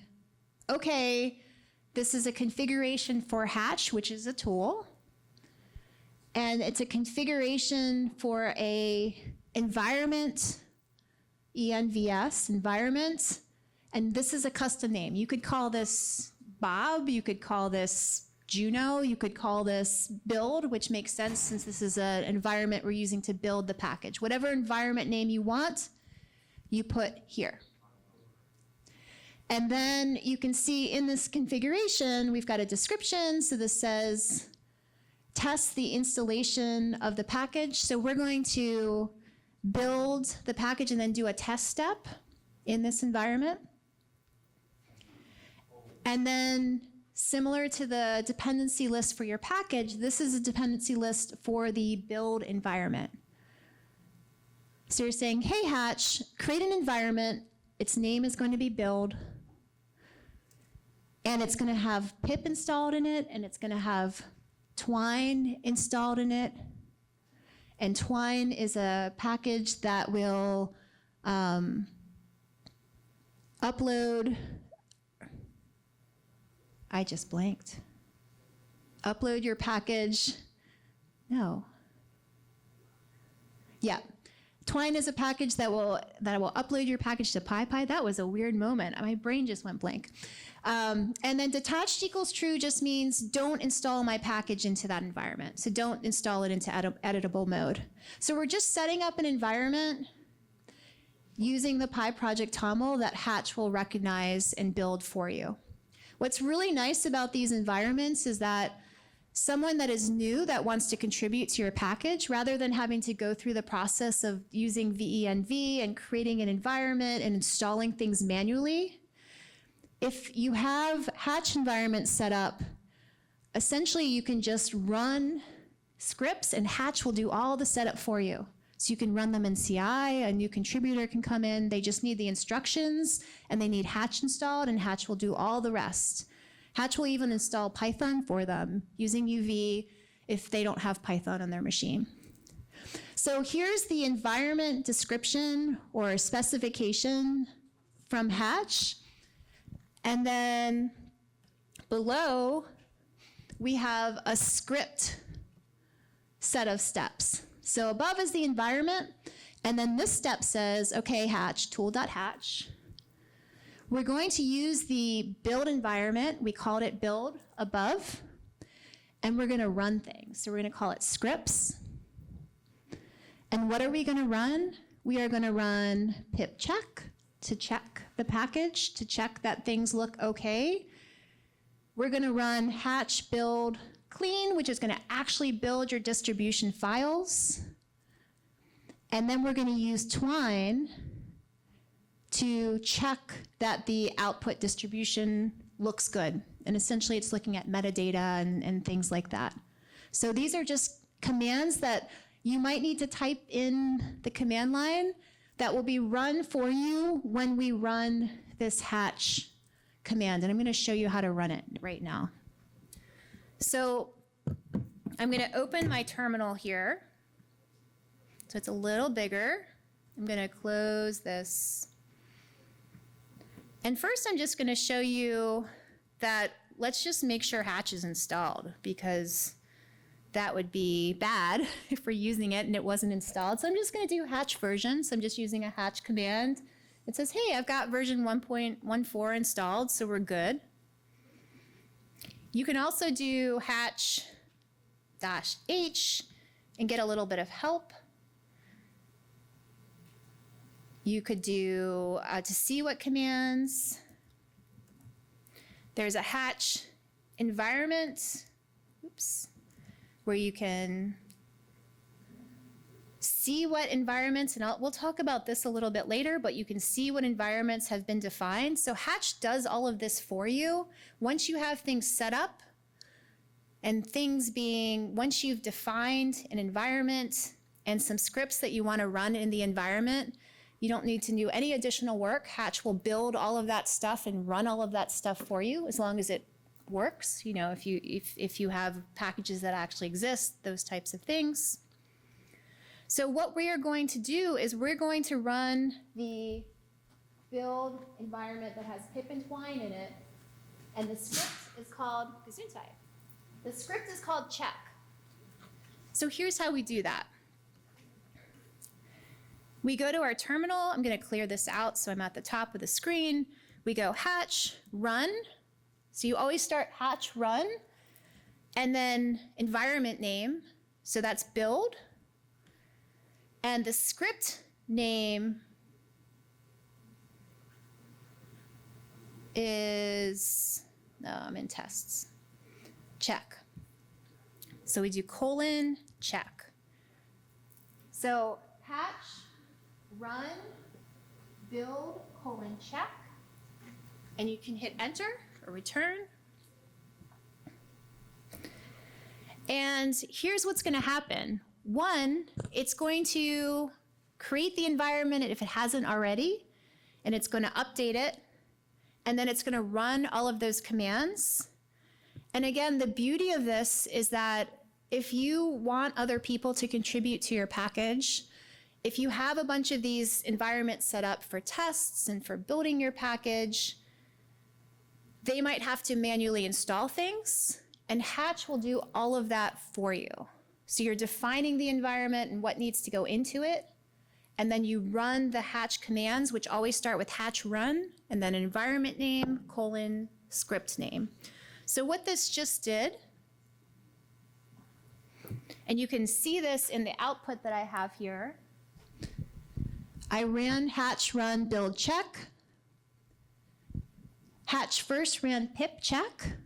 okay, this is a configuration for Hatch, which is a tool. And it's a configuration for a environment, ENVS, environment. And this is a custom name. You could call this Bob, you could call this Juno, you could call this build, which makes sense since this is an environment we're using to build the package. Whatever environment name you want, you put here. And then you can see in this configuration, we've got a description. So this says, test the installation of the package. So we're going to build the package and then do a test step in this environment. And then similar to the dependency list for your package, this is a dependency list for the build environment. So you're saying, hey, Hatch, create an environment. Its name is going to be build. And it's going to have pip installed in it, and it's going to have Twine installed in it. And Twine is a package that will upload. I just blanked. Upload your package. No. Yeah. Twine is a package that will upload your package to PyPI. That was a weird moment. My brain just went blank. And then detached equals true just means don't install my package into that environment. So don't install it into editable mode. So we're just setting up an environment using the PyProject TOML that Hatch will recognize and build for you. What's really nice about these environments is that someone that is new that wants to contribute to your package, rather than having to go through the process of using venv and creating an environment and installing things manually, if you have Hatch environments set up, essentially you can just run scripts and Hatch will do all the setup for you. So you can run them in CI, a new contributor can come in, they just need the instructions and they need Hatch installed and Hatch will do all the rest. Hatch will even install Python for them using UV if they don't have Python on their machine. So here's the environment description or specification from Hatch. And then below, we have a script set of steps. So above is the environment, and then this step says, okay, Hatch, tool.hatch. We're going to use the build environment. We called it build above, and we're gonna run things. So we're gonna call it scripts. And what are we gonna run? We are gonna run pip check to check the package, to check that things look okay. We're gonna run hatch build clean, which is gonna actually build your distribution files. And then we're gonna use twine to check that the output distribution looks good. And essentially it's looking at metadata and things like that. So these are just commands that you might need to type in the command line that will be run for you when we run this hatch command. And I'm gonna show you how to run it right now. So I'm gonna open my terminal here. So it's a little bigger. I'm gonna close this. And first I'm just gonna show you that let's just make sure hatch is installed, because that would be bad if we're using it and it wasn't installed. So I'm just gonna do hatch version. So I'm just using a hatch command. It says, hey, I've got version 1.14 installed, so we're good. You can also do hatch-h and get a little bit of help. You could do to see what commands. There's a hatch environment, oops, where you can see what environments, and we'll talk about this a little bit later, but you can see what environments have been defined. So Hatch does all of this for you. Once you have things set up and once you've defined an environment and some scripts that you want to run in the environment, you don't need to do any additional work. Hatch will build all of that stuff and run all of that stuff for you as long as it works. You know, if you have packages that actually exist, those types of things. So what we are going to do is we're going to run the build environment that has pip and twine in it, and the script is called Gesundheit. The script is called check. So here's how we do that. We go to our terminal. I'm going to clear this out so I'm at the top of the screen. We go hatch run. So you always start hatch run, and then environment name. So that's build. And the script name is, I'm in tests, check. So we do colon check. So hatch, run, build, colon check, and you can hit enter or return. And here's what's gonna happen. One, it's going to create the environment if it hasn't already, and it's going to update it, and then it's going to run all of those commands. And again, the beauty of this is that if you want other people to contribute to your package, if you have a bunch of these environments set up for tests and for building your package, they might have to manually install things, and Hatch will do all of that for you. So you're defining the environment and what needs to go into it, and then you run the hatch commands, which always start with hatch run, and then environment name, colon, script name. So what this just did, and you can see this in the output that I have here, I ran hatch run build check. Hatch first ran pip check,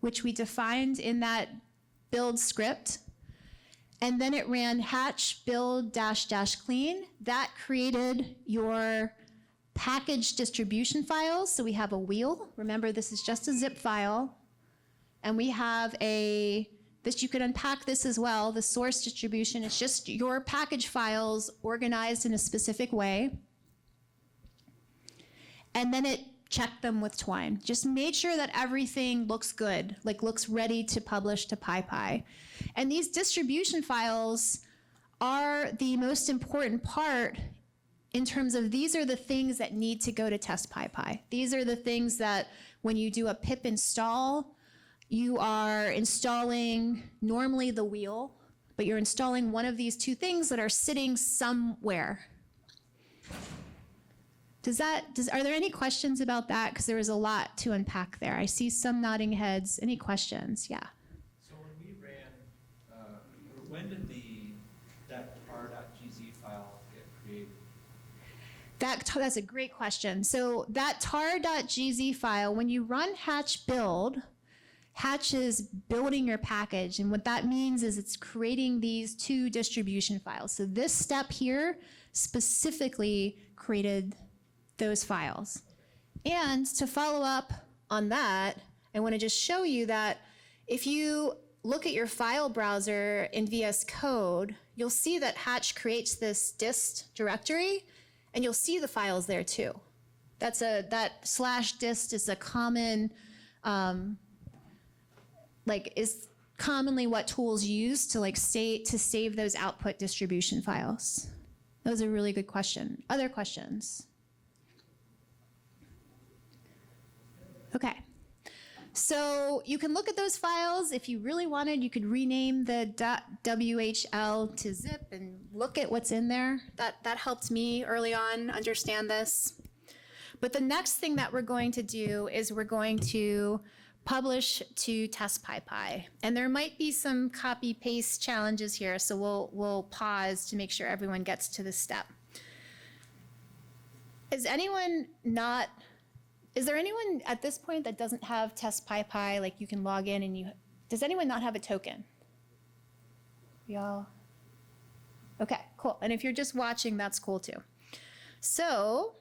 which we defined in that build script. And then it ran hatch build -- clean. That created your package distribution files. So we have a wheel. Remember, this is just a zip file. And we have you could unpack this as well. The source distribution is just your package files organized in a specific way. And then it check them with Twine. Just make sure that everything looks good, like looks ready to publish to PyPy. And these distribution files are the most important part in terms of these are the things that need to go to TestPyPI. These are the things that when you do a pip install, you are installing normally the wheel, but you're installing one of these two things that are sitting somewhere. Are there any questions about that? Because there was a lot to unpack there. I see some nodding heads. Any questions? Yeah. So when we ran, when did that tar.gz file get created? That's a great question. So that tar.gz file, when you run hatch build, Hatch is building your package, and what that means is it's creating these two distribution files. So this step here specifically created those files. And to follow up on that, I want to just show you that if you look at your file browser in VS Code, you'll see that Hatch creates this dist directory, and you'll see the files there too. That /dist is a common, is commonly what tools use to save those output distribution files. That was a really good question. Other questions? Okay. So you can look at those files. If you really wanted, you could rename the .whl to zip and look at what's in there. That helped me early on understand this. But the next thing that we're going to do is we're going to publish to TestPyPI. And there might be some copy-paste challenges here, so we'll pause to make sure everyone gets to this step. Is there anyone at this point that doesn't have TestPyPI, like you can log in and does anyone not have a token? Y'all? Okay, cool. And if you're just watching, that's cool too. So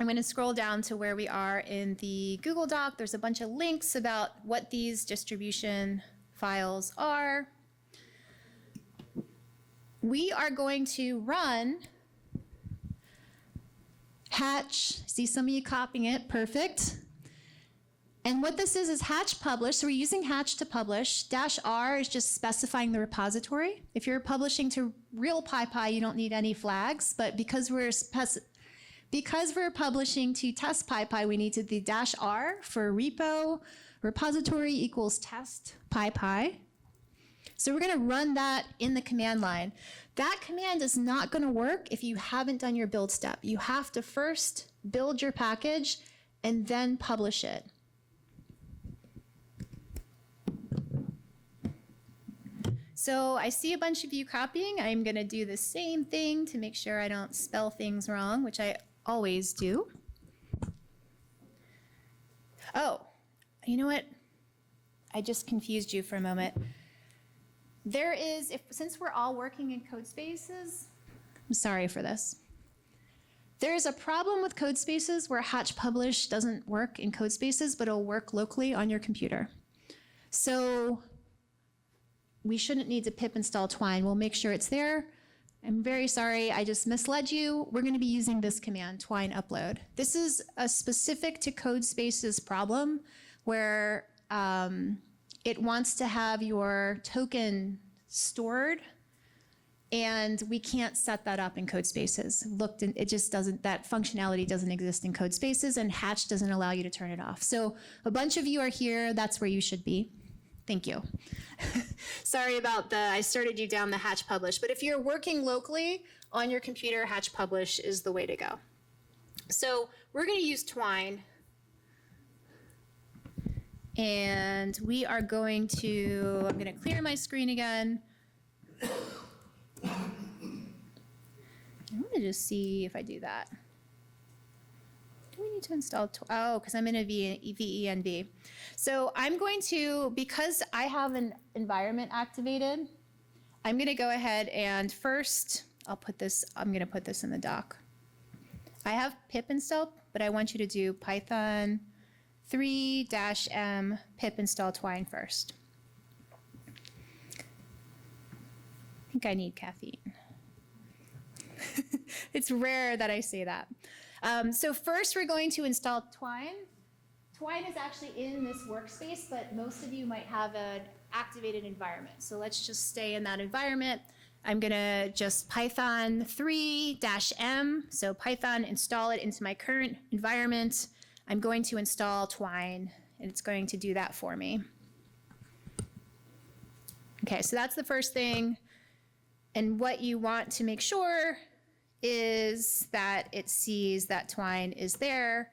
I'm going to scroll down to where we are in the Google Doc. There's a bunch of links about what these distribution files are. We are going to run Hatch. See some of you copying it. Perfect. And what this is Hatch publish. So we're using Hatch to publish. -R is just specifying the repository. If you're publishing to real PyPy, you don't need any flags. But because we're publishing to TestPyPI, we need the -R for repo repository equals TestPyPI. So we're going to run that in the command line. That command is not going to work if you haven't done your build step. You have to first build your package and then publish it. So I see a bunch of you copying. I'm going to do the same thing to make sure I don't spell things wrong, which I always do. Oh, you know what? I just confused you for a moment. There is, since we're all working in Codespaces, I'm sorry for this. There is a problem with Codespaces where Hatch Publish doesn't work in Codespaces, but it'll work locally on your computer. So we shouldn't need to pip install Twine. We'll make sure it's there. I'm very sorry, I just misled you. We're going to be using this command, Twine upload. This is a specific to Codespaces problem where it wants to have your token stored, and we can't set that up in Codespaces. Looked, and it just doesn't, that functionality doesn't exist in Codespaces, and Hatch doesn't allow you to turn it off. So a bunch of you are here, that's where you should be. Thank you. Sorry about I started you down the Hatch Publish, but if you're working locally on your computer, Hatch Publish is the way to go. So we're going to use Twine, and we are going to, I'm going to clear my screen again. I'm going to just see if I do that. Do we need to install, because I'm in a VENV. So I'm going to, because I have an environment activated, I'm going to go ahead and first, I'm going to put this in the doc. I have pip installed, but I want you to do Python 3-m pip install Twine first. I think I need caffeine. It's rare that I say that. So first we're going to install Twine. Twine is actually in this workspace, but most of you might have an activated environment. So let's just stay in that environment. I'm gonna just Python 3-m, so Python install it into my current environment. I'm going to install Twine, and it's going to do that for me. Okay, so that's the first thing. And what you want to make sure is that it sees that Twine is there,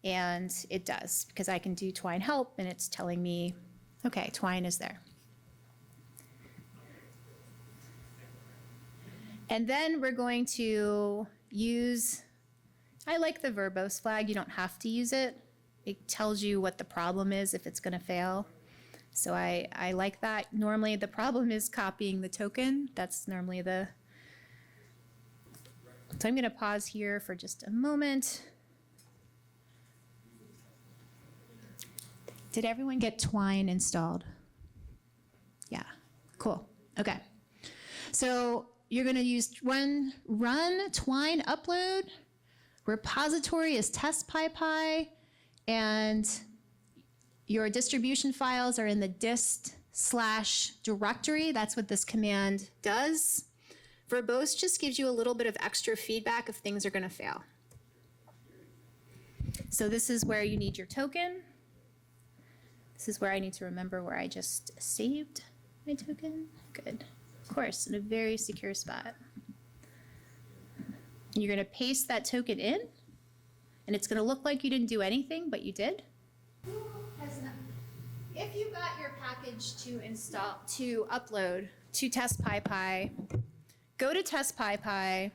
and it does, because I can do Twine help, and it's telling me, okay, Twine is there. And then we're going to use, I like the verbose flag. You don't have to use it. It tells you what the problem is if it's going to fail. So I like that. Normally the problem is copying the token. That's normally the... So I'm going to pause here for just a moment. Did everyone get Twine installed? Yeah, cool. Okay. So you're going to use run Twine upload. Repository is TestPyPI, and your distribution files are in the dist/directory. That's what this command does. Verbose just gives you a little bit of extra feedback if things are going to fail. So this is where you need your token. This is where I need to remember where I just saved my token. Good. Of course, in a very secure spot. And you're going to paste that token in, and it's going to look like you didn't do anything, but you did. If you got your package to upload to TestPyPI, go to TestPyPI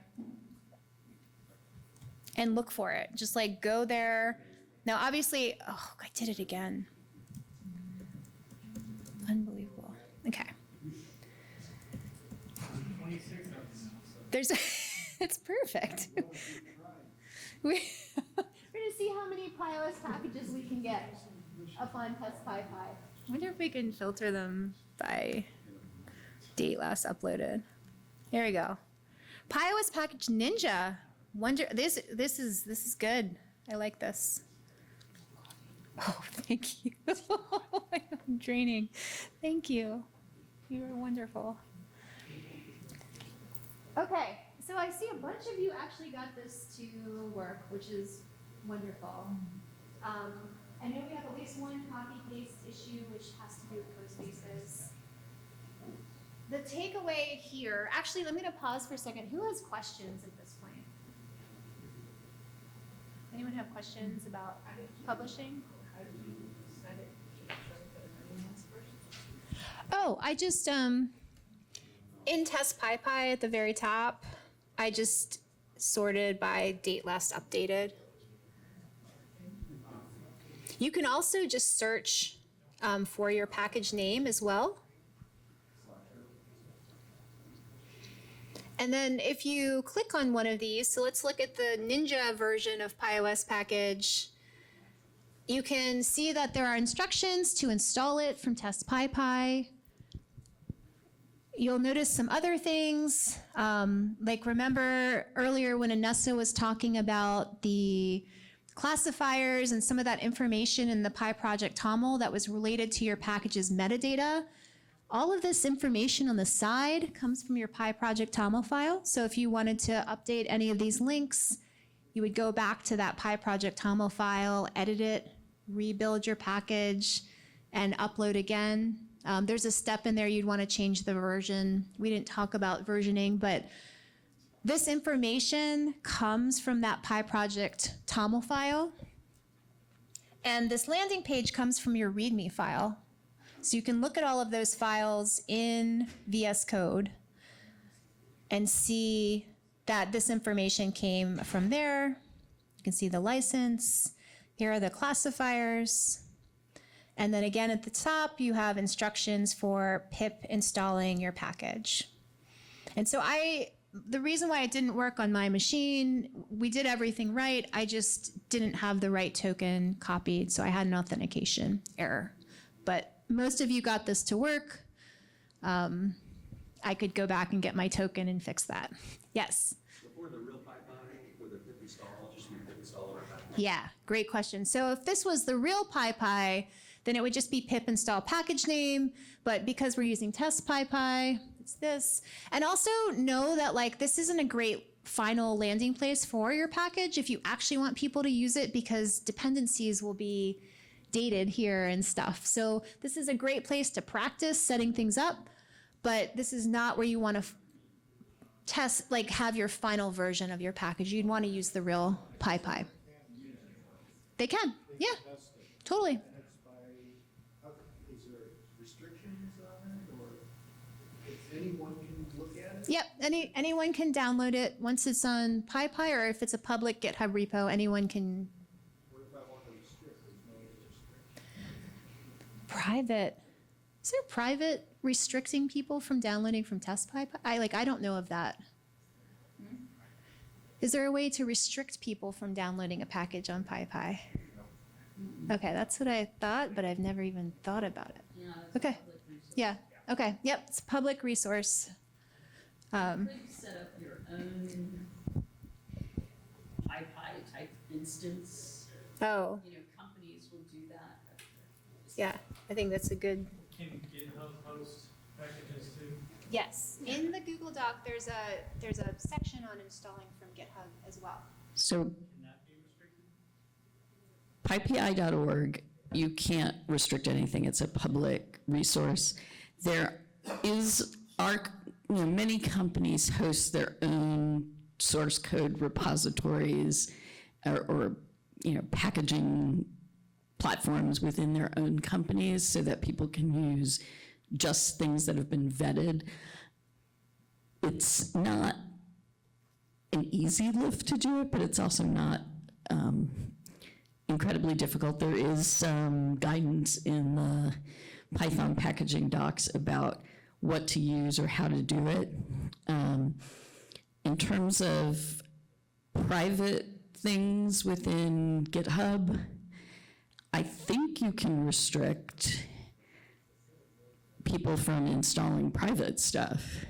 and look for it. Just like go there. Now, obviously, oh, I did it again. Unbelievable. Okay. There's, it's perfect. We're gonna see how many pyOS packages we can get up on TestPyPI. I wonder if we can filter them by date last uploaded. There we go. pyOS package Ninja. This is good. I like this. Oh, thank you. I'm draining. Thank you. You are wonderful. Okay, so I see a bunch of you actually got this to work, which is wonderful. I know we have at least one copy-paste issue, which has to do with Codespaces. The takeaway here, actually, I'm going to pause for a second. Who has questions at this point? Anyone have questions about publishing? Oh, I just, in TestPyPI at the very top, I just sorted by date last updated. You can also just search for your package name as well. And then if you click on one of these, so let's look at the Ninja version of pyOS package, you can see that there are instructions to install it from TestPyPI. You'll notice some other things, like remember earlier when Anessa was talking about the classifiers and some of that information in the PyProject TOML that was related to your package's metadata. All of this information on the side comes from your PyProject TOML file. So if you wanted to update any of these links, you would go back to that PyProject TOML file, edit it, rebuild your package, and upload again. There's a step in there you'd want to change the version. We didn't talk about versioning, but this information comes from that PyProject TOML file. And this landing page comes from your README file. So you can look at all of those files in VS Code and see that this information came from there. You can see the license. Here are the classifiers. And then again at the top, you have instructions for pip installing your package. And so the reason why it didn't work on my machine, we did everything right. I just didn't have the right token copied, so I had an authentication error. But most of you got this to work. I could go back and get my token and fix that. Yes? Before the real Python, with a pip install, just use pip Yeah, great question. So if this was the real PyPI, then it would just be pip install package name. But because we're using TestPyPI, it's this. And also know that like this isn't a great final landing place for your package if you actually want people to use it, because dependencies will be dated here and stuff. So this is a great place to practice setting things up, but this is not where you want to test, like have your final version of your package. You'd want to use the real PyPI. They can, yeah, totally. Is there restrictions on it, or if anyone can look at it? Yep, anyone can download it once it's on PyPI, or if it's a public GitHub repo, anyone can. What if I want to restrict? There's no restriction. Private. Is there private restricting people from downloading from TestPyPI? I don't know of that. Is there a way to restrict people from downloading a package on PyPI? Okay, that's what I thought, but I've never even thought about it. Yeah, it's Okay. public resource. Yeah, okay, yep, it's a public resource. You could set up your own PyPI type instance. Oh, You know, companies will do that. yeah, I think that's a good. Can GitHub host packages too? Yes, in the Google Doc, there's a section on installing from GitHub as well. So Can that be restricted? pypi.org, you can't restrict anything. It's a public resource. There many companies host their own source code repositories or packaging platforms within their own companies so that people can use just things that have been vetted. It's not an easy lift to do it, but it's also not incredibly difficult. There is some guidance in the Python packaging docs about what to use or how to do it. In terms of private things within GitHub, I think you can restrict people from installing private stuff,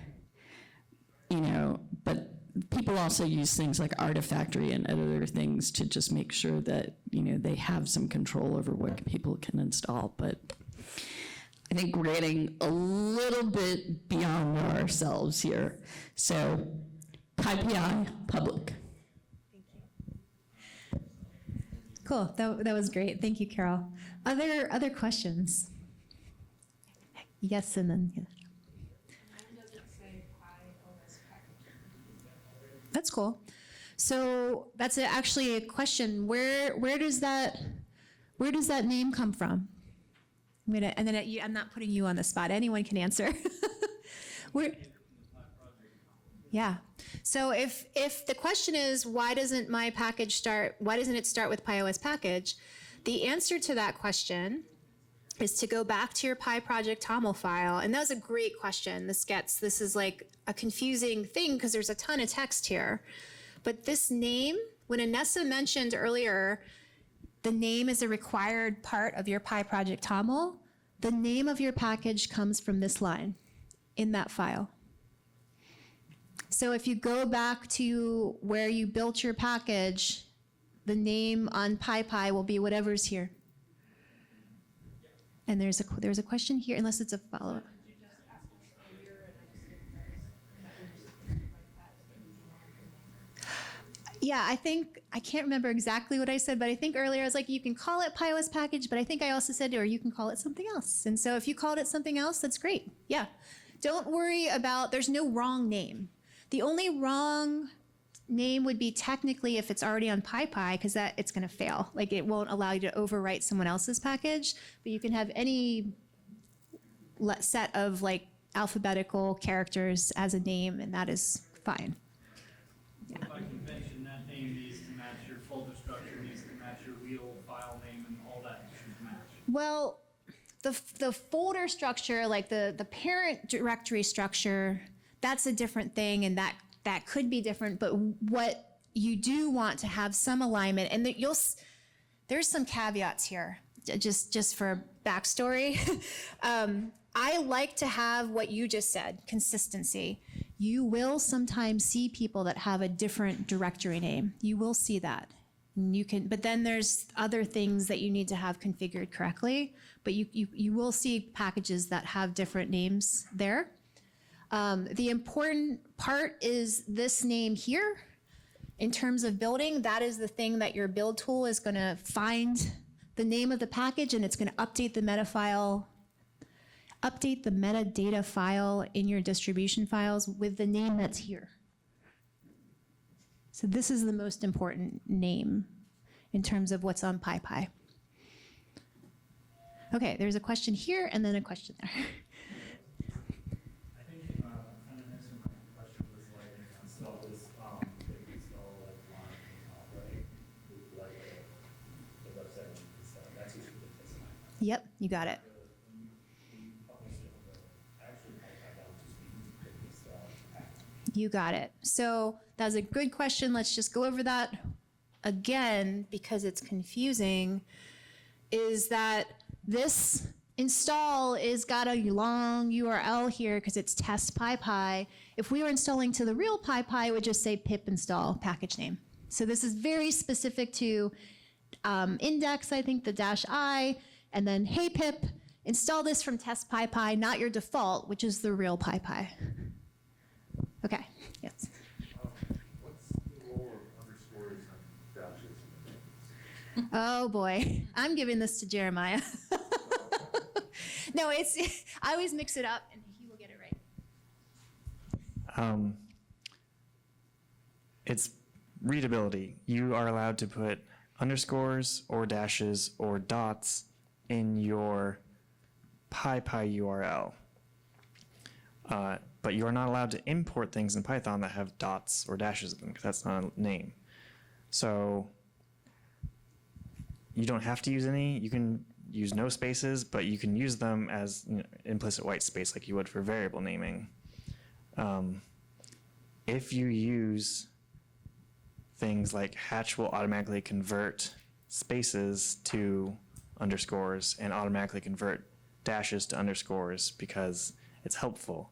but people also use things like Artifactory and other things to just make sure that, they have some control over what people can install. But I think we're getting a little bit beyond ourselves here. So PyPI, public. Cool, that was great. Thank you, Carol. Other questions? Yes, and then, yeah. That's cool. So that's actually a question. Where does that name come from? I'm not putting you on the spot. Anyone can answer. Yeah. So if the question is why doesn't it start with pyOS package? The answer to that question is to go back to your PyProject TOML file. And that was a great question. This is like a confusing thing because there's a ton of text here. But this name, when Anessa mentioned earlier, the name is a required part of your PyProject TOML, the name of your package comes from this line in that file. So if you go back to where you built your package, the name on PyPI will be whatever's here. And there's a question here, unless it's a follow-up. Yeah, I can't remember exactly what I said, but I think earlier I was like, you can call it pyOS package, but I think I also said, or you can call it something else. And so if you called it something else, that's great. Yeah. Don't worry about, there's no wrong name. The only wrong name would be technically if it's already on PyPI, because it's going to fail. Like it won't allow you to overwrite someone else's package, but you can have any set of like alphabetical characters as a name, and that is fine. Yeah. By convention, that name needs to match your folder structure, needs to match your real file name, and all that should match. Well, the folder structure, like the parent directory structure, that's a different thing, and that could be different. But what you do want to have some alignment, and there's some caveats here, just for backstory. I like to have what you just said, consistency. You will sometimes see people that have a different directory name. You will see that. You can, but then there's other things that you need to have configured correctly, but you will see packages that have different names there. The important part is this name here. In terms of building, that is the thing that your build tool is going to find the name of the package, and it's going to update the metadata file in your distribution files with the name that's here. So this is the most important name in terms of what's on PyPI. Okay, there's a question here and then a question there. I think kind of answering my question was like install this install like line right like the website stuff. That's usually the TestPyPI. Yep, you got it. When you publish it on the actual PyPI, that would just be quick install package. You got it. So that's a good question. Let's just go over that again because it's confusing. Is that this install is got a long URL here because it's TestPyPI. If we were installing to the real PyPI, it would just say pip install package name. So this is very specific to index, I think, the -i, and then hey pip, install this from TestPyPI, not your default, which is the real PyPI. Okay, yes. What's the role of underscores and dashes? Oh boy, I'm giving this to Jeremiah. No, I always mix it up and he will get it right. It's readability. You are allowed to put underscores or dashes or dots in your PyPI URL. But you are not allowed to import things in Python that have dots or dashes in them because that's not a name. So you don't have to use any. You can use no spaces, but you can use them as implicit white space like you would for variable naming. If you use things like Hatch will automatically convert spaces to underscores and automatically convert dashes to underscores because it's helpful.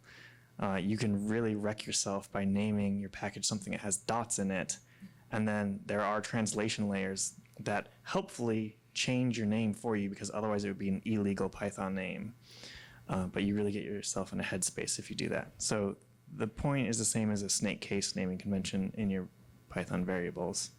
You can really wreck yourself by naming your package something that has dots in it, and then there are translation layers that helpfully change your name for you because otherwise it would be an illegal Python name. But you really get yourself in a headspace if you do that. So the point is the same as a snake case naming convention in your Python variables.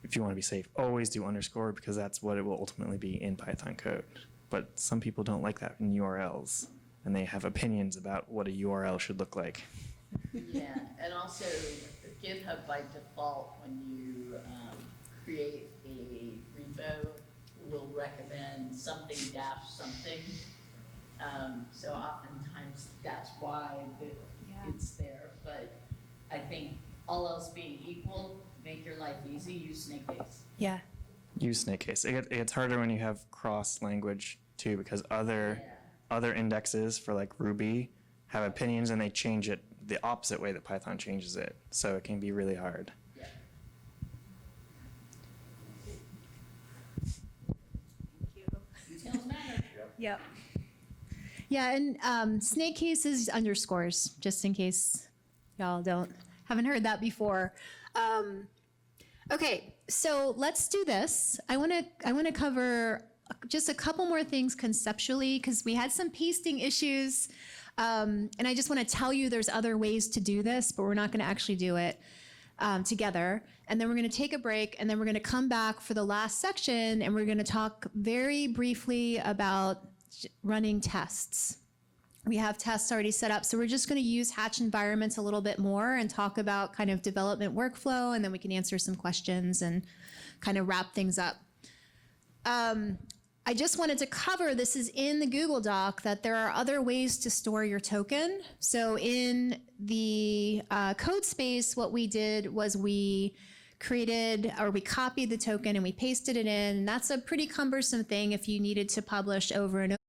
If you want to be safe, always do underscore because that's what it will ultimately be in Python code. But some people don't like that in URLs, and they have opinions about what a URL should look like. Yeah, and also GitHub by default, when you create a repo, will recommend something dash something. So oftentimes that's why it's there. But I think all else being equal, make your life easy, use snake case. Yeah. Use snake case. It's harder when you have cross language too because other indexes for like Ruby have opinions and they change it the opposite way that Python changes it. So it can be really hard. Yeah. Details matter. Yep. Yeah, and snake case is underscores, just in case y'all haven't heard that before. Okay, so let's do this. I want to cover just a couple more things conceptually because we had some pasting issues, and I just want to tell you there's other ways to do this, but we're not going to actually do it together. And then we're going to take a break, and then we're going to come back for the last section, and we're going to talk very briefly about running tests. We have tests already set up, so we're just going to use Hatch environments a little bit more and talk about kind of development workflow, and then we can answer some questions and kind of wrap things up. I just wanted to cover, this is in the Google Doc, that there are other ways to store your token. So in the code space, what we did was we copied the token and we pasted it in, and that's a pretty cumbersome thing if you needed to publish over and over.